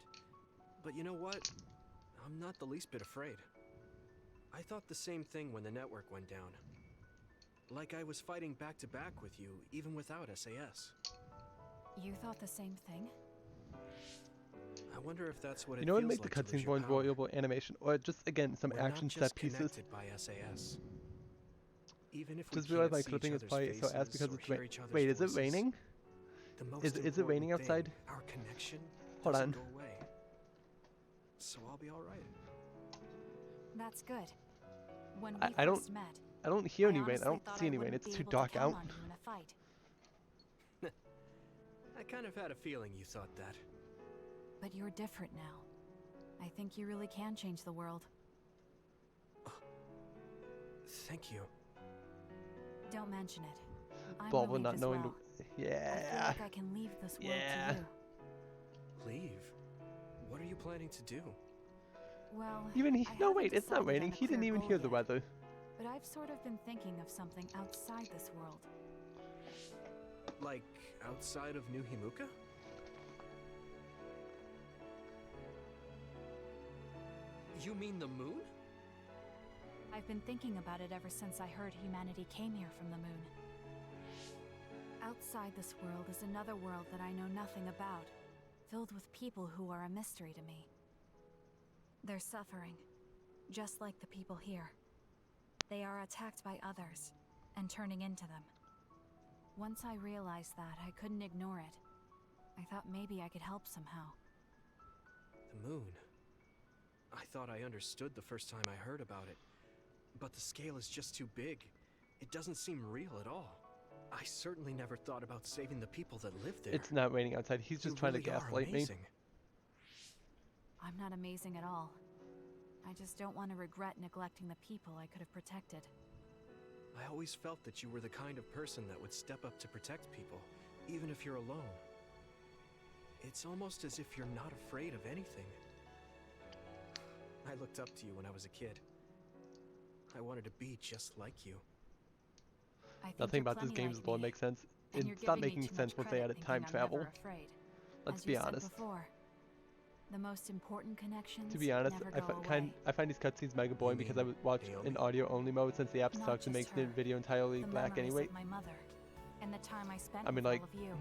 but you know what? I'm not the least bit afraid. I thought the same thing when the network went down. Like I was fighting back to back with you, even without SAS. You thought the same thing? I wonder if that's what You it know what would feels make the like to lose cutscenes your more power. enjoyable? Animation, or just again some We're action not set just pieces. connected by SAS. Even if we Just realized can't my see clipping each is other's probably so faces ass because or it's hear each other's wait, is it voices, raining? the most Is it important raining thing, outside? our connection, Hold doesn't on. go away. So I'll be all right. That's good. When we I first met, don't hear any rain. I honestly don't thought see I any rain. wouldn't It's be too able to dark count out. on you in a fight. I kind of had a feeling you thought that. But you're different now. I think you really can change the world. Thank you. Don't mention it. I'm Bobble relieved not as knowing well. the... I feel Yeah. like I can leave this world Yeah. to you. Leave? What are you planning to do? Well, Even he... I No, haven't wait, it's not decided raining. on a He didn't clear even goal hear the yet, weather. But I've sort of been thinking of something outside this world. Like, outside of New Himuka? You mean the moon? I've been thinking about it ever since I heard humanity came here from the moon. Outside this world is another world that I know nothing about, filled with people who are a mystery to me. They're suffering, just like the people here. They are attacked by others, and turning into them. Once I realized that, I couldn't ignore it. I thought maybe I could help somehow. The moon. I thought I understood the first time I heard about it. But the scale is just too big. It doesn't seem real at all. I certainly never thought about saving the people that live there. It's not raining outside. He's just trying to gaslight me. I'm not amazing at all. I just don't want to regret neglecting the people I could have protected. I always felt that you were the kind of person that would step up to protect people, even if you're alone. It's almost as if you're not afraid of anything. I looked up to you when I was a kid. I wanted to be just like you. Nothing about this game will make sense. It stopped making sense once they added time travel. Let's be honest. The most important connections To be honest, never go away. I find these cutscenes mega boring because I would watch in audio only mode since the app Not sucks and just makes the her, video entirely the black memories anyway. of my mother, and the time I spent I mean, with like, all of you.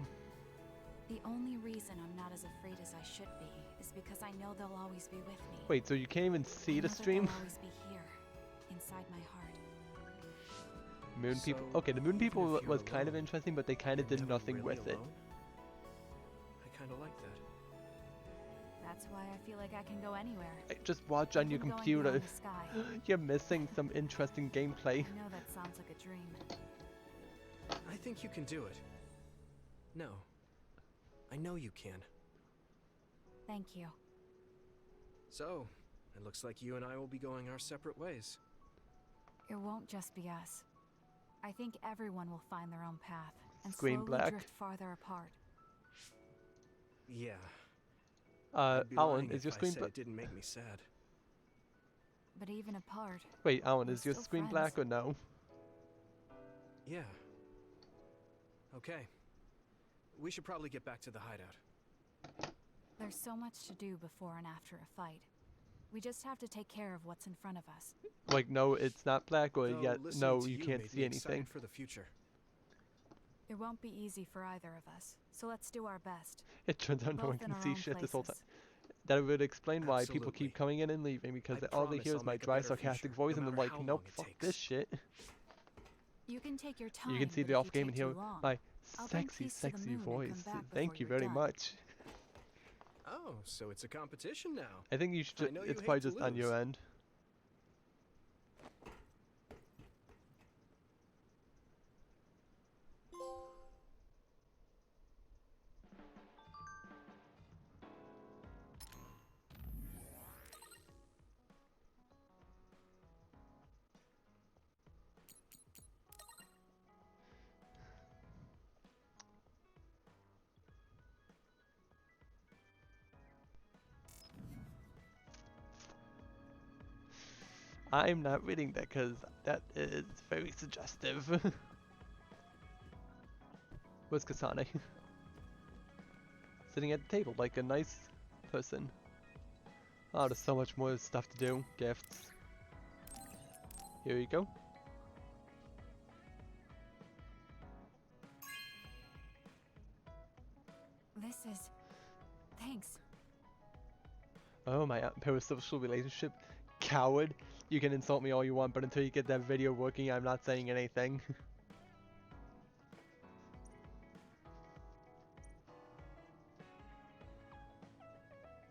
The only reason I'm not as afraid as I should be is because I know they'll always be with me. Wait, so you can't even see the I know that stream? they'll always be here, inside my heart. Moon people. Okay, the moon people was kind of interesting, but they kind of did nothing with it. I kind of like that. That's why I feel like I can go anywhere. Just watch on your Even going computer. beyond the sky. You're missing some interesting gameplay. I know that sounds like a dream. I think you can do it. No. I know you can. Thank you. So, it looks like you and I will be going our separate ways. It won't just be us. I think everyone will find their own path and Screen slowly black. drift farther apart. Yeah. I'd be Alan, lying is your if I screen said black? it didn't make me sad. But even apart, Wait, Alan, we're is your still screen friends. black or no? Yeah. Okay. We should probably get back to the hideout. there's so much to do before and after a fight. We just have to take care of what's in front of us. Like, no, it's not black, or Though yet, listening no, to you you can't made see me anything. excited for the future. It won't be easy for either of us, so let's do our best. It turns out no Both one in can our see own shit this whole time. places. That would explain why people Absolutely. keep coming in and leaving, because I all they promise hear is I'll my make a dry, better sarcastic future, voice, no and they're matter like, how nope, long it fuck takes. this shit. You can take your time. You can see but the if off you game and take hear too long, my I'll bring sexy, peace to the sexy moon and come voice. back Thank before you you're very done. much. Oh, so it's a competition now. I think you should. I know you It's hate probably to just on your lose. end. I'm not reading that because that is very suggestive. Where's Kasane? Sitting at the table like a nice person. Oh, there's so much more stuff to do. Gifts. Here you go. This is... Thanks. Oh, my parasocial relationship? Coward. You can insult me all you want, but until you get that video working, I'm not saying anything.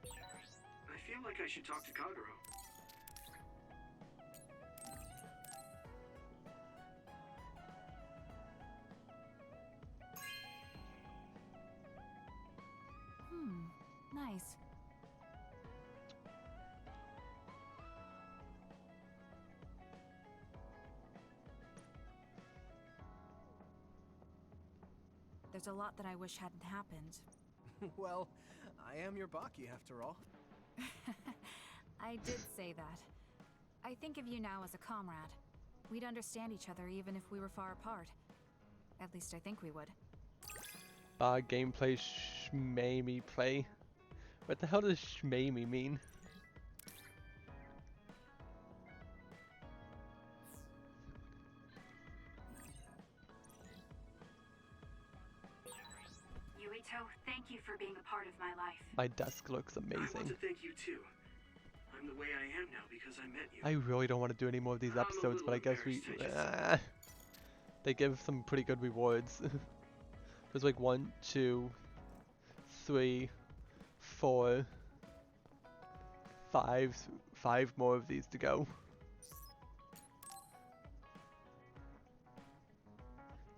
I feel like I should talk to Kagero. Nice. There's a lot that I wish hadn't happened. Well, I am your Baki after all. I did say that. I think of you now as a comrade. We'd understand each other even if we were far apart. At least I think we would. Gameplay shmamey play. What the hell does shmamey mean? Yuito, thank you for being a part of my life. My desk looks I want amazing. to thank you too. I'm the way I am now because I met you. I really don't want to do any more of these episodes, but I guess we... they give some pretty good rewards. There's like 1, 2, 3, 4, 5 more of these to go.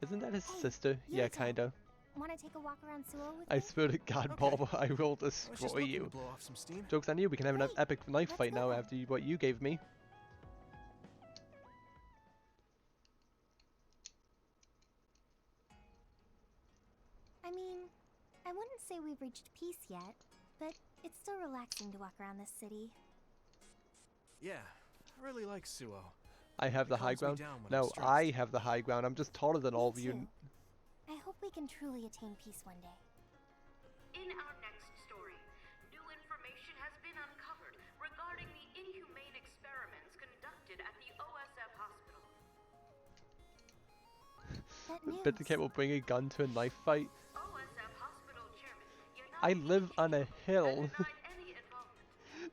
Isn't that his sister? Yeah, kinda. Want to take a walk around Suo with I me? swear to God, Bulba, I will destroy you. Blow off some steam. Joke's on you, we can have an epic knife fight now after what you gave me. I mean, I wouldn't say we've reached peace yet, but it's still relaxing to walk around this city. Yeah, I really like Suo. I have the high ground. No, I have the high ground. I'm just taller than all of you. I hope we can truly attain peace one day. In our next story, new information has been uncovered regarding the inhumane experiments conducted at the OSF hospital. Bet the cat will bring a gun to a knife fight. OSF hospital chairman I live on a hill.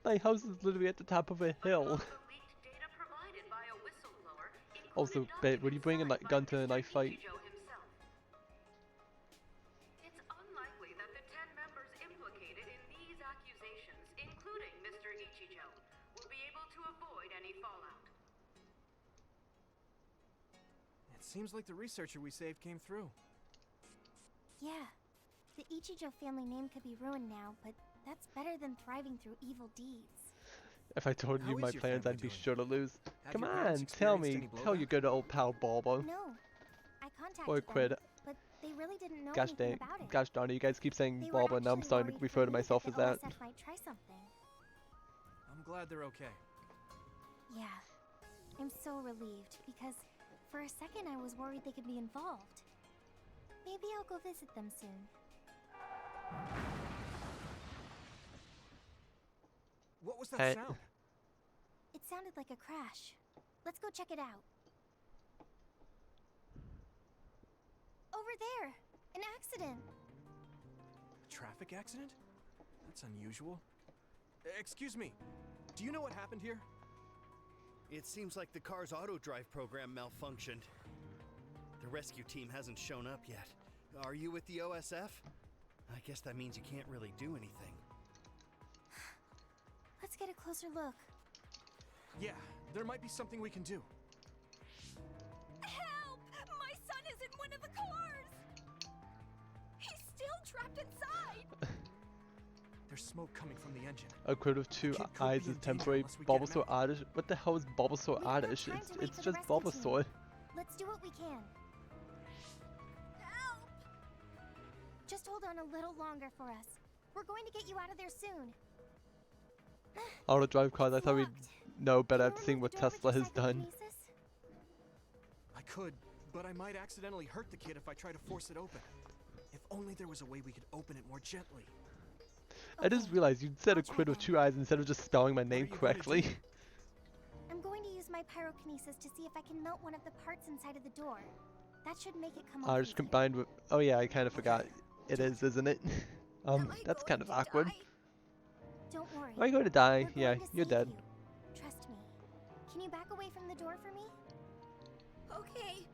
My house is literally at the top of a hill. Also, Bet, would you bring a gun to a knife fight? It's unlikely that the 10 members implicated in these accusations, including Mr. Ichijo, will be able to avoid any fallout. It seems like the researcher we saved came through. Yeah, the Ichijo family name could be ruined now, but that's better than thriving through evil deeds. If I told you my plans, I'd be sure to lose. Come on, tell me. Tell your good old pal Bulba. No, I contacted Or quit. them, but they really didn't know Gosh anything dang, about it. gosh darn it, you guys keep saying They were Bulba, and now I'm actually starting to worried refer to for me myself as that. OSF might try something. I'm glad they're okay. Yeah, I'm so relieved because for a second I was worried they could be involved. Maybe I'll go visit them soon. What was that sound? It sounded like a crash. Let's go check it out. Over there! An accident! A traffic accident? That's unusual. Excuse me. Do you know what happened here? It seems like the car's auto-drive program malfunctioned. The rescue team hasn't shown up yet. Are you with the OSF? I guess that means you can't really do anything. Let's get a closer look. Yeah, there might be something we can do. Help! My son is in one of the cars! He's still trapped inside! There's smoke coming from the engine. A crowd of 2 eyes is temporary. Bulbasaur Oddish. What the hell is Bulbasaur Oddish? It's just Bulbasaur. Let's do what we can. Help! Just hold on a little longer for us. We're going to get you out of there soon. Auto drive cars, I thought we'd know better after seeing what Tesla has done. I could, but I might accidentally hurt the kid if I try to force it open. If only there was a way we could open it more gently. I just realized you said a quid with 2 eyes instead of just spelling my name correctly. I'm going to use my pyrokinesis to see if I can melt one of the parts inside of the door. That should make it come off. Just combined with... Oh yeah, I kind of forgot. It is, isn't it? That's kind of awkward. Don't worry. Am I going to die? We're Yeah, going to you're save dead. you. Trust me. Can you back away from the door for me? Okay.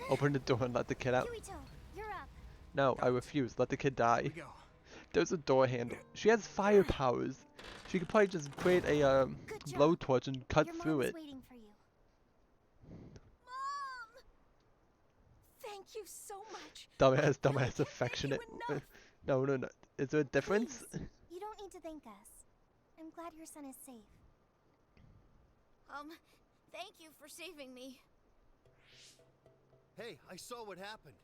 Open the door and let the kid out. Yuito, you're up. No, I refuse. Let the kid die. There's a door handle. She has fire powers. She could probably just create a blowtorch and cut Your through mom it. is waiting for you. Mom! Thank you so much. Dumbass, affectionate. No. Is there a difference? Please, you don't need to thank us. I'm glad your son is safe. Thank you for saving me. Hey, I saw what happened.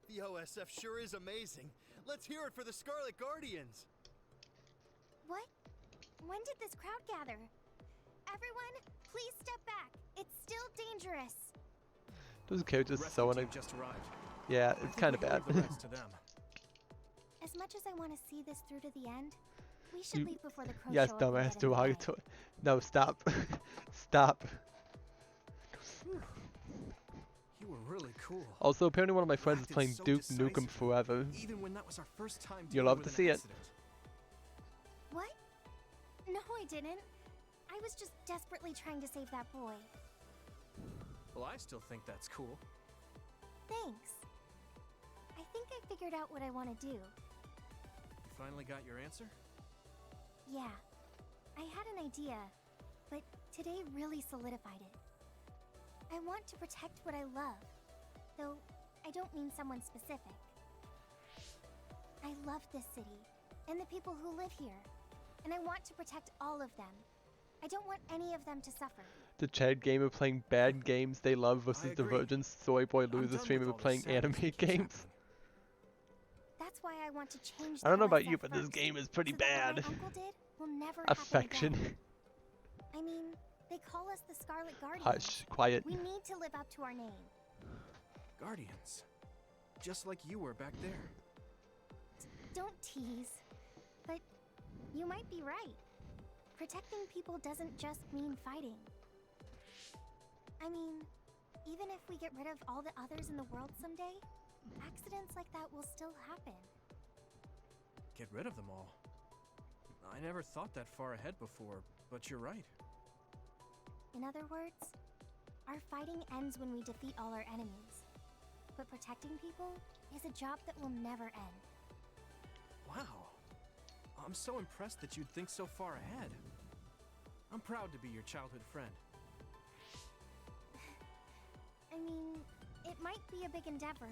The OSF sure is amazing. Let's hear it for the Scarlet Guardians. What? When did this crowd gather? Everyone, please step back. It's still dangerous. Those characters are so just arrived. Yeah, it's kind of bad. As much as I want to see this through to the end, we should leave before the crows Yes, show up and dumbass, get in the way. derogatory. No, stop. Stop. You were really cool. Also, apparently one of my friends is Acted playing so Duke Nukem decisive, Forever. Even when that was our first time You'll dealing love with to an see it. accident. What? No, I didn't. I was just desperately trying to save that boy. Well, I still think that's cool. Thanks. I think I figured out what I want to do. You finally got your answer? Yeah. I had an idea, but today really solidified it. I want to protect what I love, though I don't mean someone specific. I love this city, and the people who live here, and I want to protect all of them. I don't want any of them to suffer. The Chad gamer playing bad games they love versus the agree. Virgin Soy Boy I'm loser done streamer with all playing this sadness anime that keeps games. That's why I want to change. I don't know the about you, OSF but this first, game is pretty so that what bad. my uncle did will never Affection. happen again. I mean, they call us the Scarlet Guardians. Hush, quiet. We need to live up to our name. Guardians. Just like you were back there. Don't tease. But you might be right. Protecting people doesn't just mean fighting. I mean, even if we get rid of all the others in the world someday, accidents like that will still happen. Get rid of them all. I never thought that far ahead before, but you're right. In other words, our fighting ends when we defeat all our enemies. But protecting people is a job that will never end. Wow. I'm so impressed that you'd think so far ahead. I'm proud to be your childhood friend. I mean, it might be a big endeavor,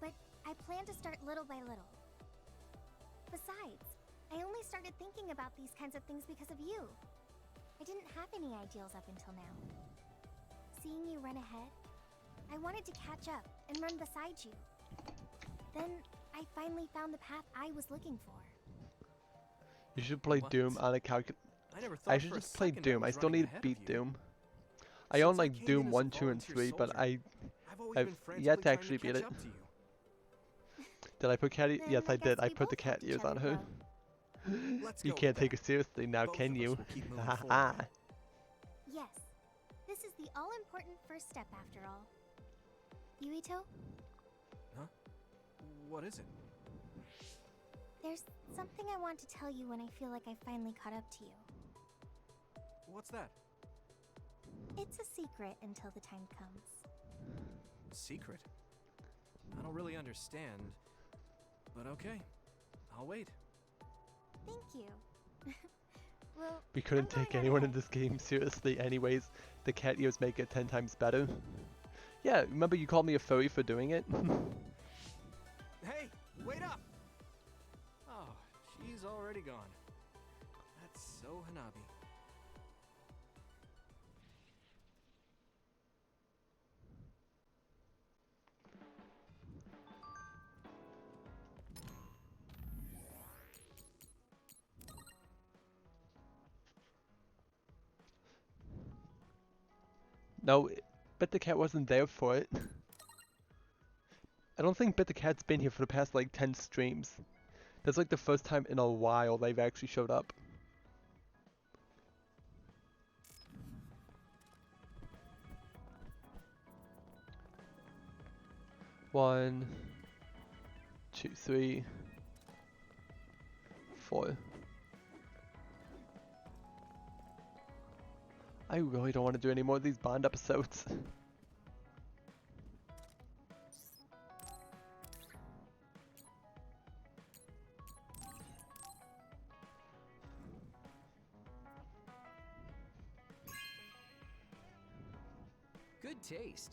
but I plan to start little by little. Besides, I only started thinking about these kinds of things because of you. I didn't have any ideals up until now. Seeing you run ahead, I wanted to catch up and run beside you. Then, I finally found the path I was looking for. You should play What? Doom on a calculator. I I should just play Doom. I still need to beat Doom. I own like Doom 1, 2, and 3, but I've yet to actually beat it. Did I put cat ears? Then Yes, I I did. guess I we put the both helped cat each ears on other her. grow. Let's You go can't with take that. it seriously now, Both can of us you? will keep moving Ha forward. ha. Yes, this is the all-important first step after all. Yuito, Huh? What is it? there's something I want to tell you when I feel like I've finally caught up to you. What's that? It's a secret until the time comes. Secret? I don't really understand, but okay. I'll wait. Thank you. Well, We couldn't I'm take going anyone in ahead. this game seriously anyways. The cat ears make it 10 times better. Yeah, remember you called me a furry for doing it? Hey, wait up! Oh, she's already gone. That's so Hanabi. No, Bet the Cat wasn't there for it. I don't think Bet the Cat's been here for the past like 10 streams. That's like the first time in a while they've actually showed up. One, 2, 3, 4. I really don't want to do any more of these Bond episodes. Good taste.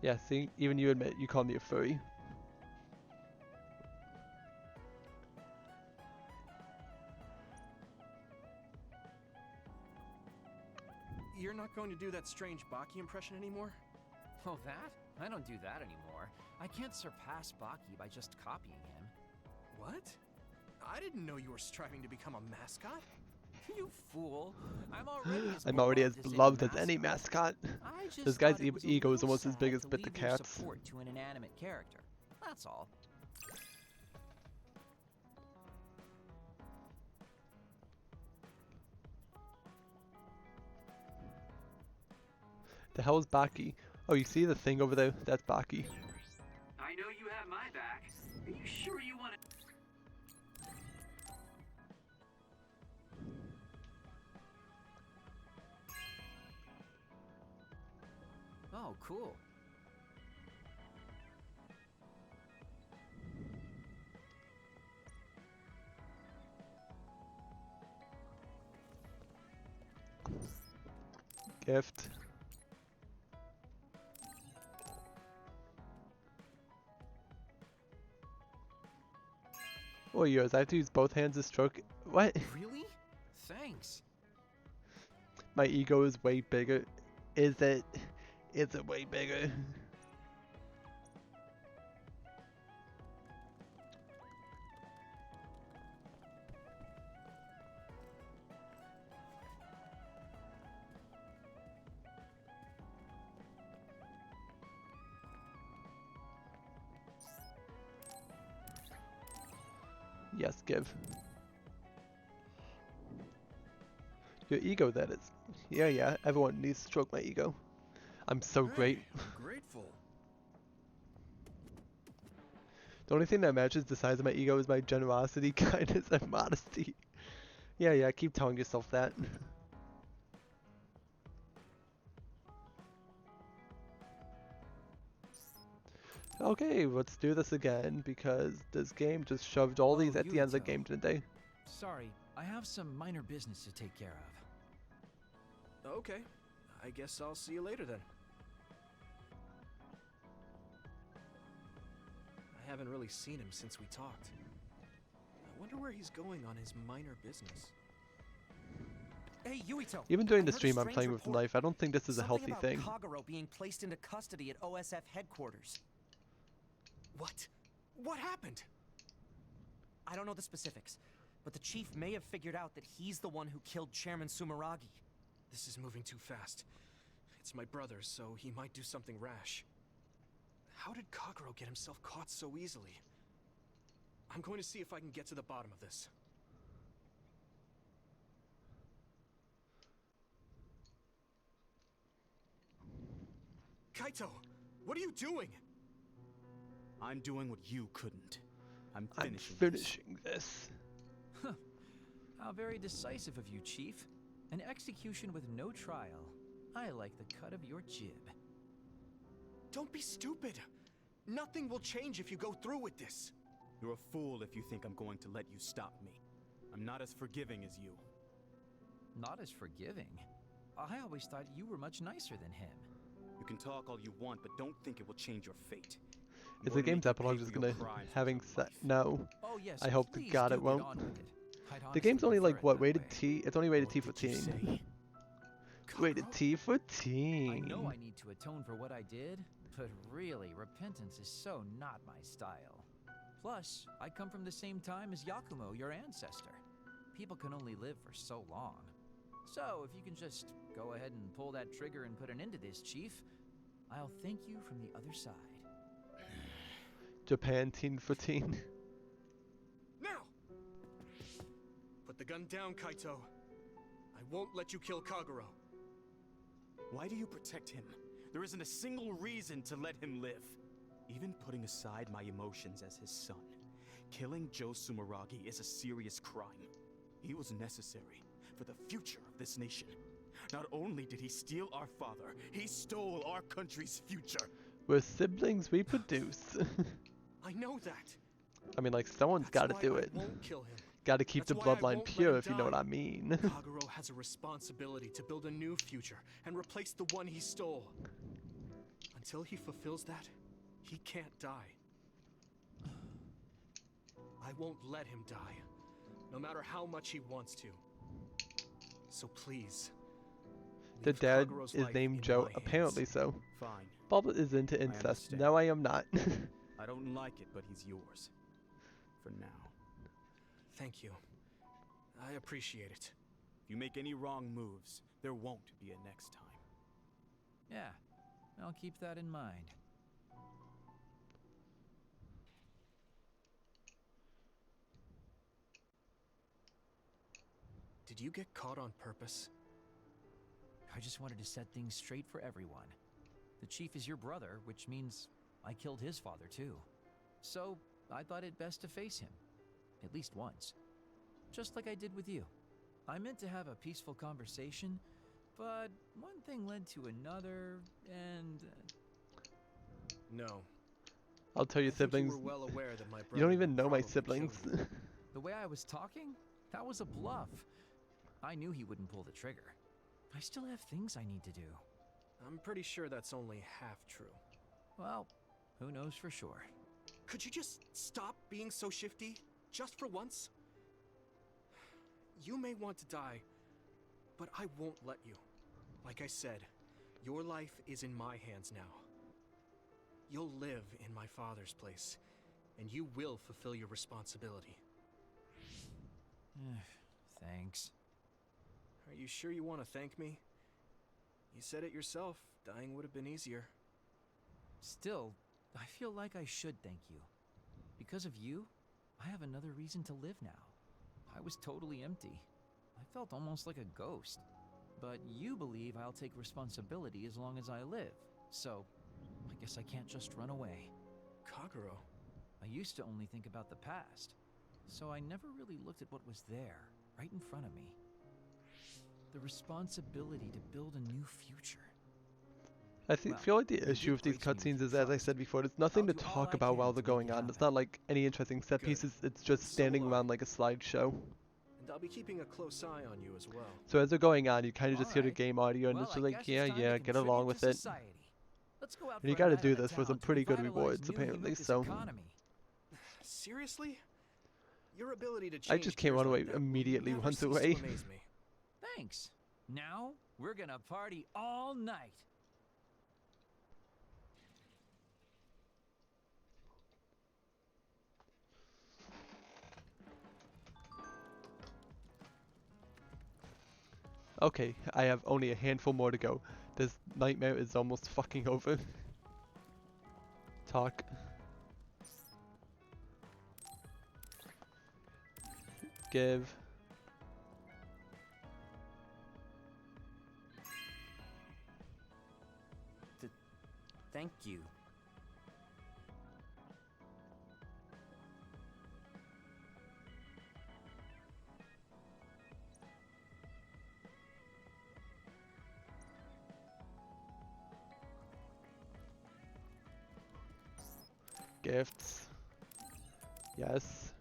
Yeah, see, even you admit you call me a furry. You're not going to do that strange Baki impression anymore? Oh, that? I don't do that anymore. I can't surpass Baki by just copying him. What? I didn't know you were striving to become a mascot. You fool. I'm already as beloved as any mascot. This guy's ego is almost as big as Bit the Cat's. Support to an inanimate character. That's all. The hell is Baki? Oh, you see the thing over there? That's Baki. I know you have my back. Are you sure you want to? Oh, cool. Gift. Oh, yours. I have to use both hands to stroke. What? Really? Thanks. My ego is way bigger. Is it? Is it way bigger? Yes, give. Your ego, that is. Yeah, everyone needs to stroke my ego. I'm so great. I'm grateful. The only thing that matches the size of my ego is my generosity, kindness, and modesty. Yeah, keep telling yourself that. Okay, let's do this again, because this game just shoved all these at the end of the game today. Sorry, I have some minor business to take care of. Okay. I guess I'll see you later then. I haven't really seen him since we talked. I wonder where he's going on his minor business. Hey, Yuito. Even during the stream, I'm playing with the knife. I don't think this is a healthy thing. Kagero being placed into custody at OSF headquarters. What? What happened? I don't know the specifics, but the chief may have figured out that he's the one who killed Chairman Sumeragi. This is moving too fast. It's my brother, so he might do something rash. How did Kagero get himself caught so easily? I'm going to see if I can get to the bottom of this. Kaito, what are you doing? I'm doing what you couldn't. I'm finishing this. Huh. How very decisive of you, Chief. An execution with no trial. I like the cut of your jib. Don't be stupid. Nothing will change if you go through with this. You're a fool if you think I'm going to let you stop me. I'm not as forgiving as you. Not as forgiving? I always thought you were much nicer than him. You can talk all you want, but don't think it will change your fate. Is the game's epilogue just gonna having set? No. Oh, yes, I hope to God it won't. The game's only like what, rated T? It's only rated T for teen. Rated T for teen. I know I need to atone for what I did, but really, repentance is so not my style. Plus, I come from the same time as Yakumo, your ancestor. People can only live for so long. So, if you can just go ahead and pull that trigger and put an end to this, Chief, I'll thank you from the other side. Japan teen for teen. Now! Put the gun down, Kaito. I won't let you kill Kagero. Why do you protect him? There isn't a single reason to let him live. Even putting aside my emotions as his son, Killing Joe Sumeragi is a serious crime. He was necessary for the future of this nation. Not only did he steal our father, he stole our country's future. We're siblings, we produce. I know that. I mean, like, someone's got to do it. I won't kill him. Got to keep That's the why I bloodline won't let pure, him if you know what die. I mean. Kagero has a responsibility to build a new future and replace the one he stole. Until he fulfills that, he can't die. I won't let him die, no matter how much he wants to. So please. The leave dad Kagero's is life named in Joe, my apparently hands. so. Fine. Bob is into incest. understand. No, I am not. I don't like it, but he's yours. For now. Thank you. I appreciate it. If you make any wrong moves, there won't be a next time. Yeah, I'll keep that in mind. Did you get caught on purpose? I just wanted to set things straight for everyone. The chief is your brother, which means I killed his father too. So I thought it best to face him. At least once. Just like I did with you. I meant to have a peaceful conversation, but one thing led to another, and... No. I'll tell you, I think siblings. You were well aware that my You don't brother even would know my probably siblings. kill you. The way I was talking? That was a bluff. I knew he wouldn't pull the trigger. I still have things I need to do. I'm pretty sure that's only half true. Well, who knows for sure. Could you just stop being so shifty? Just for once? You may want to die, but I won't let you. Like I said, your life is in my hands now. You'll live in my father's place, and you will fulfill your responsibility. Thanks. Are you sure you want to thank me? You said it yourself, dying would have been easier. Still, I feel like I should thank you. Because of you, I have another reason to live now. I was totally empty. I felt almost like a ghost. But you believe I'll take responsibility as long as I live. So, I guess I can't just run away. Kagero. I used to only think about the past. So I never really looked at what was there, right in front of me. The responsibility to build a new future. I feel like the issue with these cutscenes is, as I said before, there's nothing to talk about while they're going on. It's not like any interesting set pieces, it's just standing around like a slideshow. And I'll be keeping a close eye on you as well. So as they're going on, you kind of just hear the game audio and it's just like, yeah, get along with it. And you gotta do this for some pretty good rewards, apparently, so... Seriously? Your ability to change I just can't run away immediately once away. Thanks. Now, we're gonna party all night. Okay, I have only a handful more to go. This nightmare is almost fucking over. Talk. Give. Thank you. Gifts. Yes.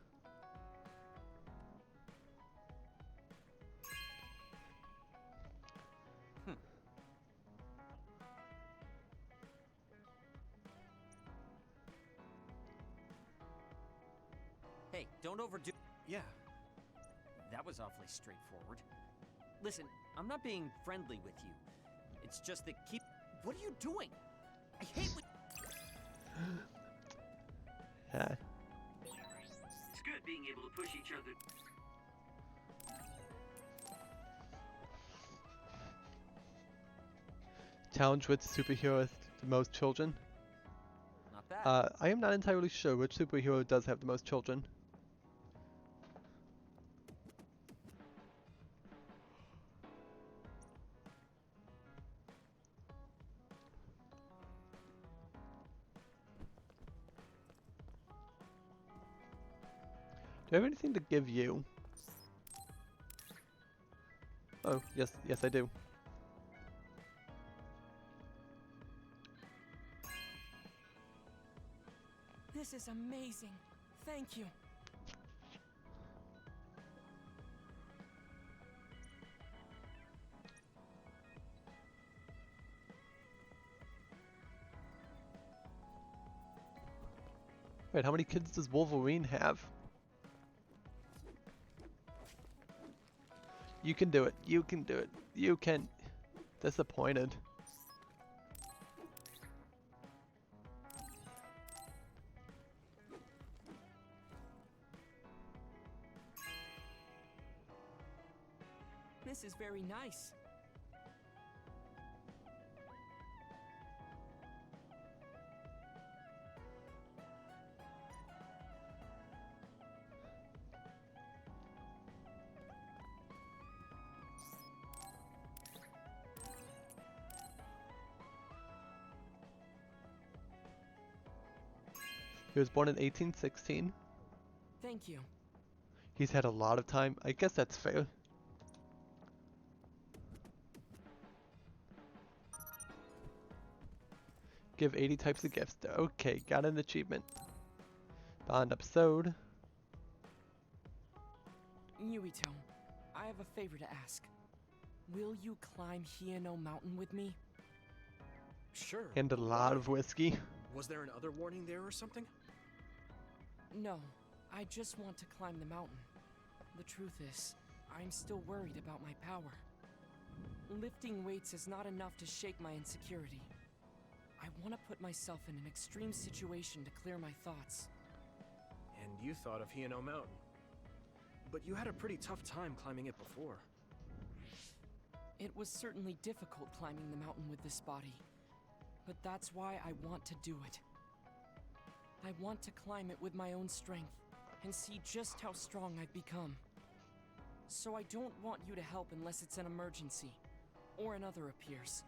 Hey, don't overdo... Yeah. That was awfully straightforward. Listen, I'm not being friendly with you. It's just that keep... What are you doing? I hate when... Yeah. It's good being able to push each other. Challenge which superhero has the most children? Not bad. I am not entirely sure which superhero does have the most children. Do I have anything to give you? Oh, yes, yes I do. This is amazing. Thank you. Wait, how many kids does Wolverine have? You can do it. You can do it. You can. Disappointed. This is very nice. He was born in 1816. Thank you. He's had a lot of time. I guess that's fair. Give 80 types of gifts. Okay, got an achievement. Bond episode. Yuito, I have a favor to ask. Will you climb Hieno Mountain with me? Sure. And a lot of whiskey. Was there another warning there or something? No, I just want to climb the mountain. The truth is, I'm still worried about my power. Lifting weights is not enough to shake my insecurity. I want to put myself in an extreme situation to clear my thoughts. And you thought of Hieno Mountain. But you had a pretty tough time climbing it before. It was certainly difficult climbing the mountain with this body. But that's why I want to do it. I want to climb it with my own strength and see just how strong I've become. So I don't want you to help unless it's an emergency, or another appears.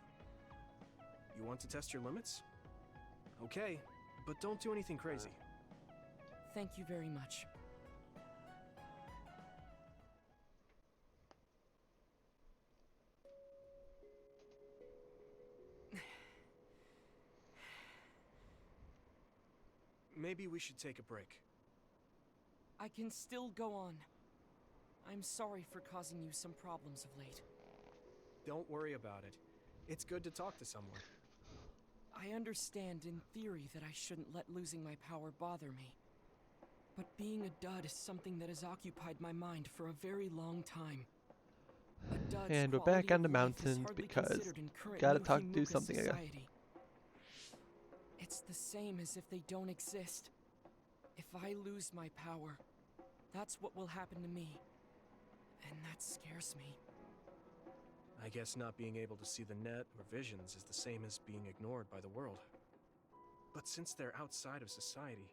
You want to test your limits? Okay, but don't do anything crazy. Thank you very much. Maybe we should take a break. I can still go on. I'm sorry for causing you some problems of late. Don't worry about it. It's good to talk to someone. I understand in theory that I shouldn't let losing my power bother me. But being a dud is something that has occupied my mind for a very long time. And we're back on the mountains because gotta do something again. It's the same as if they don't exist. If I lose my power, that's what will happen to me. And that scares me. I guess not being able to see the net or visions is the same as being ignored by the world. But since they're outside of society,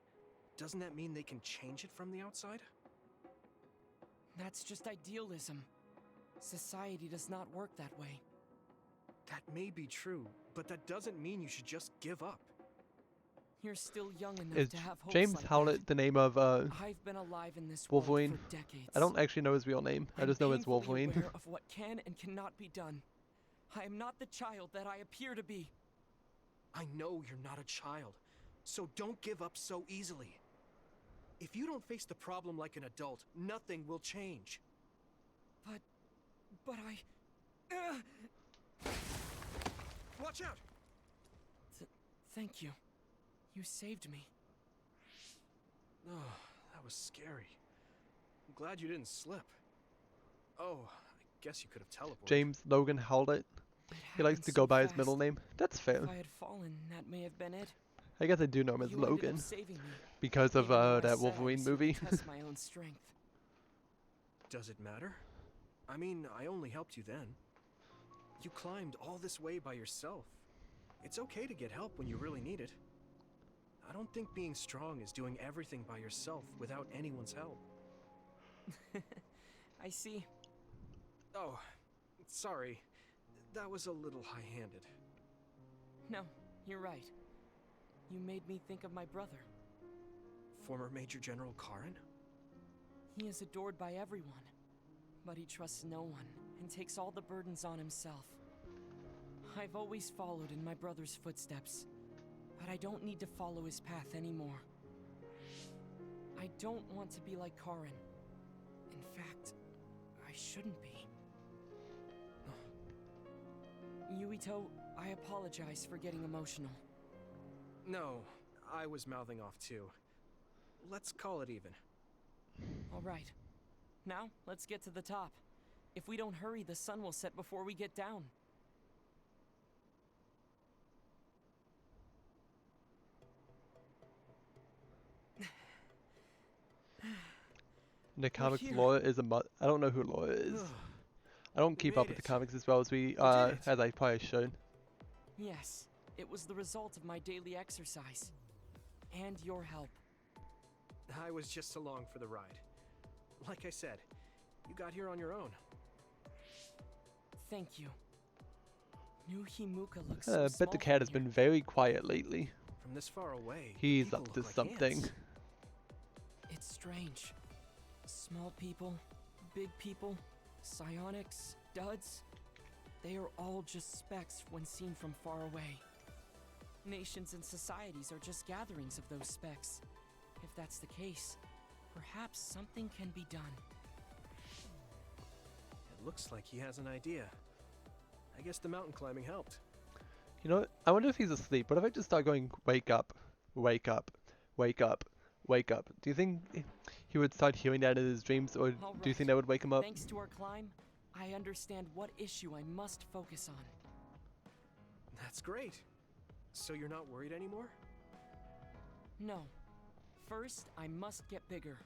doesn't that mean they can change it from the outside? That's just idealism. Society does not work that way. That may be true, but that doesn't mean you should just give up. You're still young enough Is to have hopes James like Howlett that. the name of I've been alive in this Wolverine? world for decades. I don't actually know his real name. I just know it's I'm painfully Wolverine. aware of what can and cannot be done. I am not the child that I appear to be. I know you're not a child, so don't give up so easily. If you don't face the problem like an adult, nothing will change. But I... Watch out! Thank you. You saved me. Oh, that was scary. I'm glad you didn't slip. Oh, I guess you could have teleported. James Logan Howlett. He likes to go by his middle name. That's fair. If I had fallen, that may have been it. I guess I do know him as You ended Logan up saving me, because of even though I that said I Wolverine was here to movie. test my own strength. Does it matter? I mean, I only helped you then. You climbed all this way by yourself. It's okay to get help when you really need it. I don't think being strong is doing everything by yourself without anyone's help. I see. Oh, sorry. That was a little high-handed. No, you're right. You made me think of my brother. Former Major General Karen? He is adored by everyone, but he trusts no one and takes all the burdens on himself. I've always followed in my brother's footsteps, but I don't need to follow his path anymore. I don't want to be like Karin. In fact, I shouldn't be. Yuito, I apologize for getting emotional. No, I was mouthing off too. Let's call it even. All right. Now, let's get to the top. If we don't hurry, the sun will set before we get down. In the comics, here. Laura is a I don't know who Laura is. I don't keep up with the comics as well as as I probably should. Yes, it was the result of my daily exercise. And your help. I was just along for the ride. Like I said, you got here on your own. Thank you. New Himuka looks I so bet small the cat has from been very quiet lately. From this far away, He's people up to look like something. ants. It's strange. Small people, big people, psionics, duds. They are all just specks when seen from far away. Nations and societies are just gatherings of those specks. If that's the case, perhaps something can be done. It looks like he has an idea. I guess the mountain climbing helped. You know what? I wonder if he's asleep. What if I just start going, wake up, wake up, wake up, wake up? Do you think he would start hearing that in his dreams, or All do you right. think that would wake him up? Thanks to our climb, I understand what issue I must focus on. That's great. So you're not worried anymore? No. First, I must get bigger.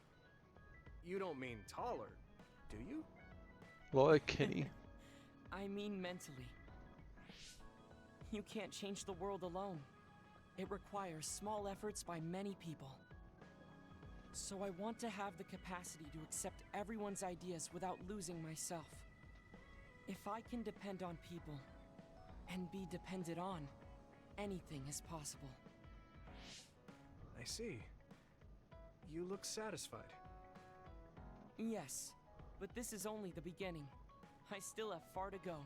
You don't mean taller, do you? Laura Kinney. I mean mentally. You can't change the world alone. It requires small efforts by many people. So I want to have the capacity to accept everyone's ideas without losing myself. If I can depend on people, and be depended on, anything is possible. I see. You look satisfied. Yes, but this is only the beginning. I still have far to go.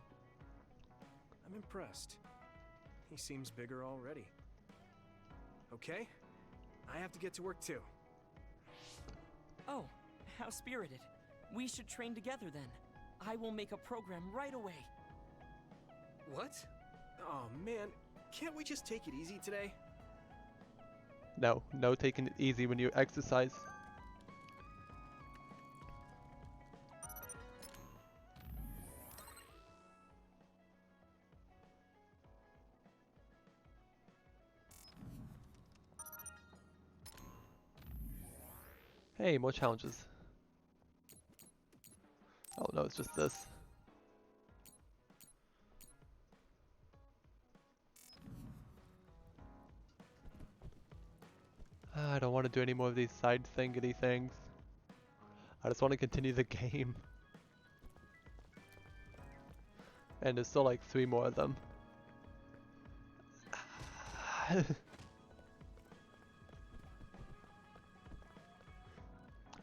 I'm impressed. He seems bigger already. Okay, I have to get to work too. Oh, how spirited. We should train together then. I will make a program right away. What? Oh man, can't we just take it easy today? No, no taking it easy when you exercise. Hey, more challenges. Oh no, it's just this. I don't want to do any more of these side thingity things. I just want to continue the game. And there's still like 3 more of them.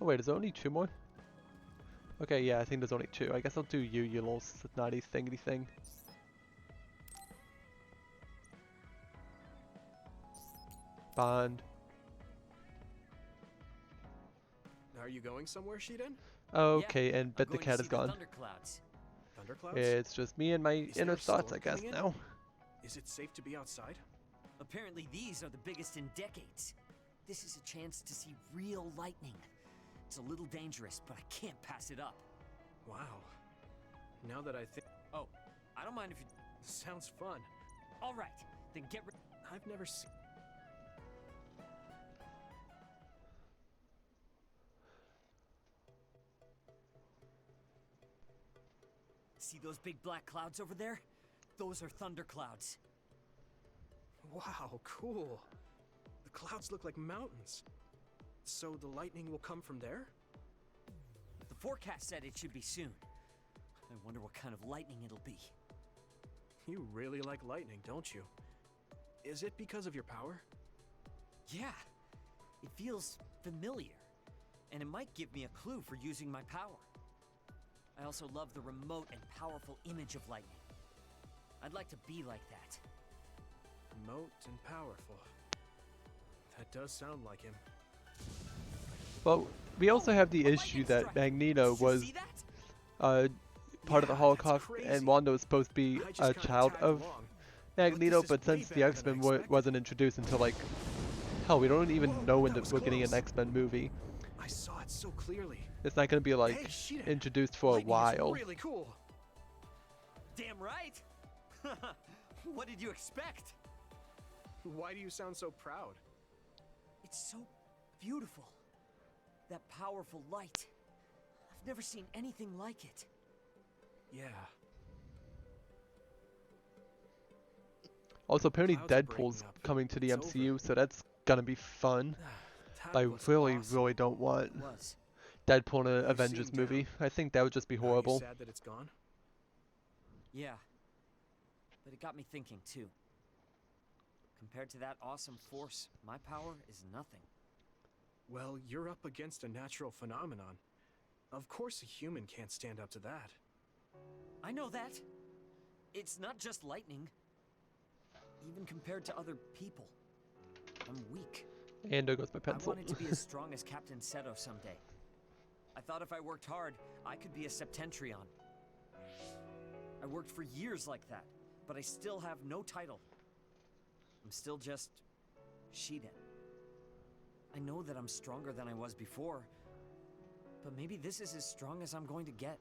Oh wait, is there only 2 more? Okay, yeah, I think there's only 2. I guess I'll do you little snotty thingity thing. Bond. Are you going somewhere, Shiden? Okay, and bet I'm the going to cat see is the gone. thunderclouds. Thunderclouds? It's just me and my Is there inner a thoughts, I storm guess, coming in? now. Is it safe to be outside? Apparently these are the biggest in decades. This is a chance to see real lightning. It's a little dangerous, but I can't pass it up. Wow. Now that I think... Oh, I don't mind if you... Sounds fun. All right, then get ready. I've never seen... See those big black clouds over there? Those are thunderclouds. Wow, cool. The clouds look like mountains. So the lightning will come from there? The forecast said it should be soon. I wonder what kind of lightning it'll be. You really like lightning, don't you? Is it because of your power? Yeah, it feels familiar. and it might give me a clue for using my power. I also love the remote and powerful image of lightning. I'd like to be like that. Remote and powerful. That does sound like him. Well, we also have the issue that Magneto was part of the Holocaust, and Wanda was supposed to be a child of Magneto, but since the X-Men wasn't introduced until, like, hell, we don't even know when we're getting an X-Men movie. I saw it so clearly. It's not going to be, like, introduced for a while. Really cool. Damn right. What did you expect? Why do you sound so proud? It's so beautiful. That powerful light. I've never seen anything like it. Yeah. Also, apparently Deadpool's coming to the MCU, so that's gonna be fun. I really don't want Deadpool in an Avengers movie. I think that would just be horrible. Are you sad that it's gone? Yeah. But it got me thinking, too. Compared to that awesome force, my power is nothing. Well, you're up against a natural phenomenon. Of course a human can't stand up to that. I know that. It's not just lightning. Even compared to other people, I'm weak. And there goes my pencil. I wanted to be as strong as Captain Seto someday. I thought if I worked hard, I could be a Septentrion. I worked for years like that, but I still have no title. I'm still just Shiden. I know that I'm stronger than I was before, but maybe this is as strong as I'm going to get.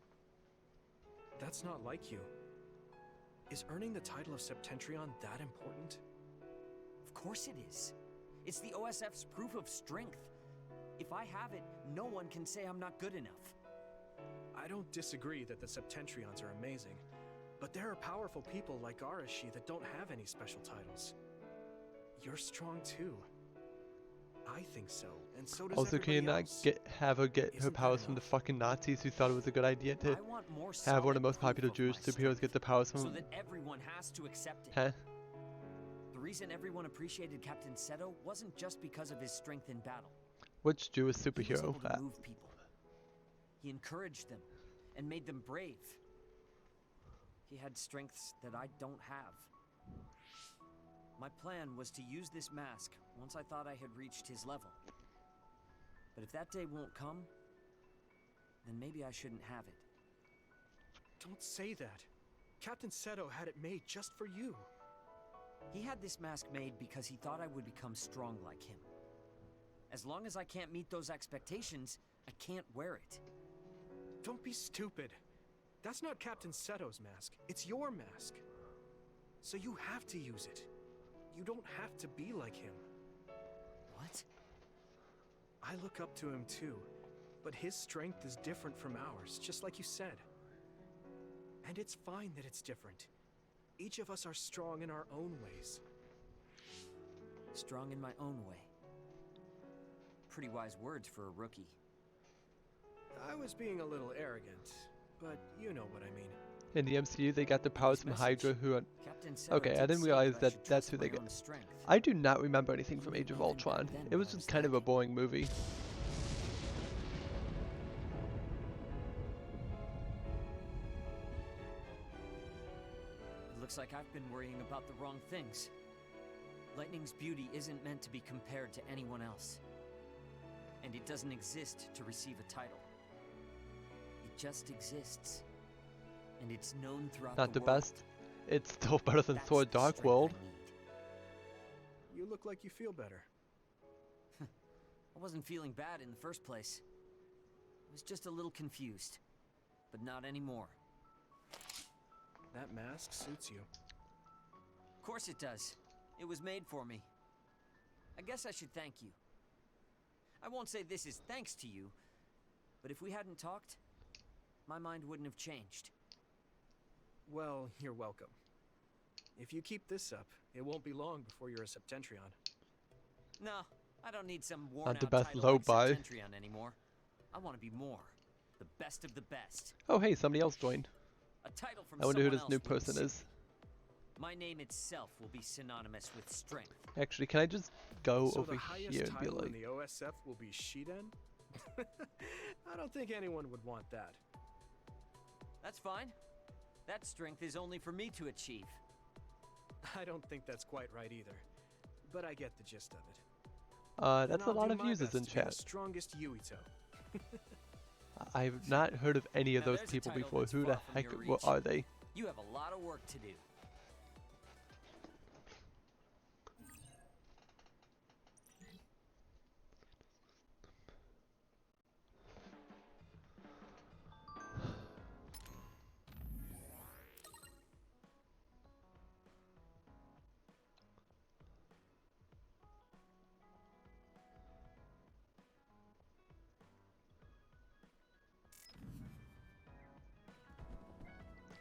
That's not like you. Is earning the title of Septentrion that important? Of course it is. It's the OSF's proof of strength. If I have it, no one can say I'm not good enough. I don't disagree that the Septentrions are amazing, but there are powerful people like Arashi that don't have any special titles. You're strong too. I think so, and so does also, can you not else. have her get her powers from the fucking Nazis who thought it was a good idea to have one of the most popular Jewish superheroes get the powers from? So that everyone has to accept it. Huh? The reason everyone appreciated Captain Seto wasn't just because of his strength in battle. Which Jewish He was superhero? able to move people. He encouraged them and made them brave. He had strengths that I don't have. My plan was to use this mask once I thought I had reached his level. But if that day won't come, then maybe I shouldn't have it. Don't say that. Captain Seto had it made just for you. He had this mask made because he thought I would become strong like him. As long as I can't meet those expectations, I can't wear it. Don't be stupid. That's not Captain Seto's mask. It's your mask. So you have to use it. You don't have to be like him. What? I look up to him too, but his strength is different from ours, just like you said. And it's fine that it's different. Each of us are strong in our own ways. Strong in my own way. Pretty wise words for a rookie. I was being a little arrogant, but you know what I mean. In the MCU, they got the powers from Hydra, who are... Okay, I didn't realize that that's who they get. I do not remember anything from Age of Ultron. It was just kind of a boring movie. It looks like I've been worrying about the wrong things. Lightning's beauty isn't meant to be compared to anyone else. And it doesn't exist to receive a title. It just exists. And it's known throughout Not the world. best. It's still better than Thor Dark World. You look like you feel better. I wasn't feeling bad in the first place. I was just a little confused. But not anymore. That mask suits you. Of course it does. It was made for me. I guess I should thank you. I won't say this is thanks to you, but if we hadn't talked, my mind wouldn't have changed. Well, you're welcome. If you keep this up, it won't be long before you're a Septentrion. No, I don't need some worn Not the out best title low like buy. Septentrion anymore. I want to be more. The best of the best. Oh hey, somebody else joined. A title from I wonder who someone this new else wouldn't person suit is. me. My name itself will be synonymous with strength. Actually, can I just go So over the highest here and be title like... in the OSF will be Shiden? I don't think anyone would want that. That's fine. That strength is only for me to achieve. I don't think that's quite right either. But I get the gist of it. That's a lot of users in chat. The strongest Yuito. I've not heard of any of Now those there's a people title before. that's Who far the from heck your what reach. are they? You have a lot of work to do.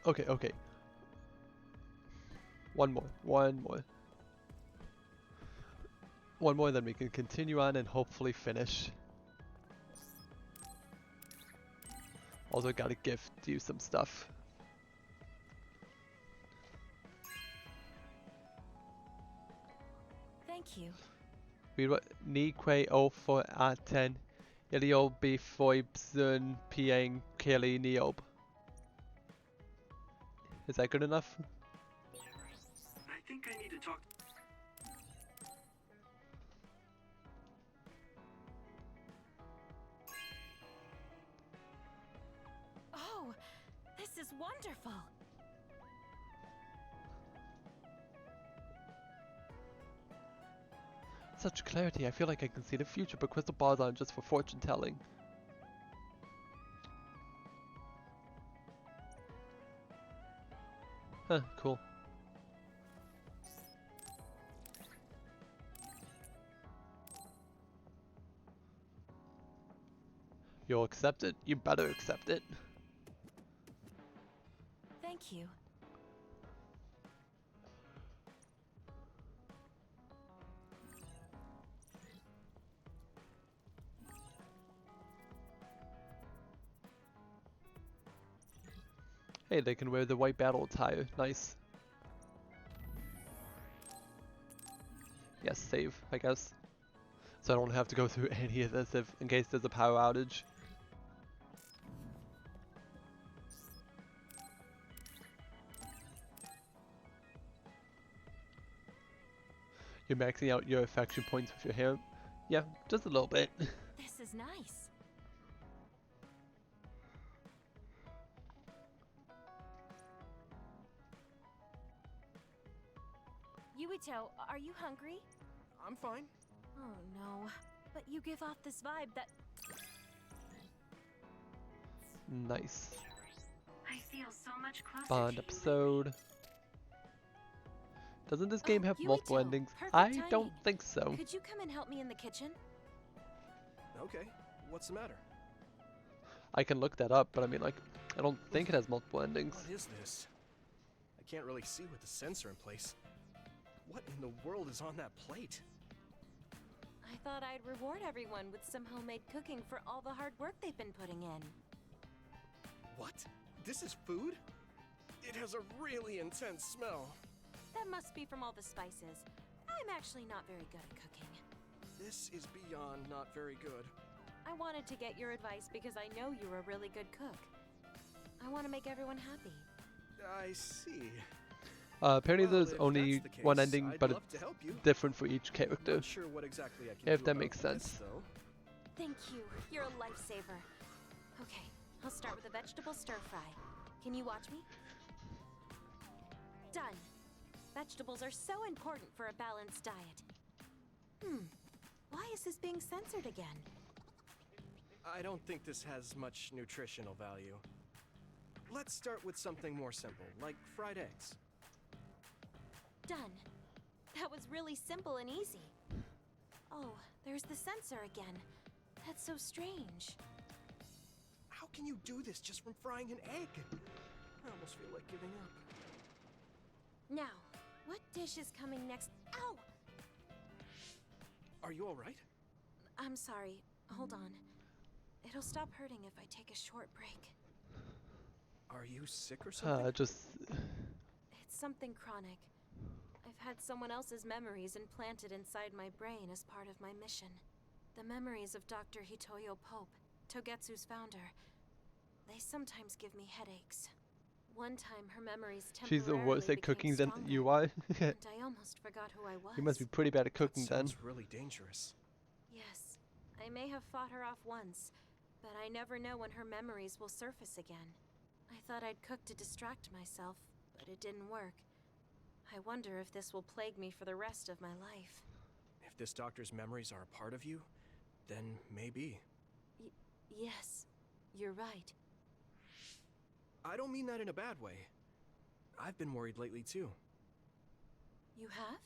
Okay, okay. One more, one more. One more, then we can continue on and hopefully finish. Also gotta gift you some stuff. Thank you. We ni que o for aten ilio before bsun piang kili niob. Is that good enough? I think I need to talk. Oh, this is wonderful. Such clarity, I feel like I can see the future, but crystal balls aren't just for fortune telling. Huh, cool. You'll accept it? You better accept it. Thank you. Hey, they can wear the white battle attire. Nice. Yes, save, I guess. So I don't have to go through any of this in case there's a power outage. You're maxing out your affection points with your hair? Yeah, just a little bit. This is nice. Yuito, are you hungry? I'm fine. Oh no, but you give off this vibe that... Nice. I feel so much closer Bond to you episode. Doesn't this game have multiple Yuito, endings? perfect I timing. don't think so. Could you come and help me in the kitchen? Okay, what's the matter? I can look that up, but I mean, like, I don't think it has multiple endings. What is this? I can't really see with the sensor in place. What in the world is on that plate? I thought I'd reward everyone with some homemade cooking for all the hard work they've been putting in. What? This is food? It has a really intense smell. That must be from all the spices. I'm actually not very good at cooking. This is beyond not very good. I wanted to get your advice because I know you're a really good cook. I want to make everyone happy. I see. Apparently Well, there's if only that's the case, one ending, I'd but love it's to help you. different for each character. Not sure what exactly I can If do that about makes sense. this, though. Thank you. You're a lifesaver. Okay, I'll start with a vegetable stir fry. Can you watch me? Done. Vegetables are so important for a balanced diet. Why is this being censored again? I don't think this has much nutritional value. Let's start with something more simple, like fried eggs. Done. That was really simple and easy. Oh, there's the censor again. That's so strange. How can you do this just from frying an egg? I almost feel like giving up. Now, what dish is coming next? Ow! Are you alright? I'm sorry. Hold on. It'll stop hurting if I take a short break. Are you sick or something? Just... It's something chronic. I've had someone else's memories implanted inside my brain as part of my mission. The memories of Dr. Hitoyo Pope, Togetsu's founder, they sometimes give me headaches. One time her memories She's temporarily worse at became cooking than stronger, you are. and I almost forgot who I was. You must be pretty bad at cooking That then. sounds really dangerous. Yes, I may have fought her off once, but I never know when her memories will surface again. I thought I'd cook to distract myself, but it didn't work. I wonder if this will plague me for the rest of my life. If this doctor's memories are a part of you, then maybe. Yes, you're right. I don't mean that in a bad way. I've been worried lately too. You have?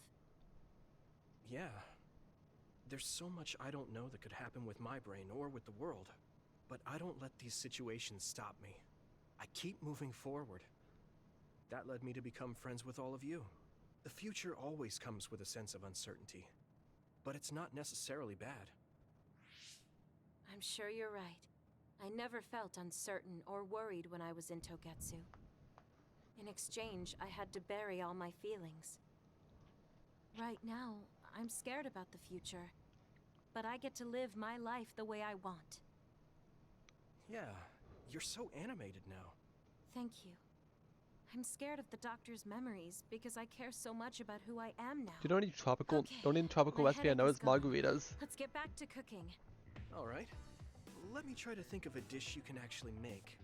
Yeah. There's so much I don't know that could happen with my brain or with the world. But I don't let these situations stop me. I keep moving forward. That led me to become friends with all of you. The future always comes with a sense of uncertainty. But it's not necessarily bad. I'm sure you're right. I never felt uncertain or worried when I was in Togetsu. In exchange, I had to bury all my feelings. Right now, I'm scared about the future. But I get to live my life the way I want. Yeah, you're so animated now. Thank you. I'm scared of the doctor's memories because I care so much about who I am now. You don't need tropical. Okay, Don't need tropical my recipe. I headache know is it's gone. margaritas. Let's get back to cooking. All right. Let me try to think of a dish you can actually make.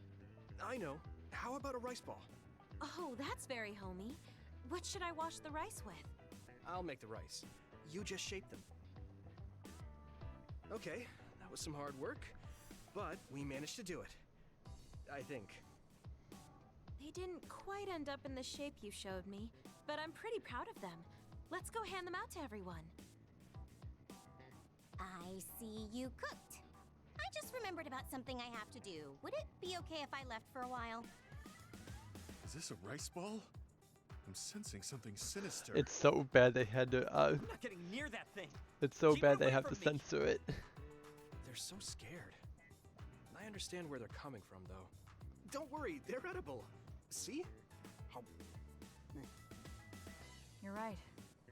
I know. How about a rice ball? Oh, that's very homey. What should I wash the rice with? I'll make the rice. You just shape them. Okay, that was some hard work, but we managed to do it. I think. They didn't quite end up in the shape you showed me, but I'm pretty proud of them. Let's go hand them out to everyone. I see you cooked. I just remembered about something I have to do. Would it be okay if I left for a while? Is this a rice ball? I'm sensing something sinister. It's so bad they had to. I'm not getting near that thing. It's so Keep bad it they away have to from me. censor it. They're so scared. I understand where they're coming from, though. Don't worry, they're edible. See? How... You're right.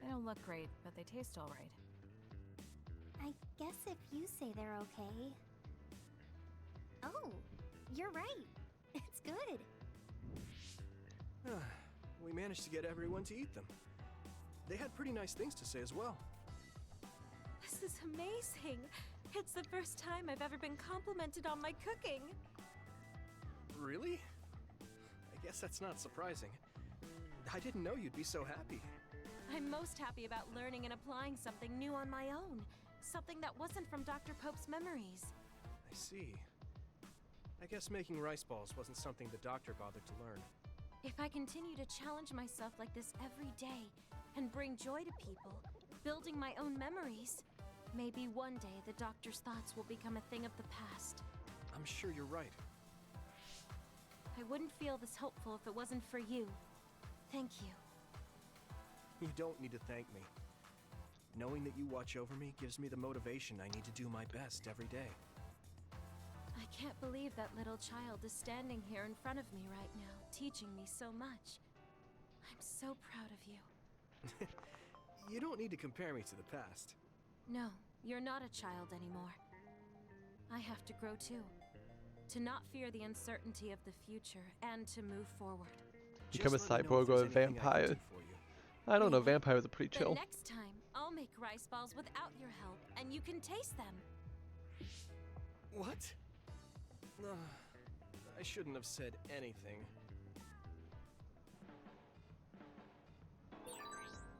They don't look great, but they taste all right. I guess if you say they're okay. Oh, you're right. It's good. We managed to get everyone to eat them. They had pretty nice things to say as well. This is amazing. It's the first time I've ever been complimented on my cooking. Really? I guess that's not surprising. I didn't know you'd be so happy. I'm most happy about learning and applying something new on my own. Something that wasn't from Dr. Pope's memories. I see. I guess making rice balls wasn't something the doctor bothered to learn. If I continue to challenge myself like this every day and bring joy to people, building my own memories, maybe one day the doctor's thoughts will become a thing of the past. I'm sure you're right. I wouldn't feel this hopeful if it wasn't for you. Thank you. You don't need to thank me. Knowing that you watch over me gives me the motivation I need to do my best every day. I can't believe that little child is standing here in front of me right now, teaching me so much. I'm so proud of you. You don't need to compare me to the past. No, you're not a child anymore. I have to grow too. To not fear the uncertainty of the future and to move forward. Become a Just let me know if cyborg or a there's anything I can vampire. do for you. I don't know. Vampires are pretty Then chill. next time, I'll make rice balls without your help, and you can taste them. What? I shouldn't have said anything.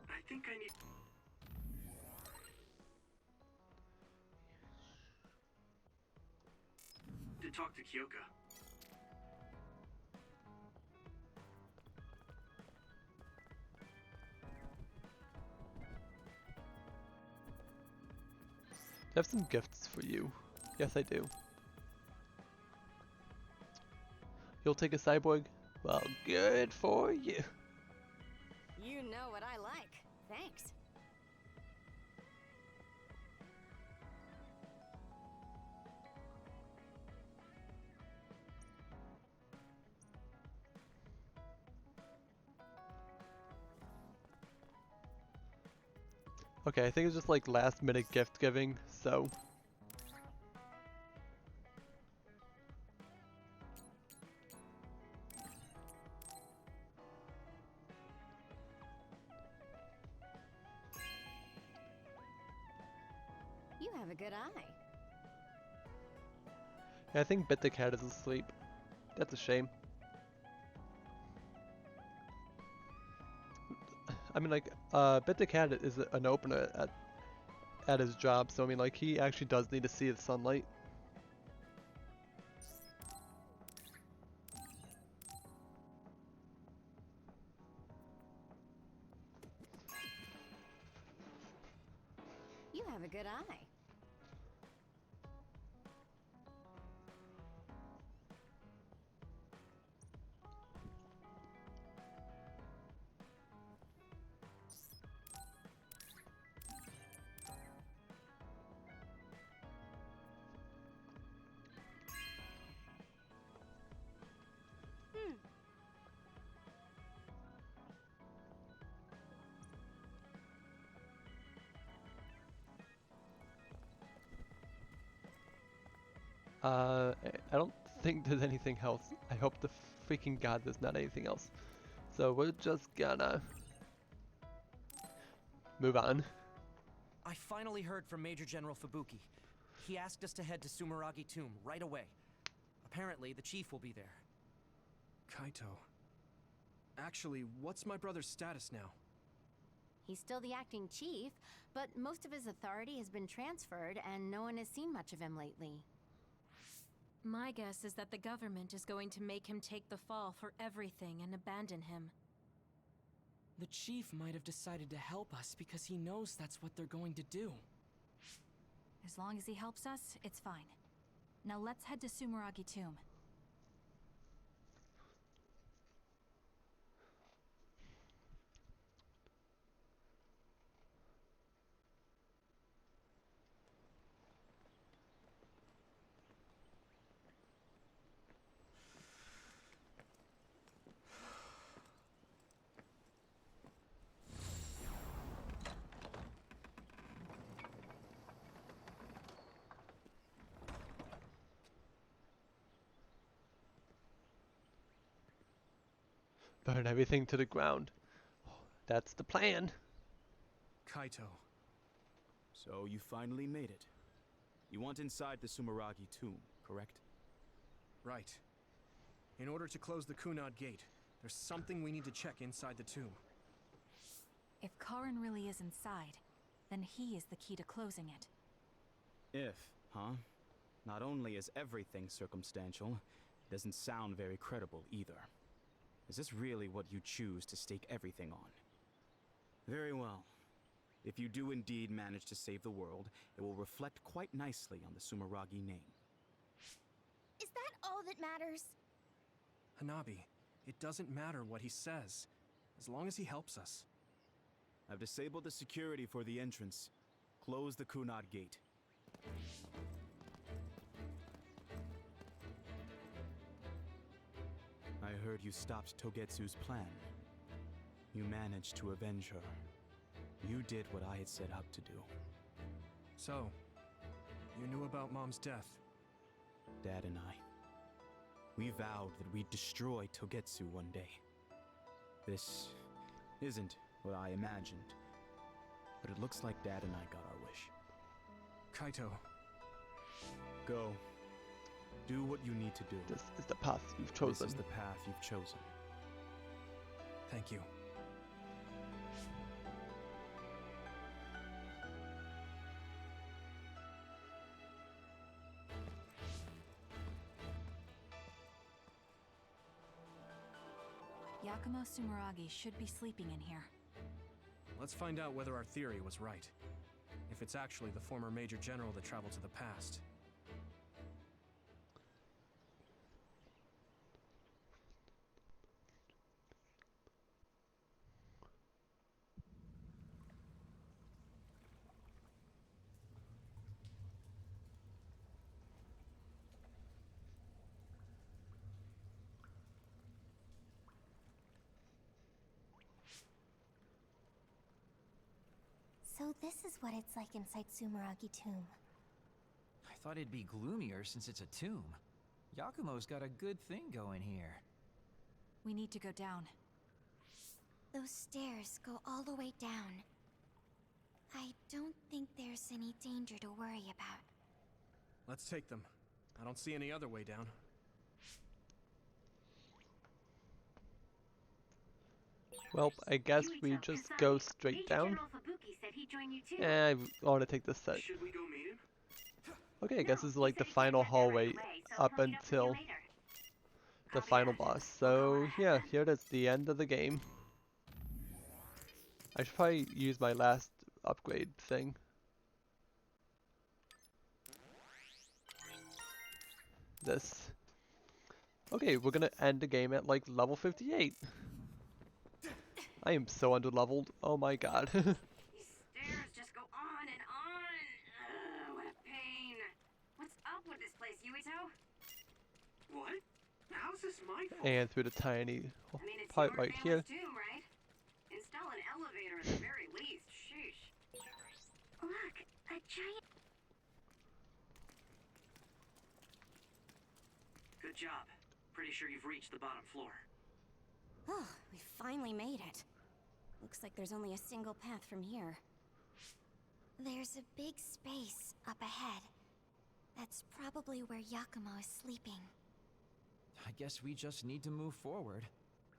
I think I need... to talk to Kyoka. I have some gifts for you. Yes, I do. You'll take a cyborg? Well, good for you. You know what I like. Thanks. Okay, I think it's just like last minute gift giving, so have a good eye. Yeah, I think Bit the Cat is asleep. That's a shame. I mean, like, Bit the Cat is an opener at his job, so I mean, like, he actually does need to see the sunlight. You have a good eye. I don't think there's anything else. I hope to freaking God there's not anything else. So we're just gonna move on. I finally heard from Major General Fubuki. He asked us to head to Sumeragi Tomb right away. Apparently, the chief will be there. Kaito. Actually, what's my brother's status now? He's still the acting chief, but most of his authority has been transferred and no one has seen much of him lately. My guess is that the government is going to make him take the fall for everything and abandon him. The chief might have decided to help us because he knows that's what they're going to do. As long as he helps us, it's fine. Now let's head to Sumeragi Tomb. Burn everything to the ground. That's the plan. Kaito. So you finally made it. You want inside the Sumeragi tomb, correct? Right. In order to close the Kunad Gate, there's something we need to check inside the tomb. If Karin really is inside, then he is the key to closing it. If, huh? Not only is everything circumstantial, it doesn't sound very credible either. Is this really what you choose to stake everything on? Very well. If you do indeed manage to save the world, it will reflect quite nicely on the Sumeragi name. Is that all that matters? Hanabi, it doesn't matter what he says, as long as he helps us. I've disabled the security for the entrance. Close the Kunad Gate. I heard you stopped Togetsu's plan. You managed to avenge her. You did what I had set out to do. So, you knew about Mom's death? Dad and I. We vowed that we'd destroy Togetsu one day. This isn't what I imagined, but it looks like Dad and I got our wish. Kaito. Go. Do what you need to do. This is the path you've chosen. This is the path you've chosen. Thank you. Yakumo Sumeragi should be sleeping in here. Let's find out whether our theory was right. If it's actually the former Major General that traveled to the past. So this is what it's like inside Sumeragi Tomb. I thought it'd be gloomier since it's a tomb. Yakumo's got a good thing going here. We need to go down. Those stairs go all the way down. I don't think there's any danger to worry about. Let's take them. I don't see any other way down. Well, I guess we just go straight down. I want to take this set. Should we go meet him? Okay, I guess this is like the final hallway up until the final boss. So yeah, here it is, the end of the game. I should probably use my last upgrade thing. This. Okay, we're gonna end the game at like level 58. I am so underleveled. Oh my god. These stairs just go on and on. Ugh, what a pain. What's up with this place, Yuito? What? How's this my fault? And through the tiny I mean, it's part your right here. family's too, right? Install an elevator at the very least. Sheesh. Look, a giant... Good job. Pretty sure you've reached the bottom floor. Oh, we finally made it. Looks like there's only a single path from here. There's a big space up ahead. That's probably where Yakumo is sleeping. I guess we just need to move forward.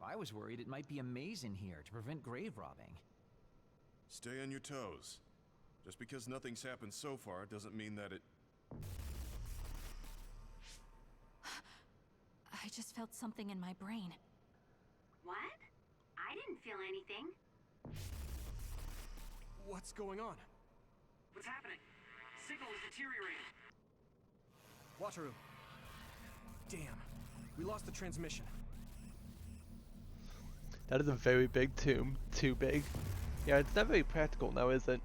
I was worried it might be a maze in here to prevent grave robbing. Stay on your toes. Just because nothing's happened so far doesn't mean that it... I just felt something in my brain. What? I didn't feel anything. What's going on? What's happening? Signal is deteriorating. Wataru. Damn. We lost the transmission. That is a very big tomb. Too big. Yeah, it's not very practical now, is it?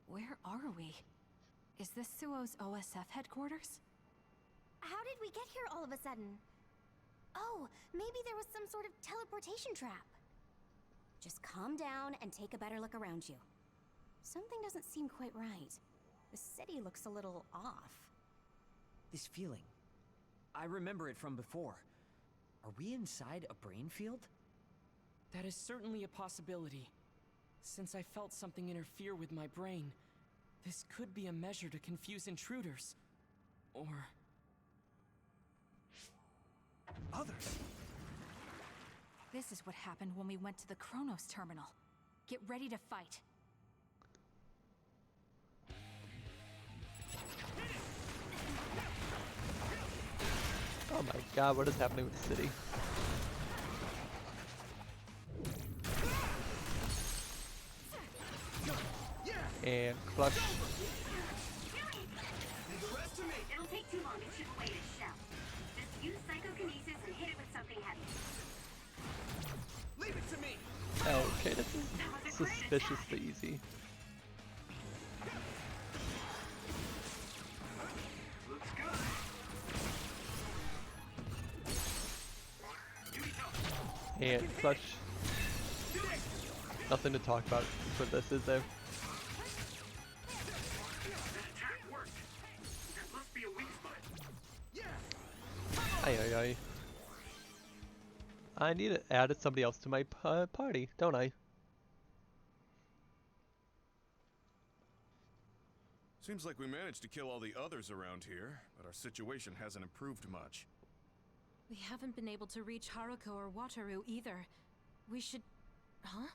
Where are we? Is this Suo's OSF headquarters? How did we get here all of a sudden? Oh, maybe there was some sort of teleportation trap. Just calm down and take a better look around you. Something doesn't seem quite right. The city looks a little off. This feeling. I remember it from before. Are we inside a brain field? That is certainly a possibility. Since I felt something interfere with my brain, this could be a measure to confuse intruders. Or... others. This is what happened when we went to the Chronos terminal. Get ready to fight. Oh my god, what is happening with the city? And clutch. It'll take too long to chip away this shell. Just use psychokinesis and hit it with something heavy. Leave it to me. Okay, this is suspiciously easy. Looks good. And clutch. Nothing to talk about for this, is there? Ay, ay, ay. I need to add somebody else to my party, don't I? Seems like we managed to kill all the others around here, but our situation hasn't improved much. We haven't been able to reach Haruko or Wataru either. We should... Huh?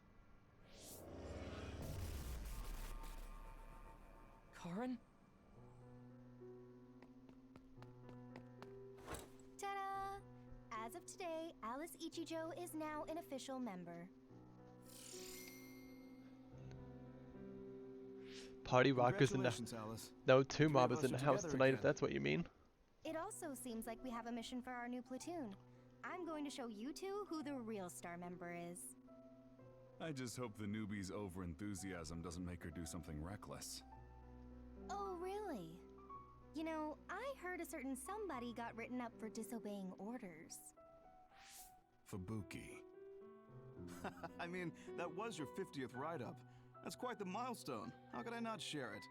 Karin? Ta-da! As of today, Alice Ichijo is now an official member. Party rockers in the... Alice. No, two mob is us in the are house together tonight, if again. that's what you mean. It also seems like we have a mission for our new platoon. I'm going to show you two who the real star member is. I just hope the newbie's over-enthusiasm doesn't make her do something reckless. Oh, really? You know, I heard a certain somebody got written up for disobeying orders. Fubuki. I mean, that was your 50th write-up. That's quite the milestone. How could I not share it?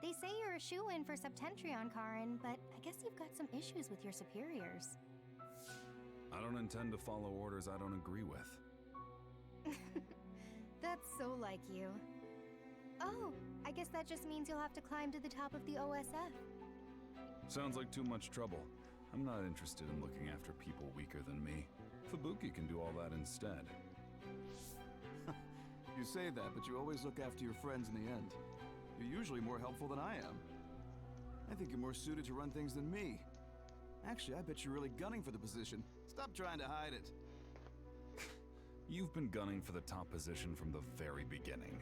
They say you're a shoo-in for Septentrion, Karin, but I guess you've got some issues with your superiors. I don't intend to follow orders I don't agree with. That's so like you. Oh, I guess that just means you'll have to climb to the top of the OSF. Sounds like too much trouble. I'm not interested in looking after people weaker than me. Fubuki can do all that instead. You say that, but you always look after your friends in the end. You're usually more helpful than I am. I think you're more suited to run things than me. Actually, I bet you're really gunning for the position. Stop trying to hide it. You've been gunning for the top position from the very beginning.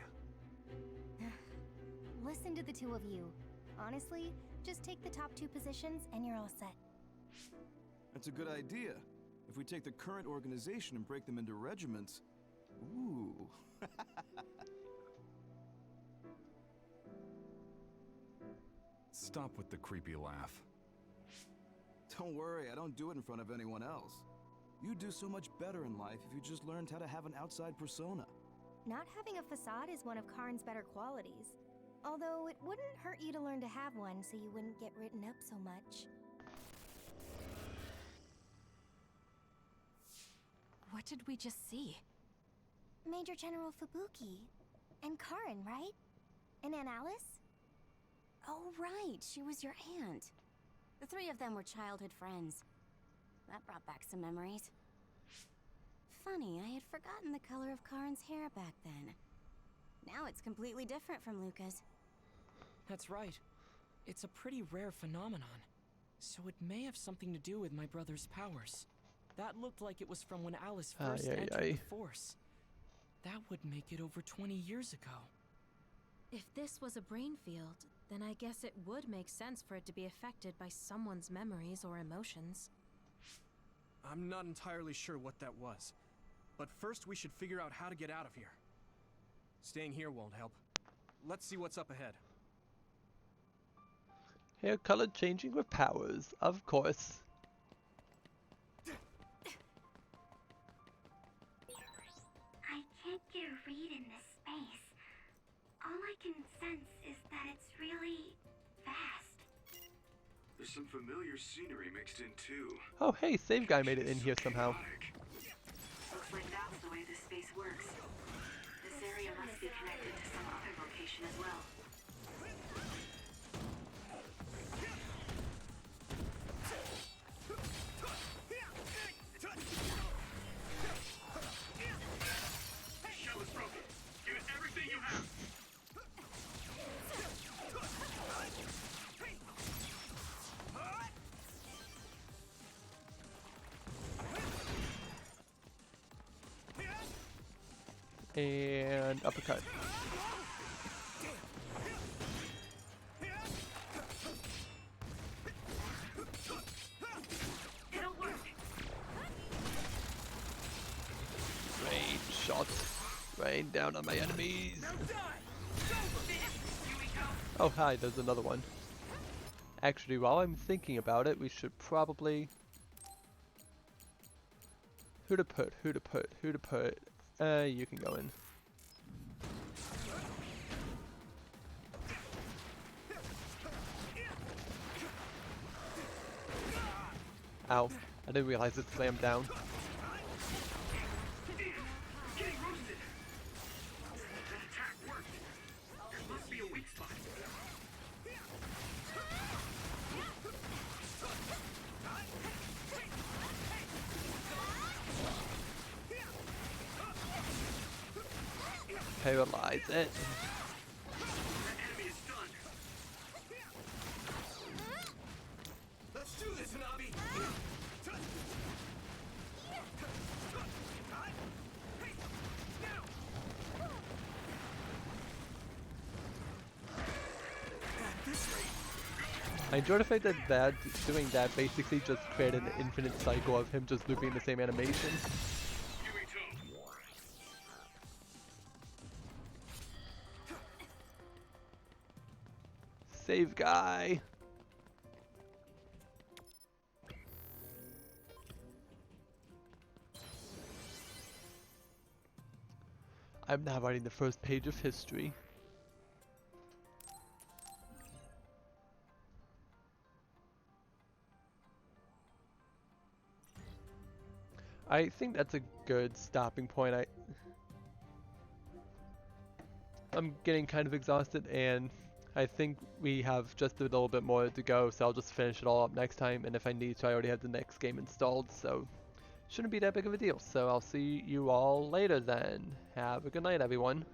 Listen to the two of you. Honestly, just take the top 2 positions and you're all set. That's a good idea. If we take the current organization and break them into regiments... Ooh. Stop with the creepy laugh. Don't worry, I don't do it in front of anyone else. You'd do so much better in life if you just learned how to have an outside persona. Not having a facade is one of Karn's better qualities. Although it wouldn't hurt you to learn to have one so you wouldn't get written up so much. What did we just see? Major General Fubuki. And Karn, right? And Aunt Alice? Oh, right. She was your aunt. The 3 of them were childhood friends. That brought back some memories. Funny, I had forgotten the color of Karn's hair back then. Now it's completely different from Luca's. That's right. It's a pretty rare phenomenon. So it may have something to do with my brother's powers. That looked like it was from when Alice first entered the Force. That would make it over 20 years ago. If this was a brain field, then I guess it would make sense for it to be affected by someone's memories or emotions. I'm not entirely sure what that was. But first we should figure out how to get out of here. Staying here won't help. Let's see what's up ahead. Hair color changing with powers, of course. I can't get a read in this space. All I can sense is that it's really vast. There's some familiar scenery mixed in too. Oh hey, Save Guy made it in here somehow. Looks like that's the way this space works. This area must be connected to some other location as well. Shell is broken. Give it everything you have. And uppercut. Rain shots. Rain down on my enemies. Oh hi, there's another one. Actually, while I'm thinking about it, we should probably... Who to put? You can go in. Ow. I didn't realize it slammed down. Paralyze it. Let's do this, Hanabi. I enjoy the fact that doing that basically just created an infinite cycle of him just looping the same animation. Save Guy. I'm now writing the first page of history. I think that's a good stopping point. I'm getting kind of exhausted, and I think we have just a little bit more to go, so I'll just finish it all up next time, and if I need to, I already have the next game installed, so shouldn't be that big of a deal. So I'll see you all later then. Have a good night, everyone.